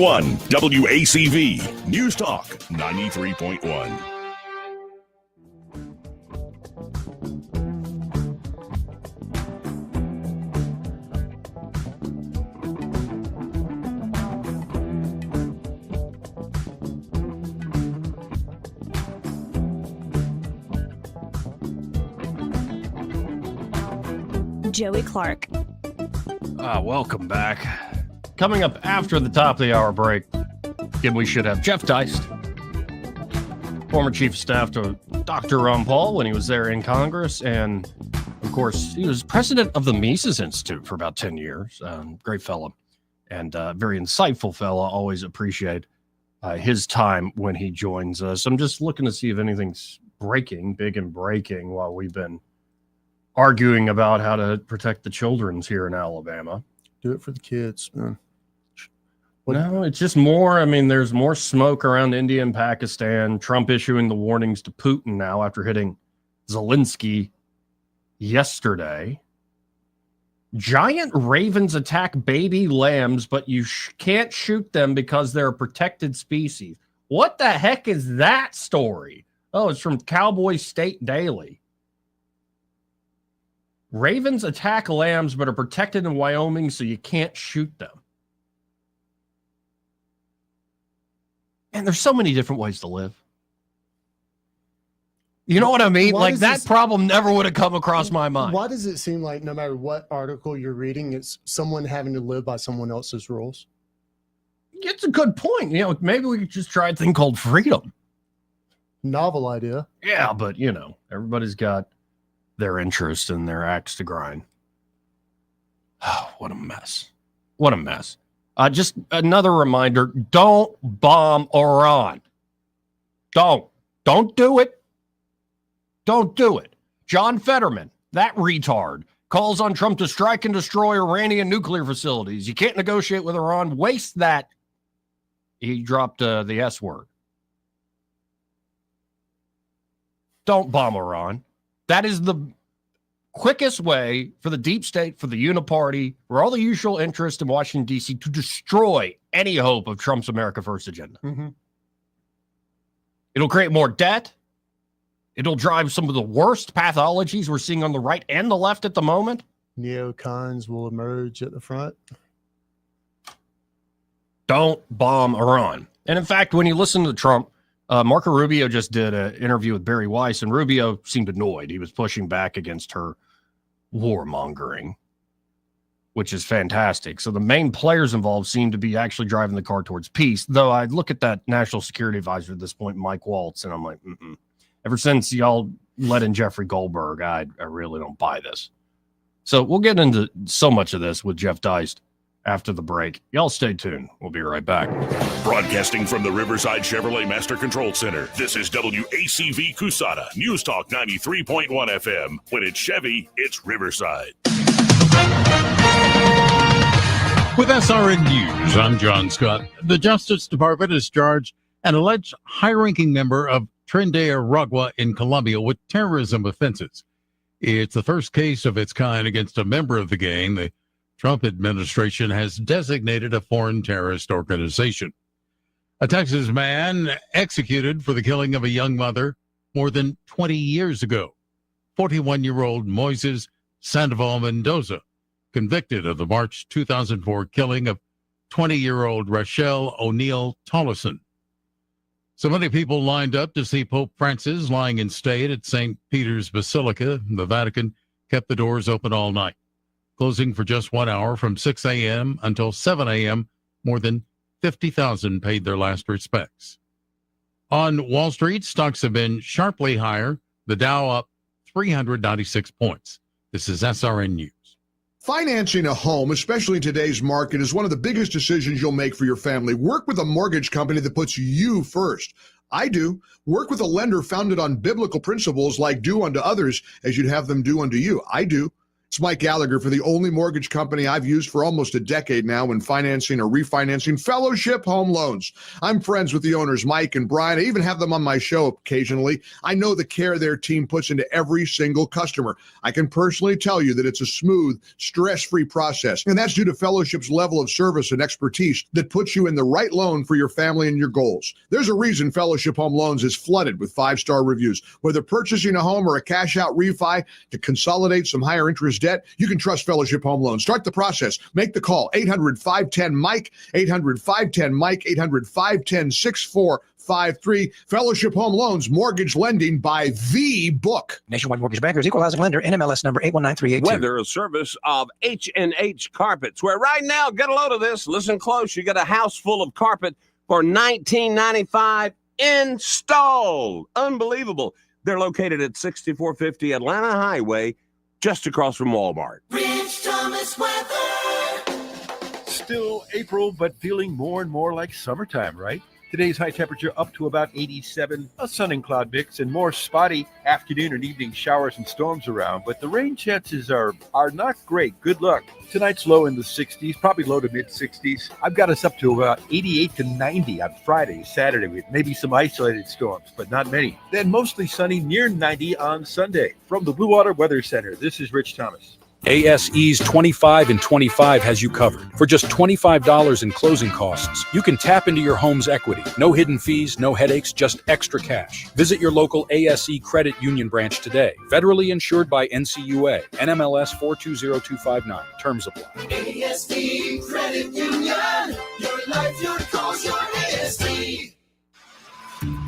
WACV. News Talk 93.1. Joey Clark. Welcome back. Coming up after the top of the hour break, again, we should have Jeff Deist, former chief of staff to Dr. Ron Paul when he was there in Congress. And, of course, he was president of the Mises Institute for about 10 years. Great fellow and very insightful fellow. Always appreciate his time when he joins us. I'm just looking to see if anything's big and breaking while we've been arguing about how to protect the children's here in Alabama. Do it for the kids, man. No, it's just more. I mean, there's more smoke around India and Pakistan. Trump issuing the warnings to Putin now after hitting Zelensky yesterday. Giant ravens attack baby lambs, but you can't shoot them because they're a protected species. What the heck is that story? Oh, it's from Cowboy State Daily. Ravens attack lambs but are protected in Wyoming, so you can't shoot them. And there's so many different ways to live. You know what I mean? Like that problem never would have come across my mind. Why does it seem like no matter what article you're reading, it's someone having to live by someone else's rules? It's a good point. You know, maybe we could just try a thing called freedom. Novel idea. Yeah, but you know, everybody's got their interest and their axe to grind. Oh, what a mess. What a mess. Just another reminder, don't bomb Iran. Don't do it. Don't do it. John Fetterman, that retard, calls on Trump to strike and destroy Iranian nuclear facilities. You can't negotiate with Iran. Waste that. He dropped the S word. Don't bomb Iran. That is the quickest way for the deep state, for the Uniparty, for all the usual interest in Washington, D.C. to destroy any hope of Trump's America First agenda. Mm-hmm. It'll create more debt. It'll drive some of the worst pathologies we're seeing on the right and the left at the moment. Neocons will emerge at the front. Don't bomb Iran. And in fact, when you listen to Trump, Marco Rubio just did an interview with Barry Weiss, and Rubio seemed annoyed. He was pushing back against her warmongering, which is fantastic. So the main players involved seem to be actually driving the car towards peace, though I look at that national security advisor at this point, Mike Waltz, and I'm like, ever since y'all let in Jeffrey Goldberg, I really don't buy this. So we'll get into so much of this with Jeff Deist after the break. Y'all stay tuned. We'll be right back. Broadcasting from the Riverside Chevrolet Master Control Center, this is WACV Cusada, News Talk 93.1 FM. When it's Chevy, it's Riverside. With SRN News, I'm John Scott. The Justice Department has charged an alleged high-ranking member of Tren de Aragua in Colombia with terrorism offenses. It's the first case of its kind against a member of the gang the Trump administration has designated a foreign terrorist organization. A Texas man executed for the killing of a young mother more than 20 years ago. 41-year-old Moises Sandoval Mendoza, convicted of the March 2004 killing of 20-year-old Rachel O'Neal Tollison. So many people lined up to see Pope Francis lying in state at St. Peter's Basilica. The Vatican kept the doors open all night, closing for just 1 hour from 6 a.m. until 7 a.m. More than 50,000 paid their last respects. On Wall Street, stocks have been sharply higher. The Dow up 396 points. This is SRN News. Financing a home, especially in today's market, is one of the biggest decisions you'll make for your family. Work with a mortgage company that puts you first. I do. Work with a lender founded on biblical principles like do unto others as you'd have them do unto you. I do. It's Mike Gallagher for the only mortgage company I've used for almost a decade now when financing or refinancing Fellowship Home Loans. I'm friends with the owners, Mike and Brian. I even have them on my show occasionally. I know the care their team puts into every single customer. I can personally tell you that it's a smooth, stress-free process, and that's due to Fellowship's level of service and expertise that puts you in the right loan for your family and your goals. There's a reason Fellowship Home Loans is flooded with 5-star reviews. Whether purchasing a home or a cash-out refi to consolidate some higher interest debt, you can trust Fellowship Home Loans. Start the process. Make the call. 800-510-MIKE, 800-510-MIKE, 800-510-6453. Fellowship Home Loans, mortgage lending by the book. Nationwide Mortgage Bankers, Equal Housing Lender, NMLS number 819382. Weather, a service of H&H Carpets, where right now, get a load of this. Listen close. You get a house full of carpet for $19.95 installed. Unbelievable. They're located at 6450 Atlanta Highway, just across from Walmart. Rich Thomas weather. Still April, but feeling more and more like summertime, right? Today's high temperature up to about 87, a sun and cloud mix, and more spotty afternoon and evening showers and storms around. But the rain chances are not great. Good luck. Tonight's low in the 60s, probably low to mid 60s. I've got us up to about 88 to 90 on Friday, Saturday, with maybe some isolated storms, but not many. Then mostly sunny, near 90 on Sunday. From the Blue Water Weather Center, this is Rich Thomas. ASE's 25 and 25 has you covered. For just $25 in closing costs, you can tap into your home's equity. No hidden fees, no headaches, just extra cash. Visit your local ASE Credit Union branch today. Federally insured by NCUA, NMLS 420259. Terms apply. ASD Credit Union. Your life, your cause, your ASD.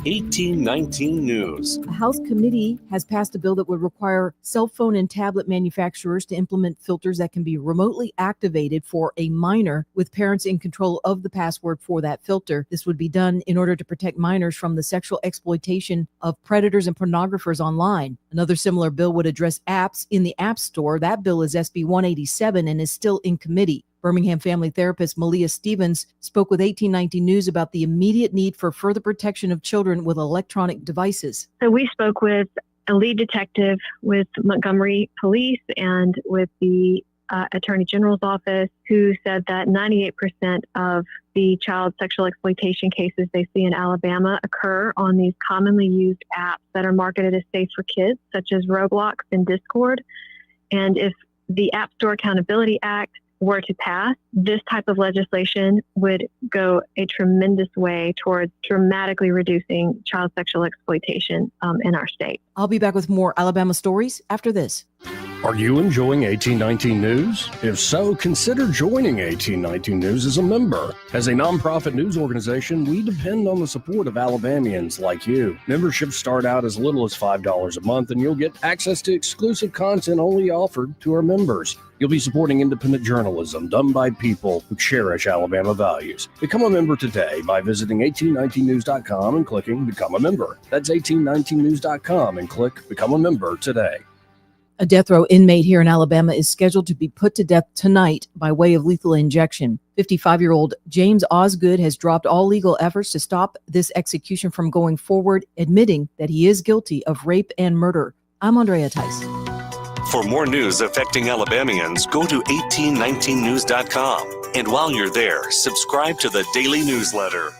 1819 News. A House committee has passed a bill that would require cell phone and tablet manufacturers to implement filters that can be remotely activated for a minor with parents in control of the password for that filter. This would be done in order to protect minors from the sexual exploitation of predators and pornographers online. Another similar bill would address apps in the App Store. That bill is SB 187 and is still in committee. Birmingham family therapist Malia Stevens spoke with 1819 News about the immediate need for further protection of children with electronic devices. So we spoke with a lead detective with Montgomery Police and with the Attorney General's office, who said that 98% of the child sexual exploitation cases they see in Alabama occur on these commonly used apps that are marketed as safe for kids, such as Roblox and Discord. And if the App Store Accountability Act were to pass, this type of legislation would go a tremendous way towards dramatically reducing child sexual exploitation in our state. I'll be back with more Alabama stories after this. Are you enjoying 1819 News? If so, consider joining 1819 News as a member. As a nonprofit news organization, we depend on the support of Alabamians like you. Memberships start out as little as $5 a month, and you'll get access to exclusive content only offered to our members. You'll be supporting independent journalism done by people who cherish Alabama values. Become a member today by visiting 1819news.com and clicking Become a Member. That's 1819news.com and click Become a Member today. A death row inmate here in Alabama is scheduled to be put to death tonight by way of lethal injection. 55-year-old James Osgood has dropped all legal efforts to stop this execution from going forward, admitting that he is guilty of rape and murder. I'm Andrea Tice. For more news affecting Alabamians, go to 1819news.com. And while you're there, subscribe to the daily newsletter.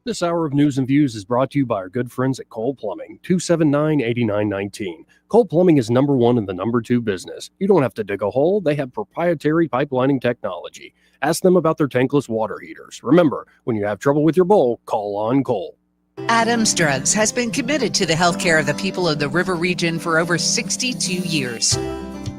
This hour of News and Views is brought to you by our good friends at Cole Plumbing, 279-8919. Cole Plumbing is number one in the number two business. You don't have to dig a hole. They have proprietary pipelining technology. Ask them about their tankless water heaters. Remember, when you have trouble with your bowl, call on Cole. Adams Drugs has been committed to the healthcare of the people of the River region for over 62 years.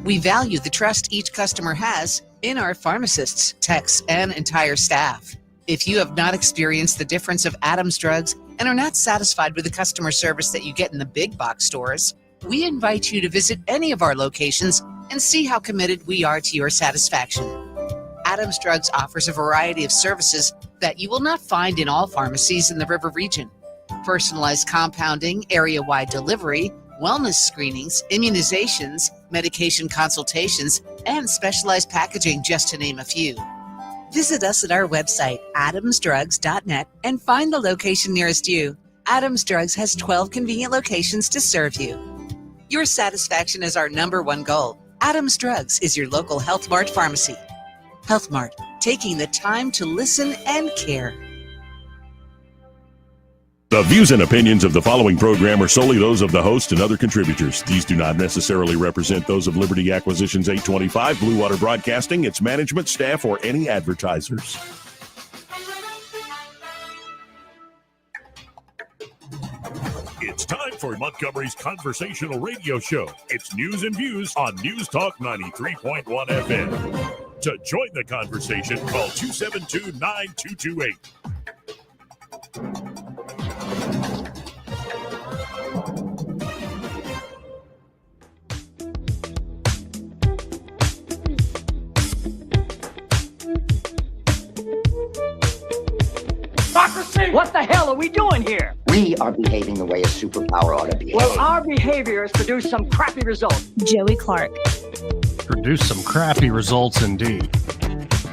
We value the trust each customer has in our pharmacists, techs, and entire staff. If you have not experienced the difference of Adams Drugs and are not satisfied with the customer service that you get in the big box stores, we invite you to visit any of our locations and see how committed we are to your satisfaction. Adams Drugs offers a variety of services that you will not find in all pharmacies in the River region. Personalized compounding, area-wide delivery, wellness screenings, immunizations, medication consultations, and specialized packaging, just to name a few. Visit us at our website, adamsdrugs.net, and find the location nearest you. Adams Drugs has 12 convenient locations to serve you. Your satisfaction is our number one goal. Adams Drugs is your local Health Mart pharmacy. Health Mart, taking the time to listen and care. The views and opinions of the following program are solely those of the host and other contributors. These do not necessarily represent those of Liberty Acquisitions 825, Blue Water Broadcasting, its management, staff, or any advertisers. It's time for Montgomery's conversational radio show. It's News and Views on News Talk 93.1 FM. To join the conversation, call 272-9228. What the hell are we doing here? We are behaving the way a superpower ought to behave. Well, our behavior has produced some crappy results. Joey Clark. Produce some crappy results indeed.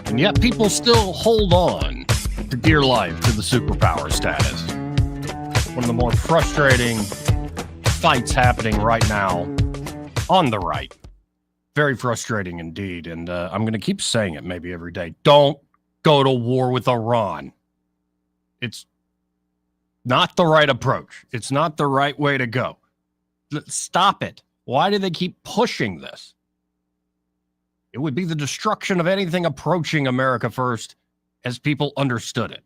And yet people still hold on to dear life to the superpower status. One of the more frustrating fights happening right now on the right. Very frustrating indeed. And I'm going to keep saying it maybe every day. Don't go to war with Iran. It's not the right approach. It's not the right way to go. Stop it. Why do they keep pushing this? It would be the destruction of anything approaching America first as people understood it.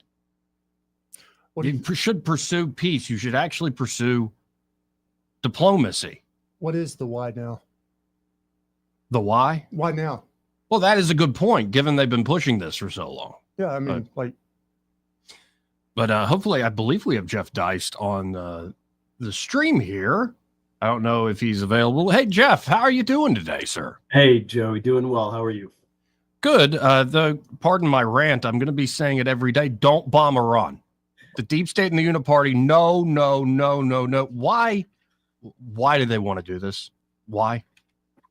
You should pursue peace. You should actually pursue diplomacy. What is the why now? The why? Why now? Well, that is a good point, given they've been pushing this for so long. Yeah, I mean, But hopefully, I believe we have Jeff Deist on the stream here. I don't know if he's available. Hey, Jeff, how are you doing today, sir? Hey, Joey, doing well. How are you? Good. Pardon my rant. I'm going to be saying it every day. Don't bomb Iran. The deep state and the Uniparty. No, no, no, no, no. Why? Why do they want to do this? Why?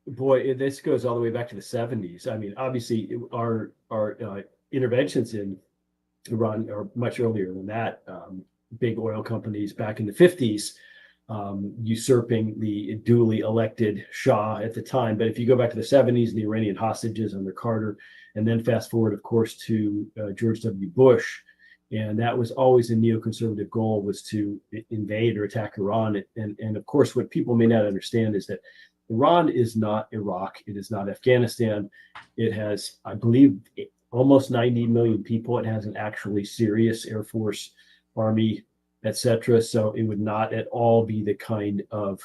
Boy, this goes all the way back to the 70s. I mean, obviously, our interventions in Iran are much earlier than that. Big oil companies back in the 50s usurping the duly elected Shah at the time. But if you go back to the 70s, the Iranian hostages under Carter, and then fast forward, of course, to George W. Bush, and that was always a neoconservative goal, was to invade or attack Iran. And of course, what people may not understand is that Iran is not Iraq. It is not Afghanistan. It has, I believe, almost 90 million people. It has an actually serious Air Force, Army, etc. So it would not at all be the kind of,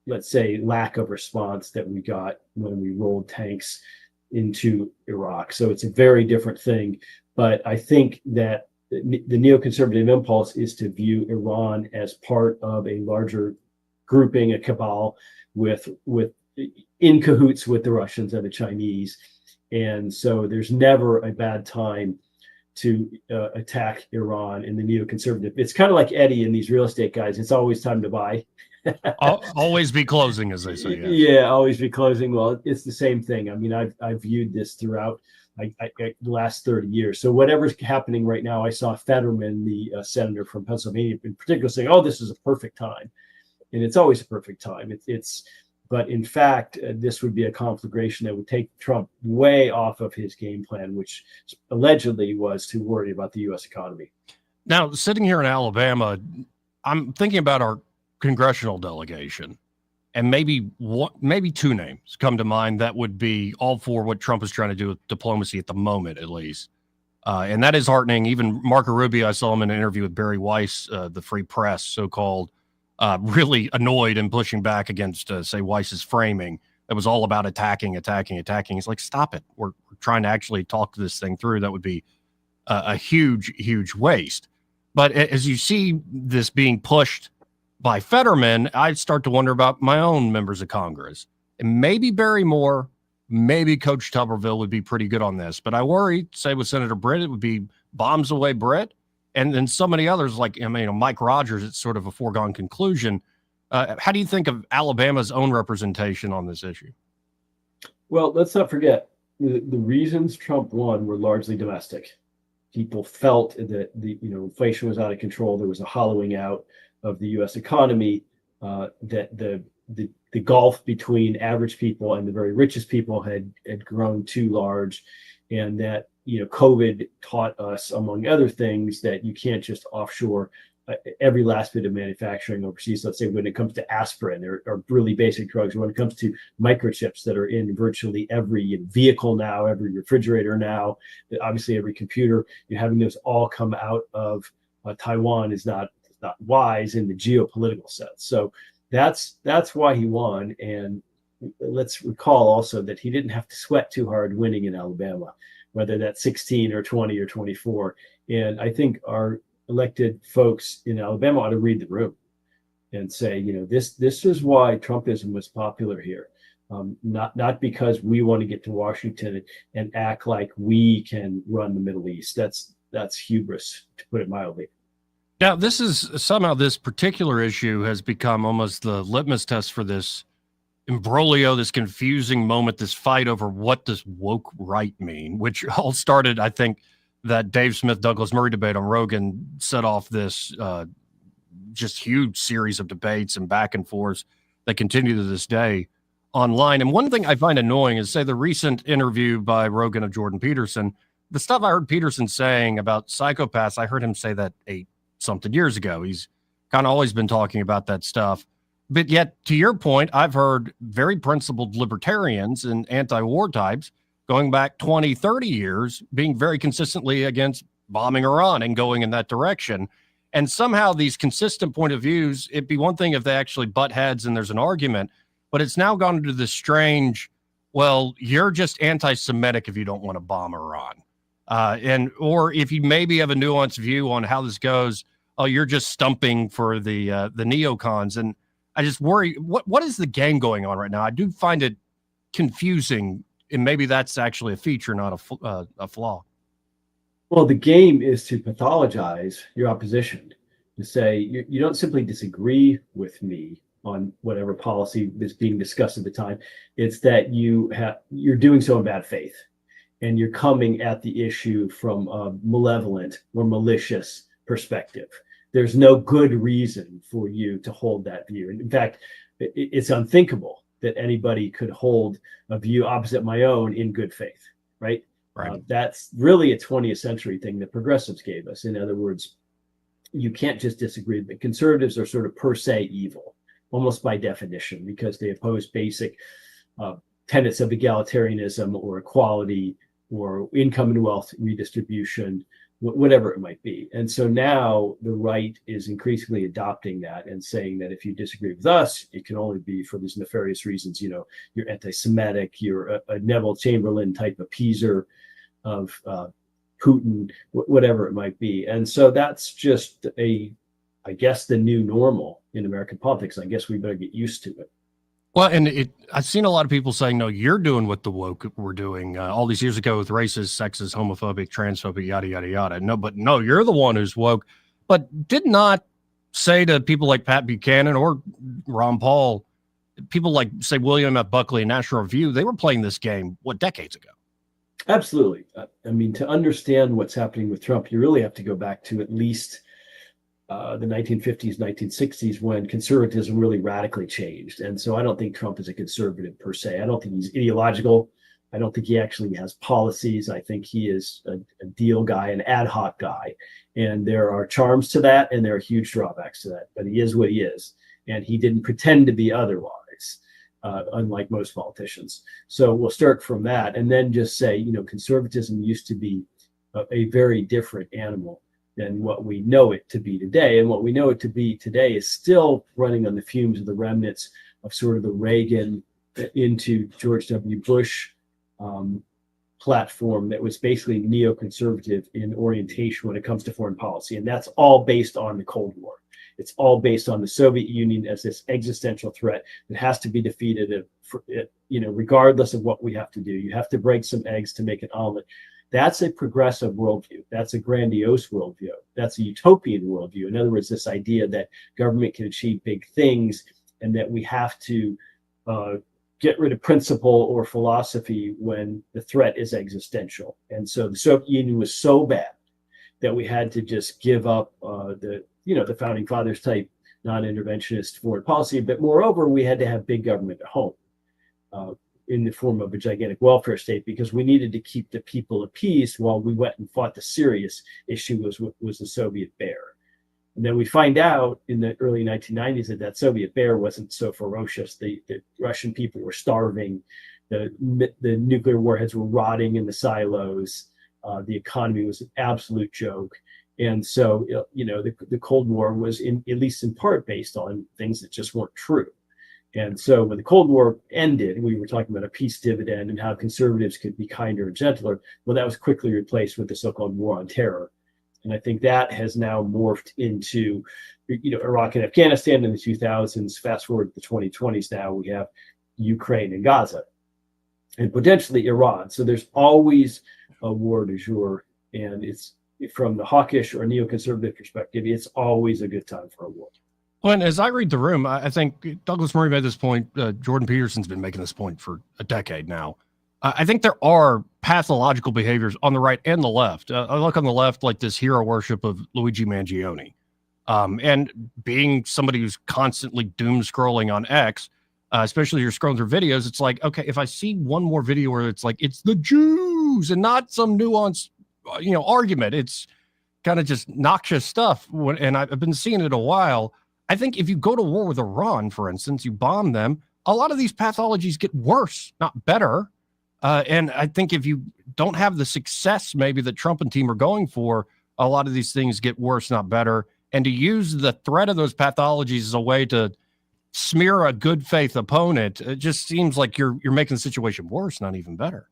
let's say, lack of response that we got when we rolled tanks into Iraq. So it's a very different thing. But I think that the neoconservative impulse is to view Iran as part of a larger grouping, a cabal with in cahoots with the Russians and the Chinese. And so there's never a bad time to attack Iran in the neoconservative. It's kind of like Eddie and these real estate guys. It's always time to buy. Always be closing, as they say. Yes. Yeah, always be closing. Well, it's the same thing. I mean, I've viewed this throughout the last 30 years. So whatever's happening right now, I saw Fetterman, the senator from Pennsylvania, in particular, saying, "Oh, this is a perfect time," and it's always a perfect time. But in fact, this would be a conflagration that would take Trump way off of his game plan, which allegedly was to worry about the U.S. economy. Now, sitting here in Alabama, I'm thinking about our congressional delegation, and maybe two names come to mind that would be all for what Trump is trying to do with diplomacy at the moment, at least. And that is heartening. Even Marco Rubio, I saw him in an interview with Barry Weiss, the Free Press, so-called, really annoyed and pushing back against, say, Weiss's framing. That was all about attacking. He's like, stop it. We're trying to actually talk this thing through. That would be a huge, huge waste. But as you see this being pushed by Fetterman, I start to wonder about my own members of Congress. And maybe Barry Moore, maybe Coach Tuberville would be pretty good on this. But I worry, say with Senator Britt, it would be bombs away Britt. And then so many others, like Mike Rogers, it's sort of a foregone conclusion. How do you think of Alabama's own representation on this issue? Well, let's not forget the reasons Trump won were largely domestic. People felt that the inflation was out of control. There was a hollowing out of the U.S. economy. That the gulf between average people and the very richest people had grown too large, and that COVID taught us, among other things, that you can't just offshore every last bit of manufacturing overseas. Let's say when it comes to aspirin or really basic drugs, when it comes to microchips that are in virtually every vehicle now, every refrigerator now, obviously every computer, having those all come out of Taiwan is not wise in the geopolitical sense. So that's why he won. And let's recall also that he didn't have to sweat too hard winning in Alabama, whether that's 16 or 20 or 24. And I think our elected folks in Alabama ought to read the room and say, this is why Trumpism was popular here. Not because we want to get to Washington and act like we can run the Middle East. That's hubris, to put it mildly. Now, this particular issue has become almost the litmus test for this imbroglio, this confusing moment, this fight over what does woke right mean, which all started, I think, that Dave Smith, Douglas Murray debate on Rogan set off this just huge series of debates and back and forth that continue to this day online. And one thing I find annoying is, say, the recent interview by Rogan of Jordan Peterson. The stuff I heard Peterson saying about psychopaths, I heard him say that 8-something years ago. He's kind of always been talking about that stuff. But yet, to your point, I've heard very principled libertarians and anti-war types going back 20, 30 years being very consistently against bombing Iran and going in that direction. And somehow these consistent point of views, it'd be one thing if they actually butt heads and there's an argument, but it's now gone into this strange, well, you're just anti-Semitic if you don't want to bomb Iran. Or if you maybe have a nuanced view on how this goes, oh, you're just stumping for the neocons. And I just worry, what is the game going on right now? I do find it confusing, and maybe that's actually a feature, not a flaw. Well, the game is to pathologize your opposition, to say you don't simply disagree with me on whatever policy is being discussed at the time. It's that you're doing so in bad faith, and you're coming at the issue from a malevolent or malicious perspective. There's no good reason for you to hold that view. And in fact, it's unthinkable that anybody could hold a view opposite my own in good faith, right? That's really a 20th century thing that progressives gave us. In other words, you can't just disagree. But conservatives are sort of per se evil, almost by definition, because they oppose basic tenets of egalitarianism or equality or income and wealth redistribution, whatever it might be. And so now the right is increasingly adopting that and saying that if you disagree with us, it can only be for these nefarious reasons. You're anti-Semitic, you're a Neville Chamberlain type appeaser of Putin, whatever it might be. And so that's just I guess, the new normal in American politics. I guess we better get used to it. Well, and I've seen a lot of people saying, no, you're doing what the woke were doing all these years ago with racist, sexist, homophobic, transphobic, yada, yada, yada. No, you're the one who's woke. But did not say to people like Pat Buchanan or Ron Paul, people like, say, William F. Buckley and National Review, they were playing this game, decades ago? Absolutely. I mean, to understand what's happening with Trump, you really have to go back to at least the 1950s, 1960s, when conservatism really radically changed. And so I don't think Trump is a conservative per se. I don't think he's ideological. I don't think he actually has policies. I think he is a deal guy, an ad hoc guy. And there are charms to that, and there are huge drawbacks to that. But he is what he is. And he didn't pretend to be otherwise, unlike most politicians. So we'll start from that and then just say, conservatism used to be a very different animal than what we know it to be today. And what we know it to be today is still running on the fumes of the remnants of sort of the Reagan into George W. Bush platform that was basically neoconservative in orientation when it comes to foreign policy. And that's all based on the Cold War. It's all based on the Soviet Union as this existential threat that has to be defeated, regardless of what we have to do. You have to break some eggs to make an omelet. That's a progressive worldview. That's a grandiose worldview. That's a utopian worldview. In other words, this idea that government can achieve big things and that we have to get rid of principle or philosophy when the threat is existential. And so the Soviet Union was so bad that we had to just give up the founding fathers type non-interventionist foreign policy. But moreover, we had to have big government at home in the form of a gigantic welfare state, because we needed to keep the people appeased while we went and fought the serious issue was the Soviet bear. And then we find out in the early 1990s that Soviet bear wasn't so ferocious. The Russian people were starving. The nuclear warheads were rotting in the silos. The economy was an absolute joke. And so, the Cold War was at least in part based on things that just weren't true. And so when the Cold War ended, we were talking about a peace dividend and how conservatives could be kinder and gentler. Well, that was quickly replaced with the so-called war on terror. And I think that has now morphed into, Iraq and Afghanistan in the 2000s. Fast forward to the 2020s now, we have Ukraine and Gaza and potentially Iran. So there's always a war du jour. And it's from the hawkish or neoconservative perspective, it's always a good time for a war. Well, and as I read the room, I think Douglas Murray made this point. Jordan Peterson's been making this point for a decade now. I think there are pathological behaviors on the right and the left. I look on the left like this hero worship of Luigi Mangione. And being somebody who's constantly doom scrolling on X, especially if you're scrolling through videos, it's like, okay, if I see one more video where it's like, it's the Jews and not some nuanced, argument, it's kind of just noxious stuff. And I've been seeing it a while. I think if you go to war with Iran, for instance, you bomb them, a lot of these pathologies get worse, not better. And I think if you don't have the success maybe that Trump and team are going for, a lot of these things get worse, not better. And to use the threat of those pathologies as a way to smear a good faith opponent, it just seems like you're making the situation worse, not even better.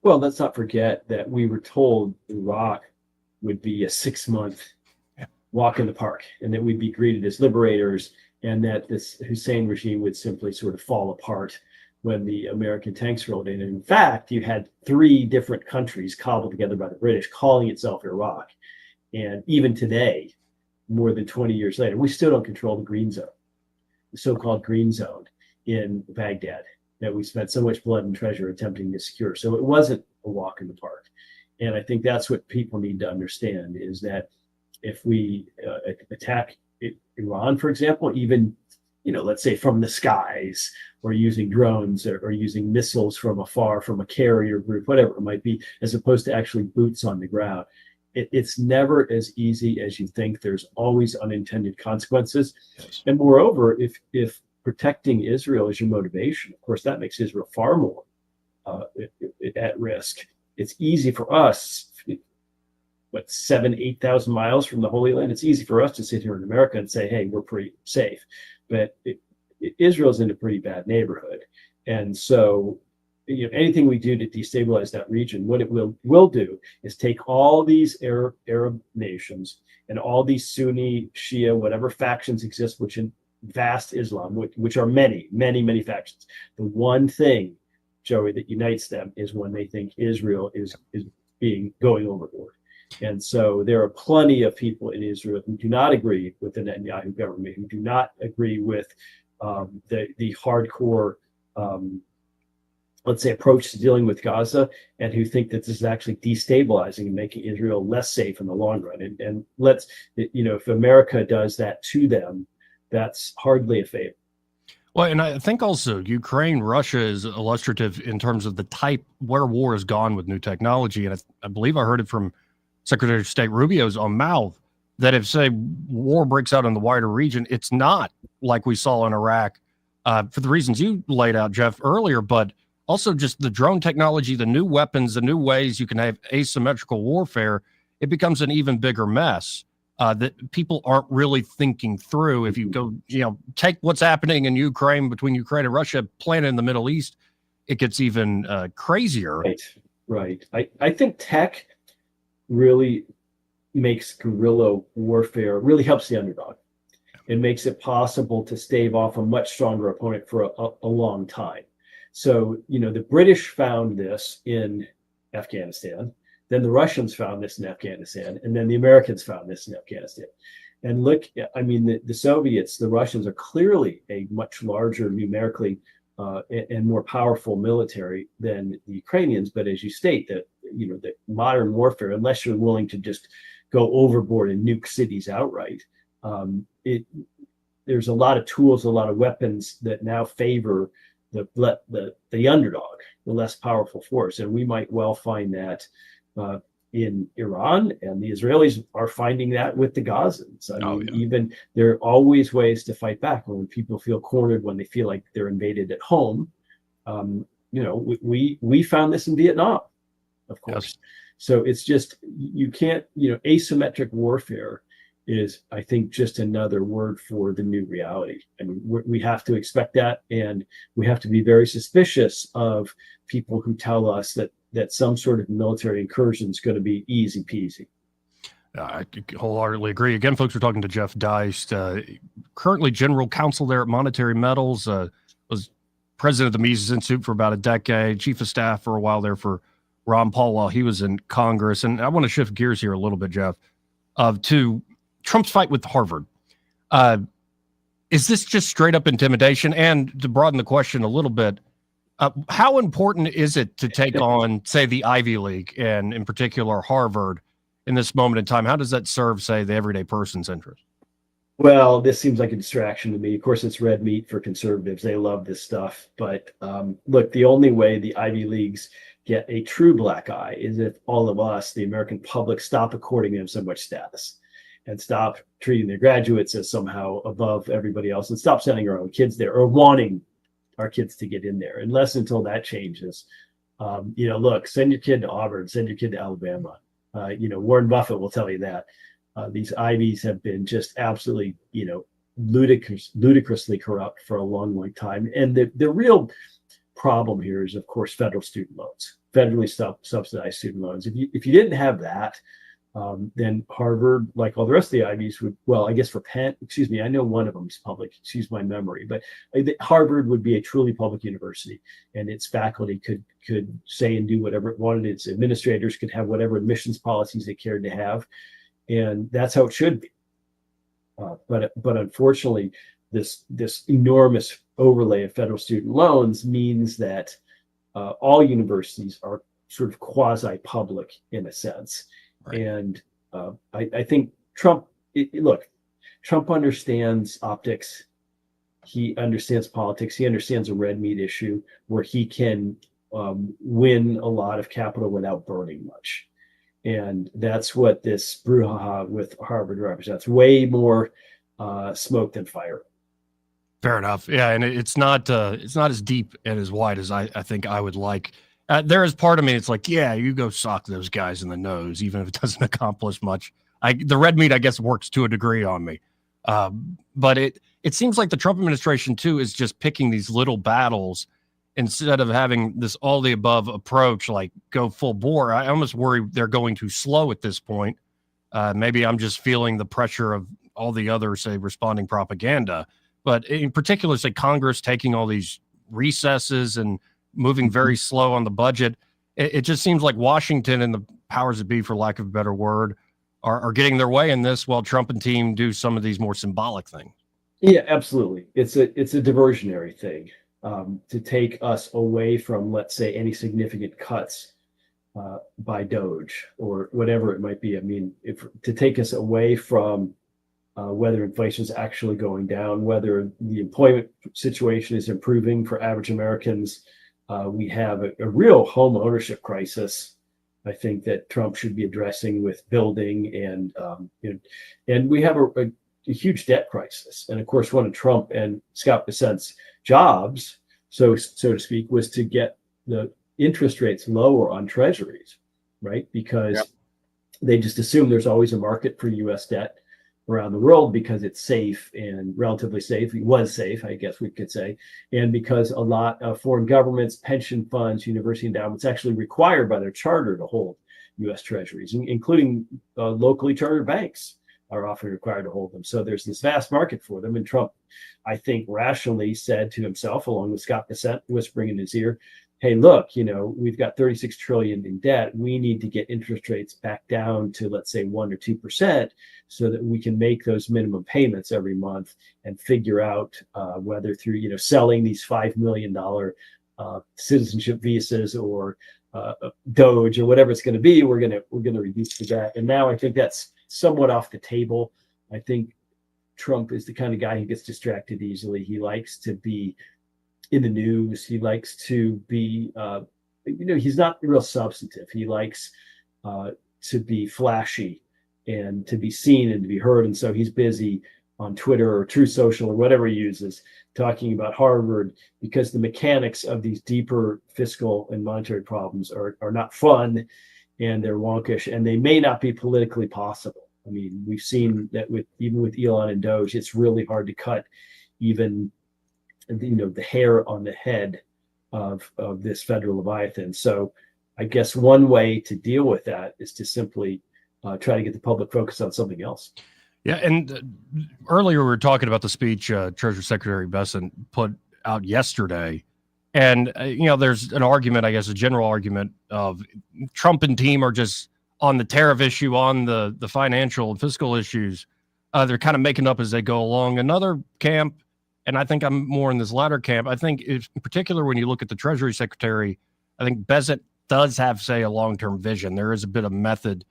Well, let's not forget that we were told Iraq would be a 6-month walk in the park, and that we'd be greeted as liberators, and that this Hussein regime would simply sort of fall apart when the American tanks rolled in. And in fact, you had 3 different countries cobbled together by the British calling itself Iraq. And even today, more than 20 years later, we still don't control the green zone, the so-called green zone in Baghdad that we spent so much blood and treasure attempting to secure. So it wasn't a walk in the park. And I think that's what people need to understand, is that if we attack Iran, for example, even, let's say from the skies, or using drones or using missiles from afar, from a carrier group, whatever it might be, as opposed to actually boots on the ground, it's never as easy as you think. There's always unintended consequences. Yes. And moreover, if protecting Israel is your motivation, of course, that makes Israel far more at risk. It's easy for us, 7,000-8,000 miles from the Holy Land. It's easy for us to sit here in America and say, hey, we're pretty safe. But Israel's in a pretty bad neighborhood. And so, anything we do to destabilize that region, what it will do is take all these Arab nations and all these Sunni, Shia, whatever factions exist, which in vast Islam, which are many, many, many factions. The one thing, Joey, that unites them is when they think Israel is going overboard. And so there are plenty of people in Israel who do not agree with the Netanyahu government, who do not agree with the hardcore, let's say, approach to dealing with Gaza, and who think that this is actually destabilizing and making Israel less safe in the long run. And let's, if America does that to them, that's hardly a favor. Well, and I think also Ukraine, Russia is illustrative in terms of the type where war has gone with new technology. And I believe I heard it from Secretary of State Rubio's own mouth that if, say, war breaks out in the wider region, it's not like we saw in Iraq for the reasons you laid out, Jeff, earlier, but also just the drone technology, the new weapons, the new ways you can have asymmetrical warfare. It becomes an even bigger mess that people aren't really thinking through. If you go, take what's happening in Ukraine, between Ukraine and Russia, plant it in the Middle East, it gets even crazier. Right. I think tech really makes guerrilla warfare, really helps the underdog. It makes it possible to stave off a much stronger opponent for a long time. So, the British found this in Afghanistan, then the Russians found this in Afghanistan, and then the Americans found this in Afghanistan. And look, the Soviets, the Russians are clearly a much larger numerically and more powerful military than the Ukrainians. But as you state, that the modern warfare, unless you're willing to just go overboard and nuke cities outright, there's a lot of tools, a lot of weapons that now favor the underdog, the less powerful force. And we might well find that in Iran, and the Israelis are finding that with the Gazans. Even there are always ways to fight back when people feel cornered, when they feel like they're invaded at home. We found this in Vietnam, of course. Yes. So it's just, you can't, asymmetric warfare is, I think, just another word for the new reality. We have to expect that, and we have to be very suspicious of people who tell us that some sort of military incursion is going to be easy peasy. I wholeheartedly agree. Again, folks, we're talking to Jeff Deist, currently general counsel there at Monetary Metals, was president of the Mises Institute for about a decade, chief of staff for a while there for Ron Paul while he was in Congress. And I want to shift gears here a little bit, Jeff, to Trump's fight with Harvard. Is this just straight up intimidation? And to broaden the question a little bit, how important is it to take on, say, the Ivy League and in particular Harvard in this moment in time? How does that serve, say, the everyday person's interest? Well, this seems like a distraction to me. Of course, it's red meat for conservatives. They love this stuff. But look, the only way the Ivy Leagues get a true black eye is if all of us, the American public, stop according them so much status and stop treating their graduates as somehow above everybody else, and stop sending our own kids there or wanting our kids to get in there. Unless until that changes, look, send your kid to Auburn, send your kid to Alabama. Warren Buffett will tell you that. These Ivies have been just absolutely, ludicrously corrupt for a long, long time. And the real problem here is, of course, federal student loans, federally subsidized student loans. If you didn't have that, then Harvard, like all the rest of the Ivies, would, well, I guess for Penn, I know one of them is public, excuse my memory, but Harvard would be a truly public university, and its faculty could say and do whatever it wanted. Its administrators could have whatever admissions policies they cared to have, and that's how it should be. But unfortunately, this enormous overlay of federal student loans means that all universities are sort of quasi-public in a sense. Right. And I think Trump understands optics. He understands politics. He understands a red meat issue where he can win a lot of capital without burning much. And that's what this brouhaha with Harvard represents. Way more smoke than fire. Fair enough. Yeah, and it's not as deep and as wide as I think I would like. There is part of me, it's like, yeah, you go sock those guys in the nose, even if it doesn't accomplish much. The red meat, I guess, works to a degree on me. But it seems like the Trump administration, too, is just picking these little battles instead of having this all the above approach, like go full bore. I almost worry they're going too slow at this point. Maybe I'm just feeling the pressure of all the other, say, responding propaganda. But in particular, say, Congress taking all these recesses and moving very slow on the budget. It just seems like Washington and the powers that be, for lack of a better word, are getting their way in this, while Trump and team do some of these more symbolic things. Yeah, absolutely. It's a diversionary thing to take us away from, let's say, any significant cuts by Doge or whatever it might be. I mean, to take us away from whether inflation is actually going down, whether the employment situation is improving for average Americans. We have a real home ownership crisis, I think, that Trump should be addressing with building, and we have a huge debt crisis. And of course, one of Trump and Scott Bessent's jobs, so to speak, was to get the interest rates lower on treasuries, right? Because they just assume there's always a market for U.S. debt around the world because it's safe and relatively safe. It was safe, I guess we could say. And because a lot of foreign governments, pension funds, university endowments actually required by their charter to hold U.S. treasuries, including locally chartered banks are often required to hold them. So there's this vast market for them. And Trump, I think, rationally said to himself, along with Scott Bessent whispering in his ear, hey, look, we've got 36 trillion in debt. We need to get interest rates back down to, let's say, 1 or 2%, so that we can make those minimum payments every month and figure out whether through, selling these $5 million citizenship visas or Doge or whatever it's going to be, we're going to reduce the debt. And now I think that's somewhat off the table. I think Trump is the kind of guy who gets distracted easily. He likes to be in the news. He likes to be, he's not real substantive. He likes to be flashy and to be seen and to be heard. And so he's busy on Twitter or True Social or whatever he uses, talking about Harvard, because the mechanics of these deeper fiscal and monetary problems are not fun, and they're wonkish, and they may not be politically possible. I mean, we've seen that even with Elon and Doge, it's really hard to cut even the hair on the head of this federal leviathan. So I guess one way to deal with that is to simply try to get the public focused on something else. Yeah, and earlier we were talking about the speech Treasury Secretary Bessent put out yesterday. And, there's an argument, I guess, a general argument of Trump and team are just on the tariff issue, on the financial and fiscal issues. They're kind of making up as they go along. Another camp, and I think I'm more in this latter camp, I think in particular when you look at the Treasury Secretary, I think Bessent does have, say, a long-term vision. There is a bit of method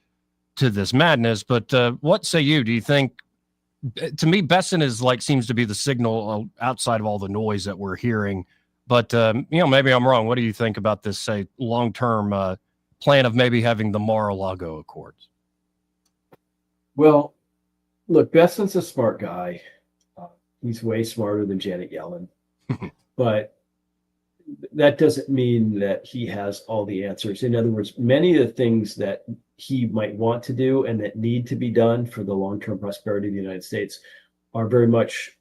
to this madness. But what say you? Do you think, to me, Bessent seems to be the signal outside of all the noise that we're hearing. But, maybe I'm wrong. What do you think about this, say, long-term plan of maybe having the Mar-a-Lago Accords? Well, look, Bessent's a smart guy. He's way smarter than Janet Yellen. But that doesn't mean that he has all the answers. In other words, many of the things that he might want to do and that need to be done for the long-term prosperity of the United States are very much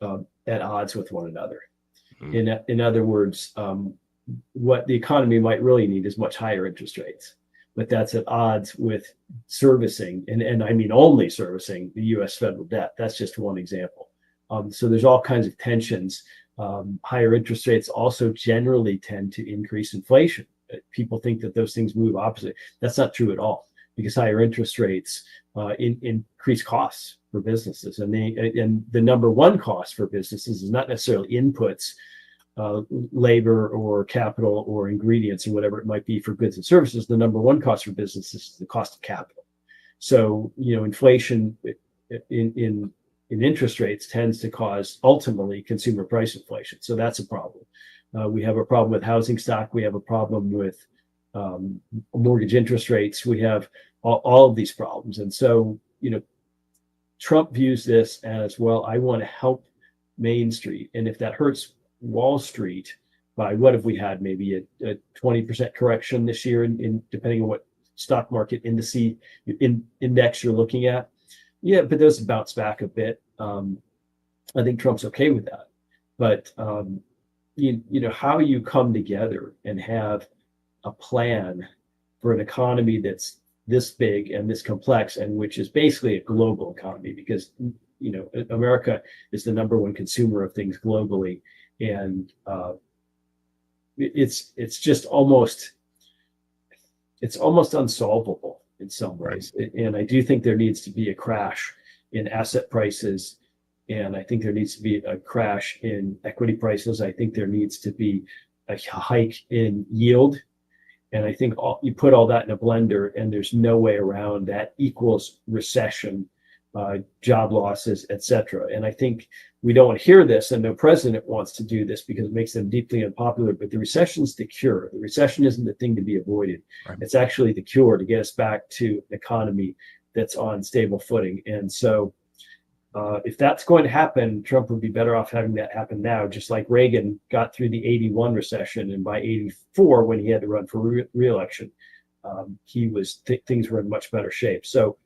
at odds with one another. In other words, what the economy might really need is much higher interest rates, but that's at odds with servicing, and I mean only servicing the U.S. federal debt. That's just one example. So there's all kinds of tensions. Higher interest rates also generally tend to increase inflation. People think that those things move opposite. That's not true at all, because higher interest rates increase costs for businesses, and the number one cost for businesses is not necessarily inputs, labor or capital or ingredients or whatever it might be for goods and services. The number one cost for businesses is the cost of capital. So inflation in interest rates tends to cause ultimately consumer price inflation. So that's a problem. We have a problem with housing stock. We have a problem with mortgage interest rates. We have all of these problems. And so, Trump views this as, well, I want to help Main Street. And if that hurts Wall Street by, what have we had, maybe a 20% correction this year in depending on what stock market index you're looking at. Yeah, but those bounce back a bit. I think Trump's okay with that. But, how you come together and have a plan for an economy that's this big and this complex, and which is basically a global economy, because America is the number one consumer of things globally, and it's just almost unsolvable in some ways. And I do think there needs to be a crash in asset prices. And I think there needs to be a crash in equity prices. I think there needs to be a hike in yield. And I think you put all that in a blender, and there's no way around that equals recession, job losses, etc. And I think we don't hear this, and no president wants to do this because it makes them deeply unpopular. But the recession's the cure. The recession isn't the thing to be avoided. Right. It's actually the cure to get us back to an economy that's on stable footing. And so if that's going to happen, Trump would be better off having that happen now, just like Reagan got through the 81 recession. And by 84, when he had to run for re-election, things were in much better shape. So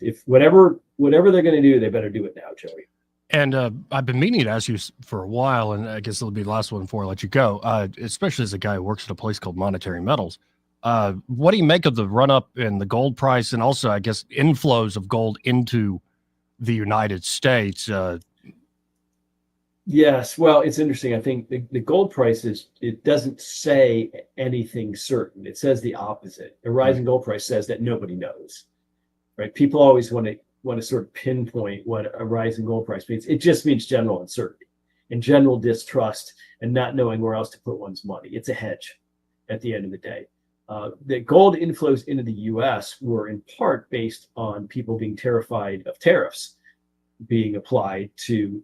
if whatever they're going to do, they better do it now, Joey. And I've been meaning to ask you for a while, and I guess it'll be the last one before I let you go, especially as a guy who works at a place called Monetary Metals. What do you make of the run-up in the gold price, and also, I guess, inflows of gold into the United States? Yes, well, it's interesting. I think the gold prices, it doesn't say anything certain. It says the opposite. A rising gold price says that nobody knows, right? People always want to sort of pinpoint what a rising gold price means. It just means general uncertainty and general distrust and not knowing where else to put one's money. It's a hedge at the end of the day. The gold inflows into the U.S. were in part based on people being terrified of tariffs being applied to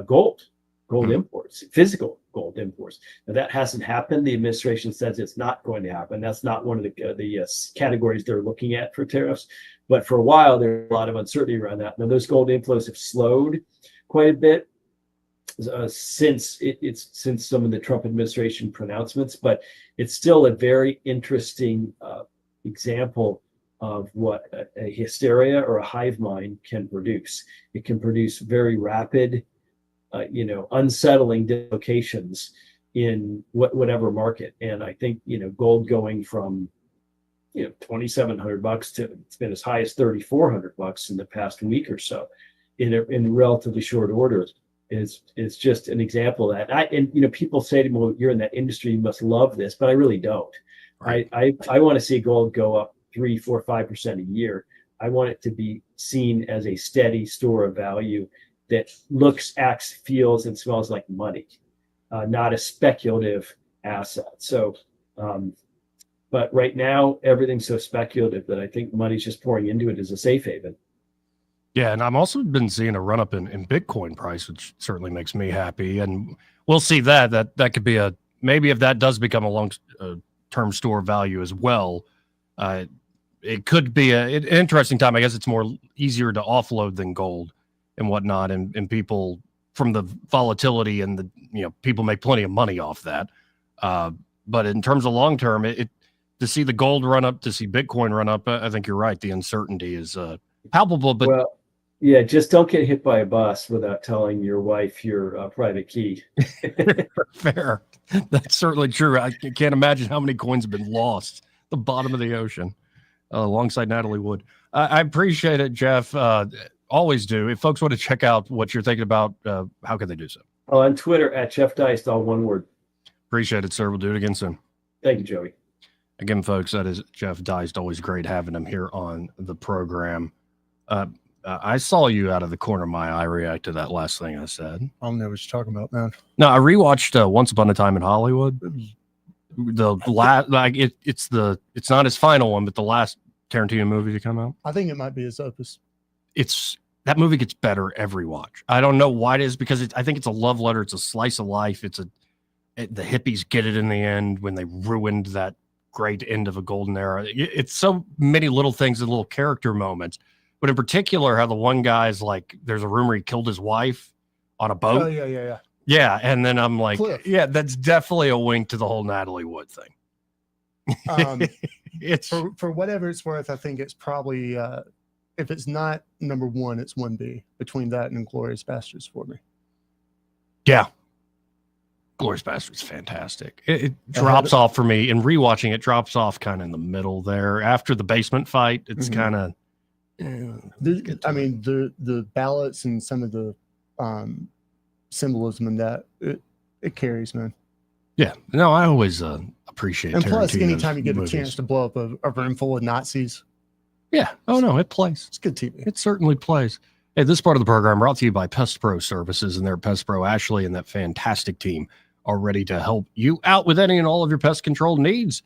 gold imports, physical gold imports. Now, that hasn't happened. The administration says it's not going to happen. That's not one of the categories they're looking at for tariffs. But for a while, there's a lot of uncertainty around that. Now, those gold inflows have slowed quite a bit since some of the Trump administration pronouncements, but it's still a very interesting example of what a hysteria or a hive mind can produce. It can produce very rapid, unsettling dislocations in whatever market. And I think, gold going from, $2,700 to it's been as high as $3,400 in the past week or so in relatively short order is just an example of that. People say to me, well, you're in that industry, you must love this, but I really don't. Right. I want to see gold go up 3, 4, 5% a year. I want it to be seen as a steady store of value that looks, acts, feels, and smells like money, not a speculative asset. So, but right now, everything's so speculative that I think money's just pouring into it as a safe haven. Yeah, and I've also been seeing a run-up in Bitcoin price, which certainly makes me happy. And we'll see that could be maybe if that does become a long-term store of value as well, it could be an interesting time. I guess it's easier to offload than gold and whatnot, and people from the volatility and people make plenty of money off that. But in terms of long-term, to see the gold run up, to see Bitcoin run up, I think you're right. The uncertainty is palpable, but yeah, just don't get hit by a bus without telling your wife your private key. Fair. That's certainly true. I can't imagine how many coins have been lost at the bottom of the ocean alongside Natalie Wood. I appreciate it, Jeff. Always do. If folks want to check out what you're thinking about, how can they do so? On Twitter at Jeff Deist, all one word. Appreciate it, sir. We'll do it again soon. Thank you, Joey. Again, folks, that is Jeff Deist. Always great having him here on the program. I saw you out of the corner of my eye react to that last thing I said. I don't know what you're talking about, man. No, I rewatched Once Upon a Time in Hollywood. The last, it's not his final one, but the last Tarantino movie to come out. I think it might be his opus. That movie gets better every watch. I don't know why it is, because I think it's a love letter. It's a slice of life. The hippies get it in the end when they ruined that great end of a golden era. It's so many little things and little character moments, but in particular, how the one guy's like, there's a rumor he killed his wife on a boat. Oh, yeah. Yeah. And then I'm like, Cliff. Yeah, that's definitely a wink to the whole Natalie Wood thing. It's for whatever it's worth. I think it's probably, if it's not number one, it's 1B between that and Inglourious Bastards for me. Yeah. Inglourious Bastards, fantastic. It drops off for me. In rewatching, it drops off kind of in the middle there. After the basement fight, it's kind of. The ballots and some of the symbolism in that it carries, man. Yeah, no, I always appreciate And plus, Tarantino's anytime you get movies. a chance to blow up a room full of Nazis, Yeah. Oh, no, it plays. it's good TV. It certainly plays. Hey, this part of the program brought to you by Pest Pro Services and their Pest Pro Ashley and that fantastic team are ready to help you out with any and all of your pest control needs.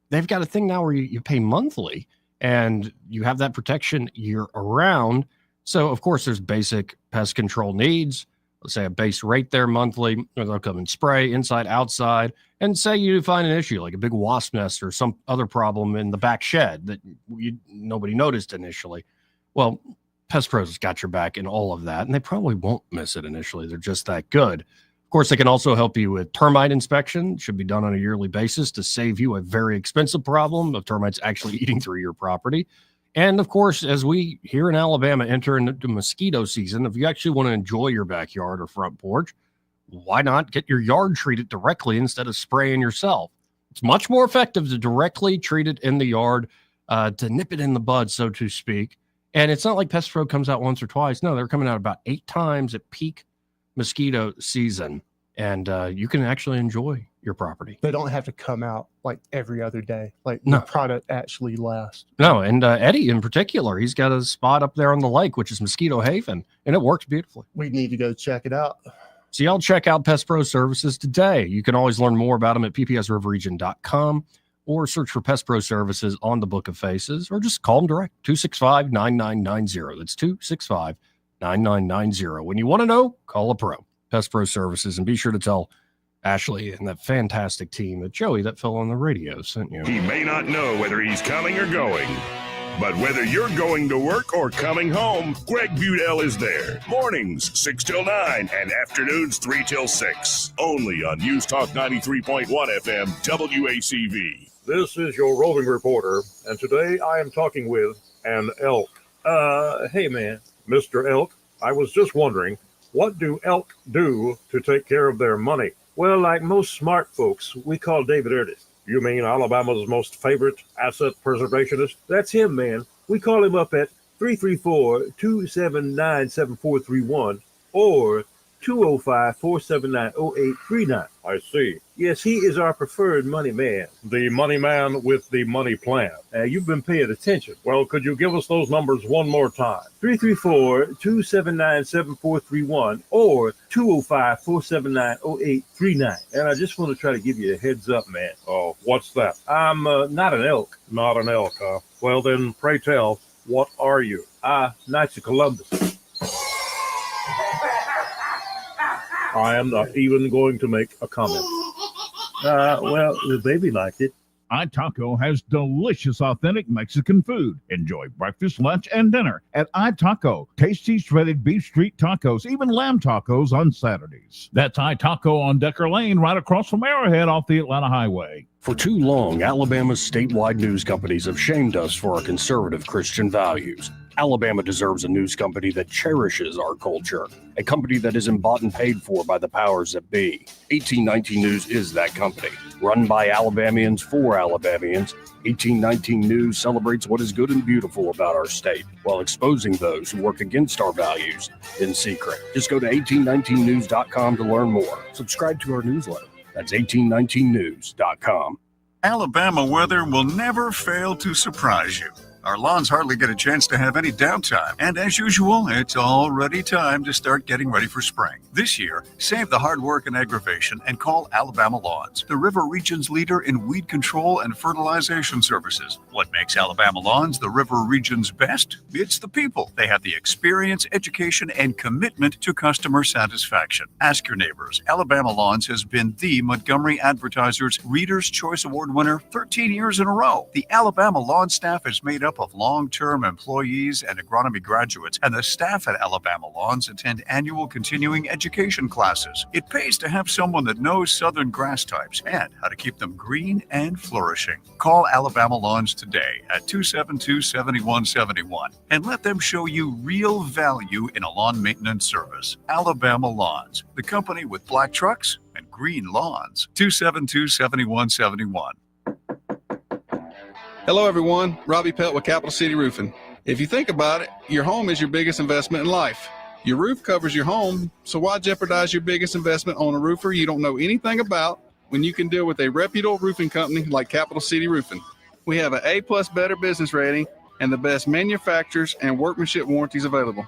They've got a thing now where you pay monthly and you have that protection year around. So, of course, there's basic pest control needs. Let's say a base rate there monthly. They'll come and spray inside, outside. And say you find an issue like a big wasp nest or some other problem in the back shed that nobody noticed initially. Well, Pest Pros has got your back in all of that, and they probably won't miss it initially. They're just that good. Of course, they can also help you with termite inspection. It should be done on a yearly basis to save you a very expensive problem of termites actually eating through your property. And of course, as we here in Alabama enter into mosquito season, if you actually want to enjoy your backyard or front porch, why not get your yard treated directly instead of spraying yourself? It's much more effective to directly treat it in the yard, to nip it in the bud, so to speak. And it's not like Pest Pro comes out once or twice. No, they're coming out about 8 times at peak mosquito season. And you can actually enjoy your property. They don't have to come out like every other day. Like No. the product actually lasts. No, and Eddie in particular, he's got a spot up there on the lake, which is Mosquito Haven, and it works beautifully. We need to go check it out. So y'all check out Pest Pro Services today. You can always learn more about them at ppsriverregion.com or search for Pest Pro Services on the Book of Faces or just call them direct, 265-9990. That's 265-9990. When you want to know, call a pro, Pest Pro Services, and be sure to tell Ashley and that fantastic team that Joey, that fellow on the radio, sent you. He may not know whether he's coming or going, but whether you're going to work or coming home, Greg Budell is there. Mornings, 6 till 9, and afternoons, 3 till 6. Only on News Talk 93.1 FM, WACV. This is your roving reporter, and today I am talking with an elk. Hey man, Mr. Elk, I was just wondering, what do elk do to take care of their money? Well, like most smart folks, we call David Erdis. You mean Alabama's most favorite asset preservationist? That's him, man. We call him up at 334-279-7431 or 205-479-0839. I see. Yes, he is our preferred money man. The money man with the money plan. You've been paying attention. Well, could you give us those numbers one more time? 334-279-7431 or 205-479-0839. And I just want to try to give you a heads up, man. Oh, what's that? I'm not an elk. Not an elk, huh? Well, then, pray tell, what are you? Knights of Columbus. I am not even going to make a comment. Well, the baby liked it. iTaco has delicious, authentic Mexican food. Enjoy breakfast, lunch, and dinner at iTaco. Tasty shredded beef street tacos, even lamb tacos on Saturdays. That's iTaco on Decker Lane, right across from Arrowhead off the Atlanta Highway. For too long, Alabama's statewide news companies have shamed us for our conservative Christian values. Alabama deserves a news company that cherishes our culture, a company that isn't bought and paid for by the powers that be. 1819 News is that company. Run by Alabamians for Alabamians, 1819 News celebrates what is good and beautiful about our state while exposing those who work against our values in secret. Just go to 1819news.com to learn more. Subscribe to our newsletter. That's 1819news.com. Alabama weather will never fail to surprise you. Our lawns hardly get a chance to have any downtime. And as usual, it's already time to start getting ready for spring. This year, save the hard work and aggravation and call Alabama Lawns, the River Region's leader in weed control and fertilization services. What makes Alabama Lawns the River Region's best? It's the people. They have the experience, education, and commitment to customer satisfaction. Ask your neighbors. Alabama Lawns has been the Montgomery Advertiser's Reader's Choice Award winner 13 years in a row. The Alabama Lawn staff is made up of long-term employees and agronomy graduates, and the staff at Alabama Lawns attend annual continuing education classes. It pays to have someone that knows southern grass types and how to keep them green and flourishing. Call Alabama Lawns today at 272-7171 and let them show you real value in a lawn maintenance service. Alabama Lawns, the company with black trucks and green lawns. 272-7171. Hello, everyone. Robbie Pelt with Capital City Roofing. If you think about it, your home is your biggest investment in life. Your roof covers your home, so why jeopardize your biggest investment on a roofer you don't know anything about when you can deal with a reputable roofing company like Capital City Roofing. We have an A+ Better business rating and the best manufacturers and workmanship warranties available.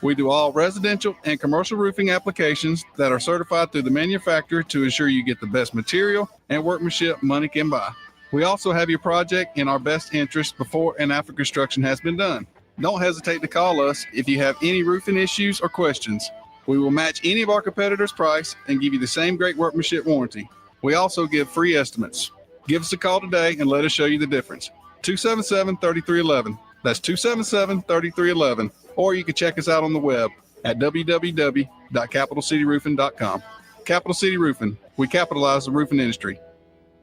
We do all residential and commercial roofing applications that are certified through the manufacturer to ensure you get the best material and workmanship money can buy. We also have your project in our best interest before and after construction has been done. Don't hesitate to call us if you have any roofing issues or questions. We will match any of our competitors' price and give you the same great workmanship warranty. We also give free estimates. Give us a call today and let us show you the difference. 277-3311. That's 277-3311. Or you can check us out on the web at www.capitalcityroofing.com. Capital City Roofing. We capitalize the roofing industry.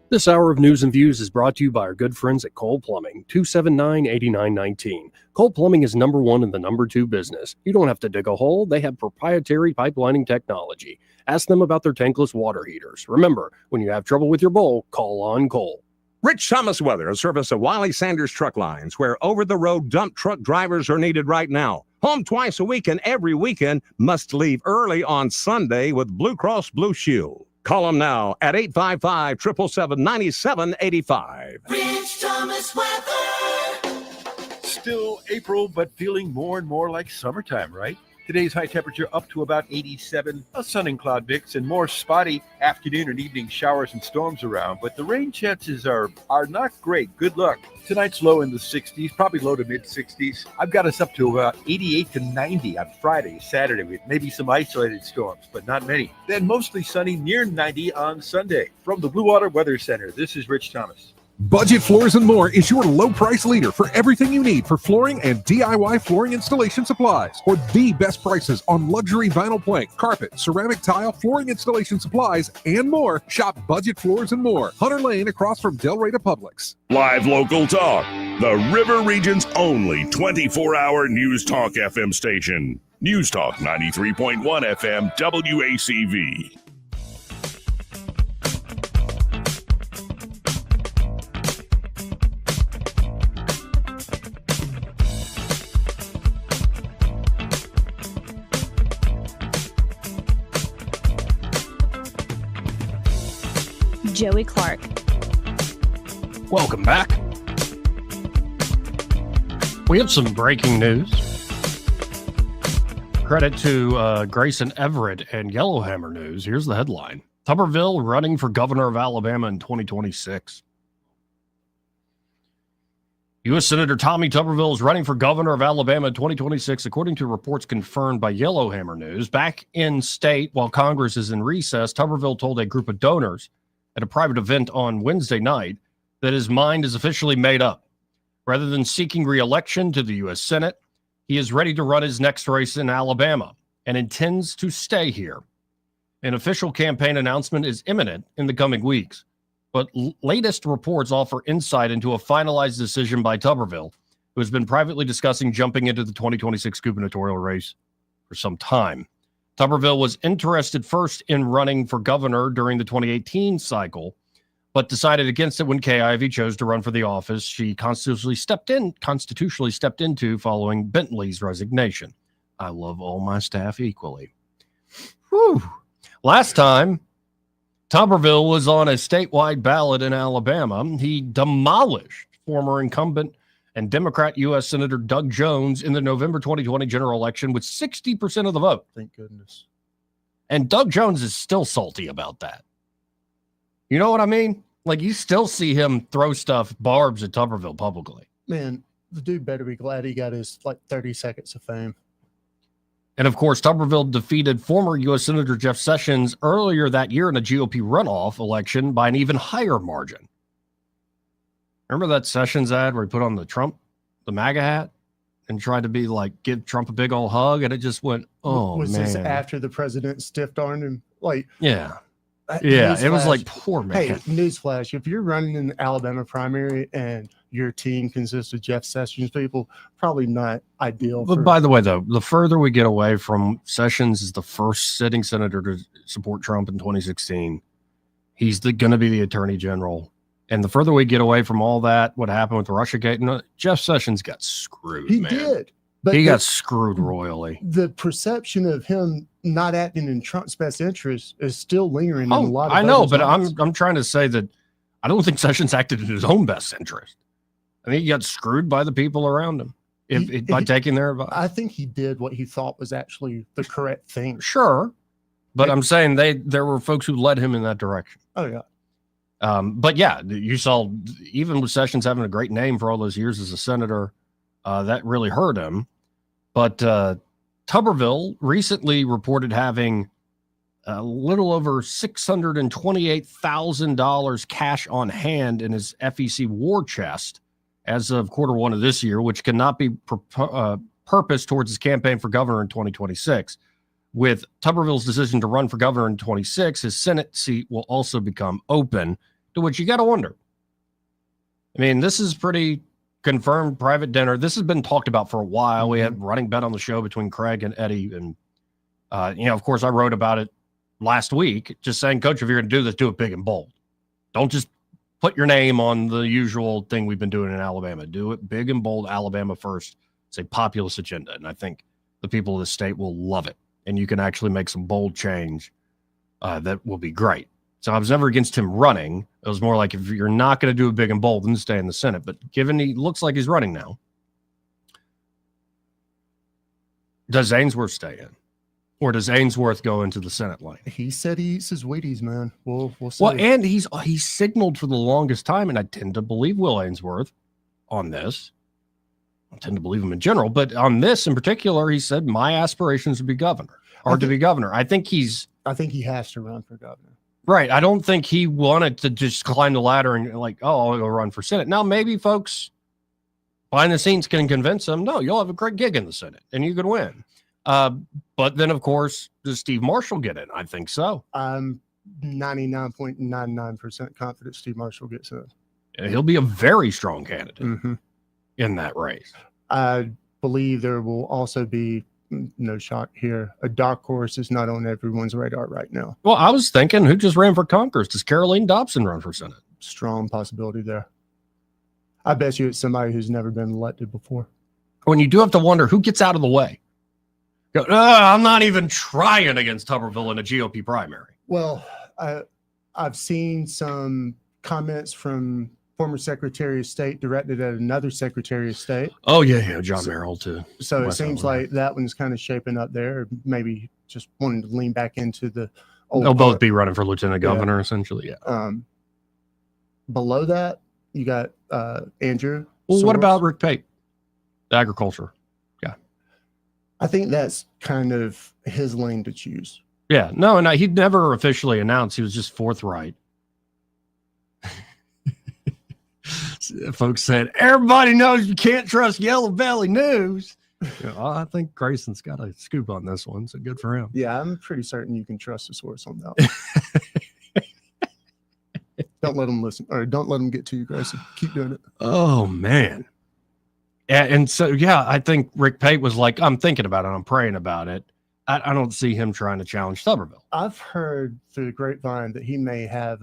This hour of news and views is brought to you by our good friends at Cole Plumbing, 279-8919. Cole Plumbing is number one in the number two business. You don't have to dig a hole. They have proprietary pipelining technology. Ask them about their tankless water heaters. Remember, when you have trouble with your bowl, call on Cole. Rich Thomas Weather, a service of Wiley Sanders Truck Lines, where over-the-road dump truck drivers are needed right now. Home twice a week and every weekend, must leave early on Sunday with Blue Cross Blue Shield. Call them now at 855-777-9785. Rich Thomas Weather. Still April, but feeling more and more like summertime, right? Today's high temperature up to about 87, a sun and cloud mix, and more spotty afternoon and evening showers and storms around. But the rain chances are not great. Good luck. Tonight's low in the 60s, probably low to mid 60s. I've got us up to about 88 to 90 on Friday, Saturday, with maybe some isolated storms, but not many. Then mostly sunny, near 90 on Sunday. From the Blue Water Weather Center, this is Rich Thomas. Budget Floors and More is your low price leader for everything you need for flooring and DIY flooring installation supplies. For the best prices on luxury vinyl plank, carpet, ceramic tile, flooring installation supplies, and more, shop Budget Floors and More, Hunter Lane across from Del Rey to Publix. Live local talk, the River Region's only 24-hour News Talk FM station. News Talk 93.1 FM WACV. Joey Clark. Welcome back. We have some breaking news. Credit to Grayson Everett and Yellowhammer News. Here's the headline. Tuberville running for governor of Alabama in 2026. U.S. Senator Tommy Tuberville is running for governor of Alabama in 2026, according to reports confirmed by Yellowhammer News. Back in state, while Congress is in recess, Tuberville told a group of donors at a private event on Wednesday night that his mind is officially made up. Rather than seeking re-election to the U.S. Senate, he is ready to run his next race in Alabama and intends to stay here. An official campaign announcement is imminent in the coming weeks, but latest reports offer insight into a finalized decision by Tuberville, who has been privately discussing jumping into the 2026 gubernatorial race for some time. Tuberville was interested first in running for governor during the 2018 cycle, but decided against it when Kay Ivey chose to run for the office she constitutionally stepped into following Bentley's resignation. I love all my staff equally. Whew. Last time Tuberville was on a statewide ballot in Alabama, he demolished former incumbent and Democrat U.S. Senator Doug Jones in the November 2020 general election with 60% of the vote. Thank goodness. And Doug Jones is still salty about that. You know what I mean? Like, you still see him throw barbs at Tuberville publicly. Man, the dude better be glad he got his 30 seconds of fame. And of course, Tuberville defeated former U.S. Senator Jeff Sessions earlier that year in a GOP runoff election by an even higher margin. Remember that Sessions ad where he put on the MAGA hat and tried to be like, give Trump a big old hug, and it just went, oh, was man. this after the president stiff-armed him? Yeah. Yeah, it was like, poor man. Hey, newsflash, if you're running in the Alabama primary and your team consists of Jeff Sessions people, probably not ideal. But by the way, though, the further we get away from Sessions is the first sitting senator to support Trump in 2016. He's going to be the attorney general. And the further we get away from all that, what happened with Russiagate, Jeff Sessions got screwed. He man. did. But he got screwed royally. The perception of him not acting in Trump's best interest is still lingering in a lot of I know, voters' but minds. I'm trying to say that I don't think Sessions acted in his own best interest. I think he got screwed by the people around him by taking their advice. I think he did what he thought was actually the correct thing. Sure, but I'm saying there were folks who led him in that direction. Oh yeah. But yeah, you saw even with Sessions having a great name for all those years as a senator, that really hurt him. But Tuberville recently reported having a little over $628,000 cash on hand in his FEC war chest as of Q1 of this year, which cannot be purposed towards his campaign for governor in 2026. With Tuberville's decision to run for governor in 26, his Senate seat will also become open, to which you got to wonder. I mean, this is pretty confirmed private dinner. This has been talked about for a while. We had running bet on the show between Craig and Eddie. And, of course, I wrote about it last week, just saying, Coach, if you're going to do this, do it big and bold. Don't just put your name on the usual thing we've been doing in Alabama. Do it big and bold, Alabama first. It's a populist agenda. And I think the people of the state will love it. And you can actually make some bold change that will be great. So I was never against him running. It was more like, if you're not going to do it big and bold, then stay in the Senate. But given he looks like he's running now, does Ainsworth stay in? Or does Ainsworth go into the Senate lane? He said he eats his Wheaties, man. We'll see. Well, and he's signaled for the longest time, and I tend to believe Will Ainsworth on this. I tend to believe him in general, but on this in particular, he said, my aspirations to be governor, to be governor. I think he has to run for governor. Right. I don't think he wanted to just climb the ladder and like, I'll go run for Senate. Now, maybe folks behind the scenes can convince him, no, you'll have a great gig in the Senate and you could win. But then, of course, does Steve Marshall get in? I think so. I'm 99.99% confident Steve Marshall gets in. He'll be a very strong candidate in that race. I believe there will also be, no shock here, a dark horse is not on everyone's radar right now. Well, I was thinking, who just ran for Congress? Does Caroline Dobson run for Senate? Strong possibility there. I bet you it's somebody who's never been elected before. When you do have to wonder who gets out of the way. Go, I'm not even trying against Tuberville in a GOP primary. Well, I've seen some comments from former Secretary of State directed at another Secretary of State. Oh, yeah, John Merrill, too. So it seems like that one's kind of shaping up there, maybe just wanting to lean back into the old They'll both be running for lieutenant governor, essentially, yeah. Below that, you got Andrew. Well, what Soros. about Rick Pate? Agriculture. Yeah. I think that's kind of his lane to choose. Yeah, no, and he'd never officially announced. He was just forthright. Folks said, everybody knows you can't trust Yellow Belly News. I think Grayson's got a scoop on this one, so good for him. Yeah, I'm pretty certain you can trust the source on that one. Don't let them listen, or don't let them get to you, Grayson. Keep doing it. Oh, man. And so, yeah, I think Rick Pate was like, I'm thinking about it. I'm praying about it. I don't see him trying to challenge Tuberville. I've heard through the grapevine that he may have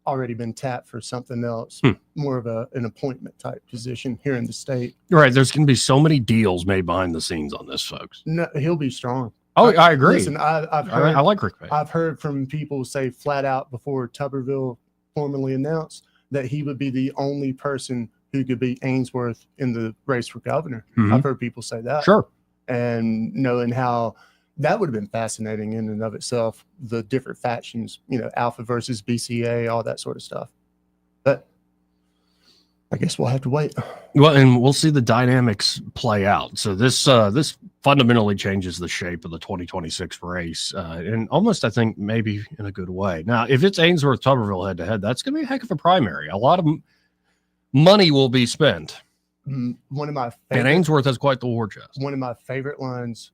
already been tapped for something else, more of an appointment type position here in the state. Right. There's going to be so many deals made behind the scenes on this, folks. No, he'll be strong. Oh, I agree. Listen, I've heard, I like Rick Pate. I've heard from people say flat out before Tuberville formally announced that he would be the only person who could beat Ainsworth in the race for governor. I've heard people say that. Sure. And knowing how that would have been fascinating in and of itself, the different factions, Alpha versus BCA, all that sort of stuff. But I guess we'll have to wait. Well, and we'll see the dynamics play out. So this fundamentally changes the shape of the 2026 race, and almost, I think, maybe in a good way. Now, if it's Ainsworth Tuberville head to head, that's going to be a heck of a primary. A lot of money will be spent. One of my and Ainsworth has quite the war chest. One of my favorite lines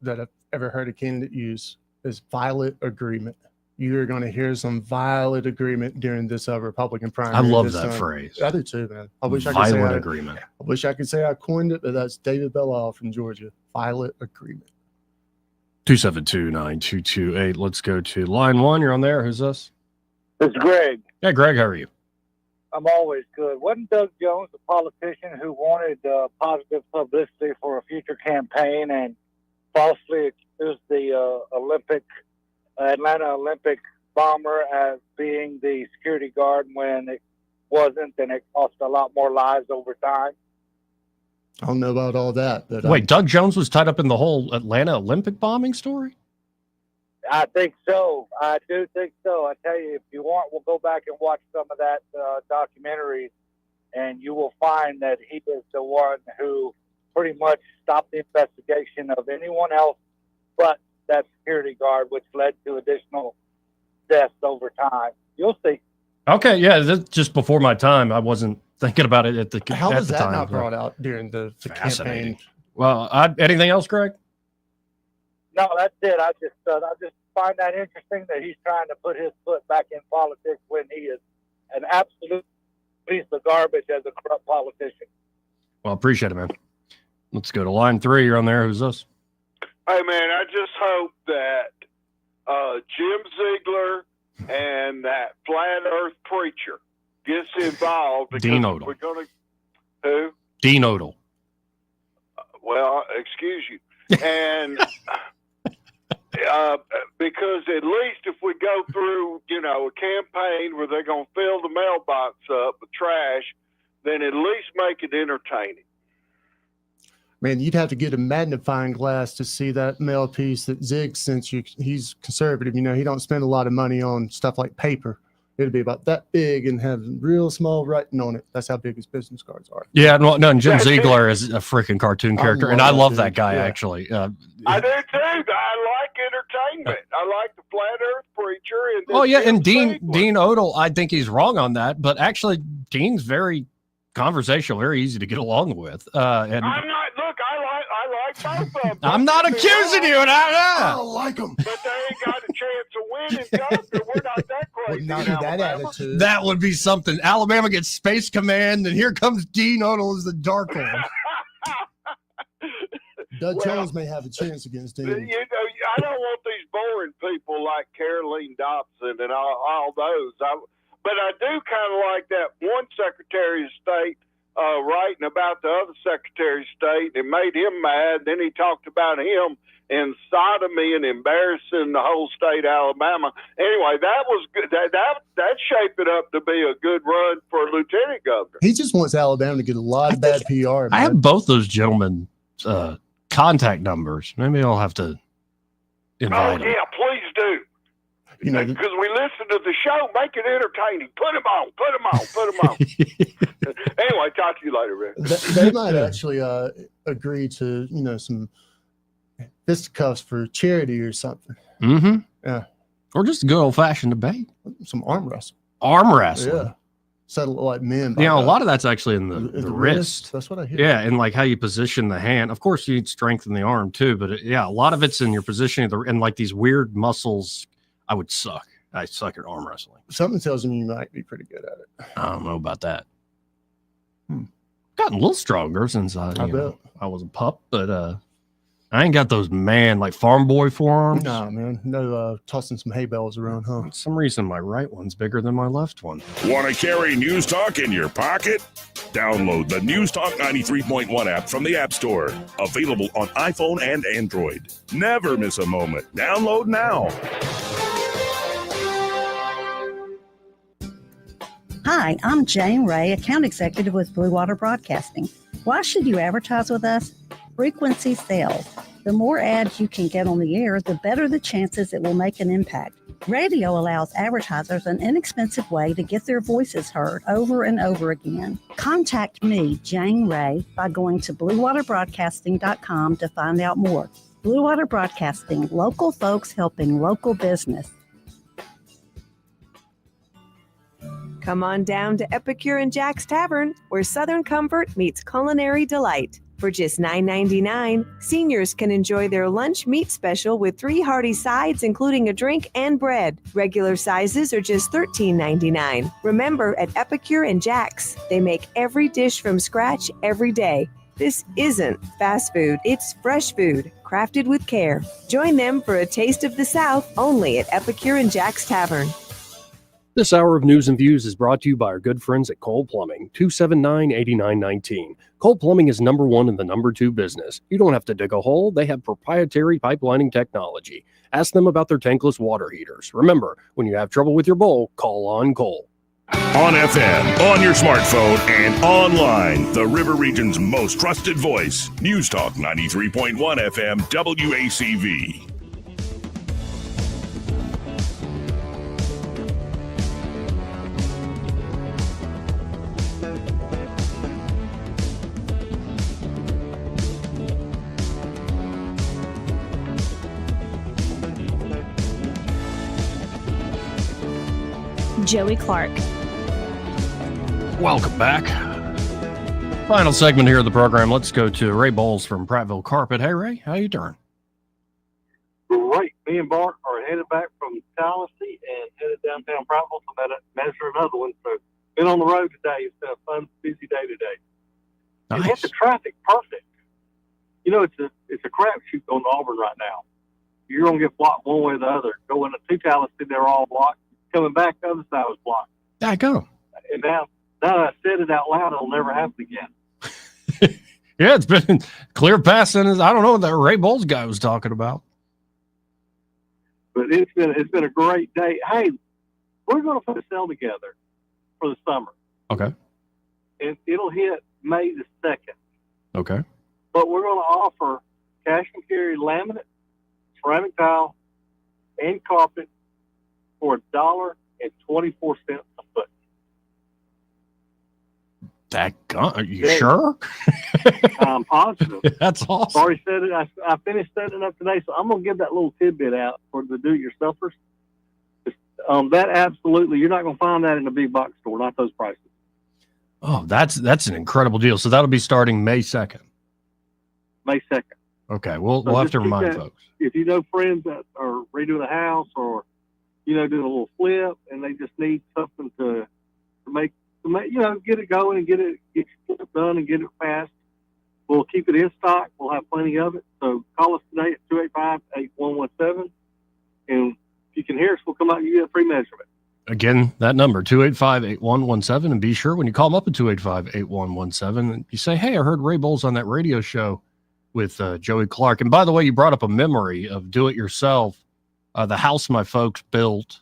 that I've ever heard a candidate use is violet agreement. You're going to hear some violet agreement during this Republican primary. I love that phrase. I do too, man. I wish violet I could say agreement. I wish I could say I coined it, but that's David Bellal from Georgia. Violet agreement. 272-9228. Let's go to line one. You're on there. Who's this? It's Greg. Hey, Greg. How are you? I'm always good. Wasn't Doug Jones a politician who wanted positive publicity for a future campaign and falsely accused the Atlanta Olympic bomber as being the security guard when it wasn't, and it cost a lot more lives over time? I don't know about all that, but Wait, Doug Jones was tied up in the whole Atlanta Olympic bombing story? I think so. I do think so. I tell you, if you want, we'll go back and watch some of that documentary, and you will find that he is the one who pretty much stopped the investigation of anyone else but that security guard, which led to additional deaths over time. You'll see. Okay, yeah, that's just before my time. I wasn't thinking about it at the how at was the that time. not brought out during the campaign? Well, anything else, Greg? No, that's it. I just find that interesting that he's trying to put his foot back in politics when he is an absolute piece of garbage as a corrupt politician. Well, appreciate it, man. Let's go to line 3. You're on there. Who's this? Hey, man, I just hope that Jim Ziegler and that flat earth preacher gets involved. Because Dean Odle. We're going to... Who? Dean Odle. Well, excuse you. And because at least if we go through, a campaign where they're going to fill the mailbox up with trash, then at least make it entertaining. Man, you'd have to get a magnifying glass to see that mail piece that Zig sent you. He's conservative. He don't spend a lot of money on stuff like paper. It'd be about that big and have real small writing on it. That's how big his business cards are. Yeah, no, Jim Ziegler is a freaking cartoon character, and I love that guy, actually. I do, too. I like entertainment. I like the flat earth preacher. And Dean Odle, I think he's wrong on that, but actually, Dean's very conversational, very easy to get along with. And I'm not. Look, I like both of them. I'm not accusing you, and I don't like them. But they ain't got a chance of winning, Governor. We're not that crazy. Not in that Alabama. attitude. that would be something. Alabama gets Space Command, and here comes Dean Odle as the dark one. Doug Jones may have a chance against Dean. I don't want these boring people like Caroline Dobson and all those. But I do kind of like that one Secretary of State writing about the other Secretary of State. It made him mad. Then he talked about him in sodomy and embarrassing the whole state of Alabama. Anyway, that was good. That shaped it up to be a good run for Lieutenant Governor. He just wants Alabama to get a lot of bad PR. Man. I have both those gentlemen's contact numbers. Maybe I'll have to invite them. Yeah, please do. Because we listen to the show, make it entertaining. Put them on. Anyway, talk to you later, Rick. They might actually agree to, some fisticuffs for charity or something. Mm-hmm. Yeah. Or just a good old-fashioned debate. Some arm wrestling. Yeah. Settle like men. A lot of that's actually in the wrist. That's what I hear. Yeah, and like how you position the hand. Of course, you need strength in the arm too, but a lot of it's in your positioning and like these weird muscles. I would suck. I suck at arm wrestling. Something tells me you might be pretty good at it. I don't know about that. Gotten a little stronger since I was a pup, but I ain't got those like farm boy forearms. Nah, man. No tossing some hay bales around, huh? For some reason, my right one's bigger than my left one. Want to carry News Talk in your pocket? Download the News Talk 93.1 app from the App Store. Available on iPhone and Android. Never miss a moment. Download now. Hi, I'm Jane Ray, account executive with Blue Water Broadcasting. Why should you advertise with us? Frequency sells. The more ads you can get on the air, the better the chances it will make an impact. Radio allows advertisers an inexpensive way to get their voices heard over and over again. Contact me, Jane Ray, by going to bluewaterbroadcasting.com to find out more. Blue Water Broadcasting, local folks helping local business. Come on down to Epicure and Jack's Tavern, where Southern comfort meets culinary delight. For just $9.99, seniors can enjoy their lunch meat special with 3 hearty sides, including a drink and bread. Regular sizes are just $13.99. Remember, at Epicure and Jack's, they make every dish from scratch every day. This isn't fast food, it's fresh food, crafted with care. Join them for a taste of the South, only at Epicure and Jack's Tavern. This hour of News and Views is brought to you by our good friends at Cole Plumbing, 279-8919. Cole Plumbing is number one in the number two business. You don't have to dig a hole. They have proprietary pipelining technology. Ask them about their tankless water heaters. Remember, when you have trouble with your bowl, call on Cole. On FM, on your smartphone, and online, the River Region's most trusted voice. News Talk 93.1 FM, WACV. Joey Clark. Welcome back. Final segment here of the program. Let's go to Ray Bowles from Prattville Carpet. Hey, Ray, how you doing? Great. Me and Bart are headed back from Tallahassee and headed downtown Prattville to measure another one. So, been on the road today. It's been a fun, busy day today. Nice. It hit the traffic perfect. You know, it's a crapshoot going to Auburn right now. You're going to get blocked one way or the other. Going to Tallahassee, they're all blocked. Coming back, the other side was blocked. There you go. And now that I said it out loud, it'll never happen again. Yeah, it's been clear passing. I don't know what that Ray Bowles guy was talking about. But it's been a great day. Hey, we're going to put a sale together for the summer. Okay. And it'll hit May the 2nd. Okay. But we're going to offer cash and carry laminate, ceramic tile, and carpet for $1.24 a foot. Are you sure? I'm positive. That's awesome. Already said it. I finished setting it up today, so I'm going to give that little tidbit out for the do-it-yourselfers. That absolutely, you're not going to find that in a big box store, not those prices. Oh, that's an incredible deal. So that'll be starting May 2nd. May 2nd. Okay, we'll So have just to keep remind that- folks. If you know friends that are redoing a house or, doing a little flip and they just need something to make, get it going and get it done and get it fast, we'll keep it in stock. We'll have plenty of it. So call us today at 285-8117. And if you can hear us, we'll come out and give you a free measurement. Again, that number, 285-8117. And be sure when you call them up at 285-8117, you say, hey, I heard Ray Bowles on that radio show with Joey Clark. And by the way, you brought up a memory of do-it-yourself. The house my folks built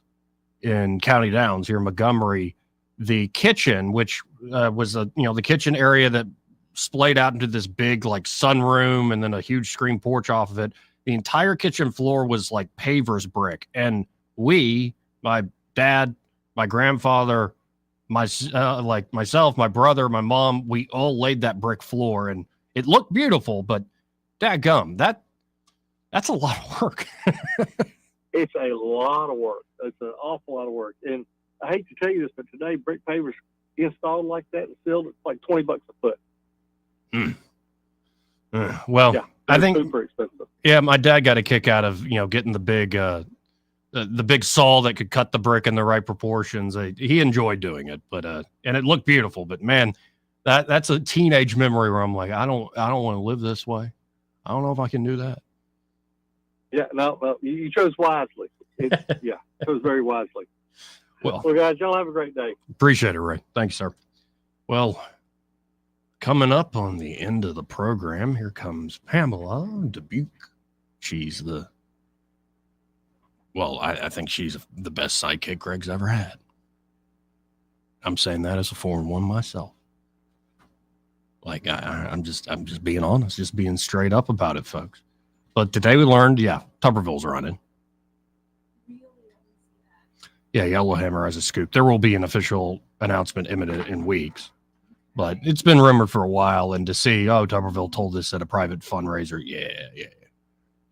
in County Downs here in Montgomery, the kitchen, which was the kitchen area that splayed out into this big like sunroom and then a huge screen porch off of it. The entire kitchen floor was like paver's brick. And my dad, my grandfather, myself, my brother, my mom, we all laid that brick floor and it looked beautiful, but dadgum, that's a lot of work. It's a lot of work. It's an awful lot of work. And I hate to tell you this, but today brick pavers installed like that and sealed, it's like $20 a foot. Well, yeah, I think super expensive. Yeah, my dad got a kick out of getting the big saw that could cut the brick in the right proportions. He enjoyed doing it, but and it looked beautiful. But man, that's a teenage memory where I'm like, I don't want to live this way. I don't know if I can do that. Yeah, no, you chose wisely. Chose very wisely. Well, guys, y'all have a great day. Appreciate it, Ray. Thanks, sir. Well, coming up on the end of the program, here comes Pamela Dubuque. She's I think she's the best sidekick Greg's ever had. I'm saying that as a 4-1 myself. Like I'm just being honest, just being straight up about it, folks. But today we learned, Tuberville's running. Yeah, Yellowhammer has a scoop. There will be an official announcement imminent in weeks, but it's been rumored for a while. And to see, Tuberville told us at a private fundraiser,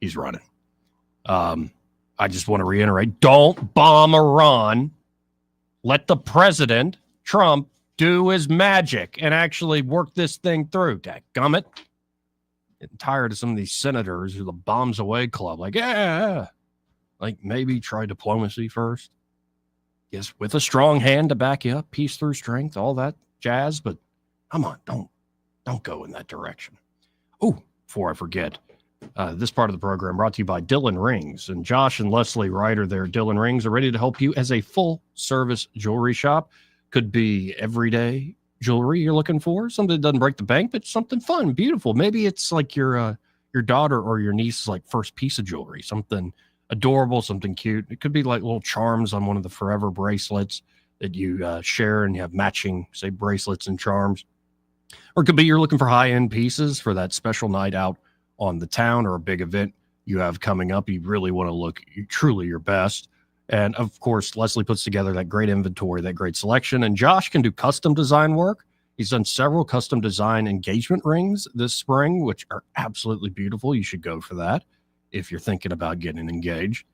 he's running. I just want to reiterate: don't bomb Iran. Let the president Trump do his magic and actually work this thing through. Dadgummit. Getting tired of some of these senators who the bombs away club. Like maybe try diplomacy first. Yes, with a strong hand to back you up, peace through strength, all that jazz. But come on, don't go in that direction. Oh, before I forget, This part of the program brought to you by Dillon Rings. And Josh and Leslie Ryder there at Dillon Rings are ready to help you as a full-service jewelry shop. Could be everyday jewelry you're looking for, something that doesn't break the bank, but something fun, beautiful. Maybe it's like your daughter or your niece's like first piece of jewelry, something adorable, something cute. It could be like little charms on one of the forever bracelets that you share and you have matching, say, bracelets and charms. Or it could be you're looking for high-end pieces for that special night out on the town or a big event you have coming up. You really want to look truly your best. And of course, Leslie puts together that great inventory, that great selection. And Josh can do custom design work. He's done several custom design engagement rings this spring, which are absolutely beautiful. You should go for that if you're thinking about getting engaged.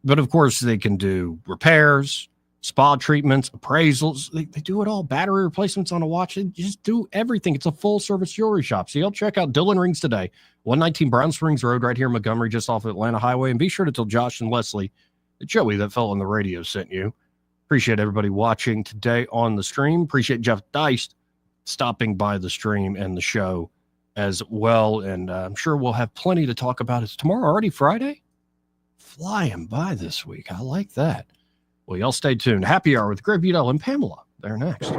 But of course, they can do repairs, spa treatments, appraisals. They do it all. Battery replacements on a watch. They just do everything. It's a full-service jewelry shop. So you'll check out Dillon Rings today, 119 Brown Springs Road right here in Montgomery, just off Atlanta Highway. And be sure to tell Josh and Leslie that Joey, that fellow on the radio, sent you. Appreciate everybody watching today on the stream. Appreciate Jeff Deist stopping by the stream and the show as well. And I'm sure we'll have plenty to talk about. It's tomorrow already Friday? Flying by this week. I like that. Well, y'all stay tuned. Happy Hour with Greg Budell and Pamela. They're next.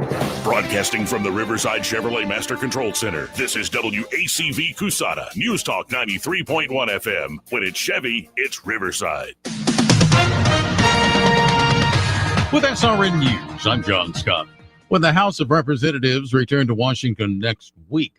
Broadcasting from the Riverside Chevrolet Master Control Center, this is WACV Cusana, News Talk 93.1 FM. When it's Chevy, it's Riverside. With SRN News, I'm John Scott. When the House of Representatives return to Washington next week,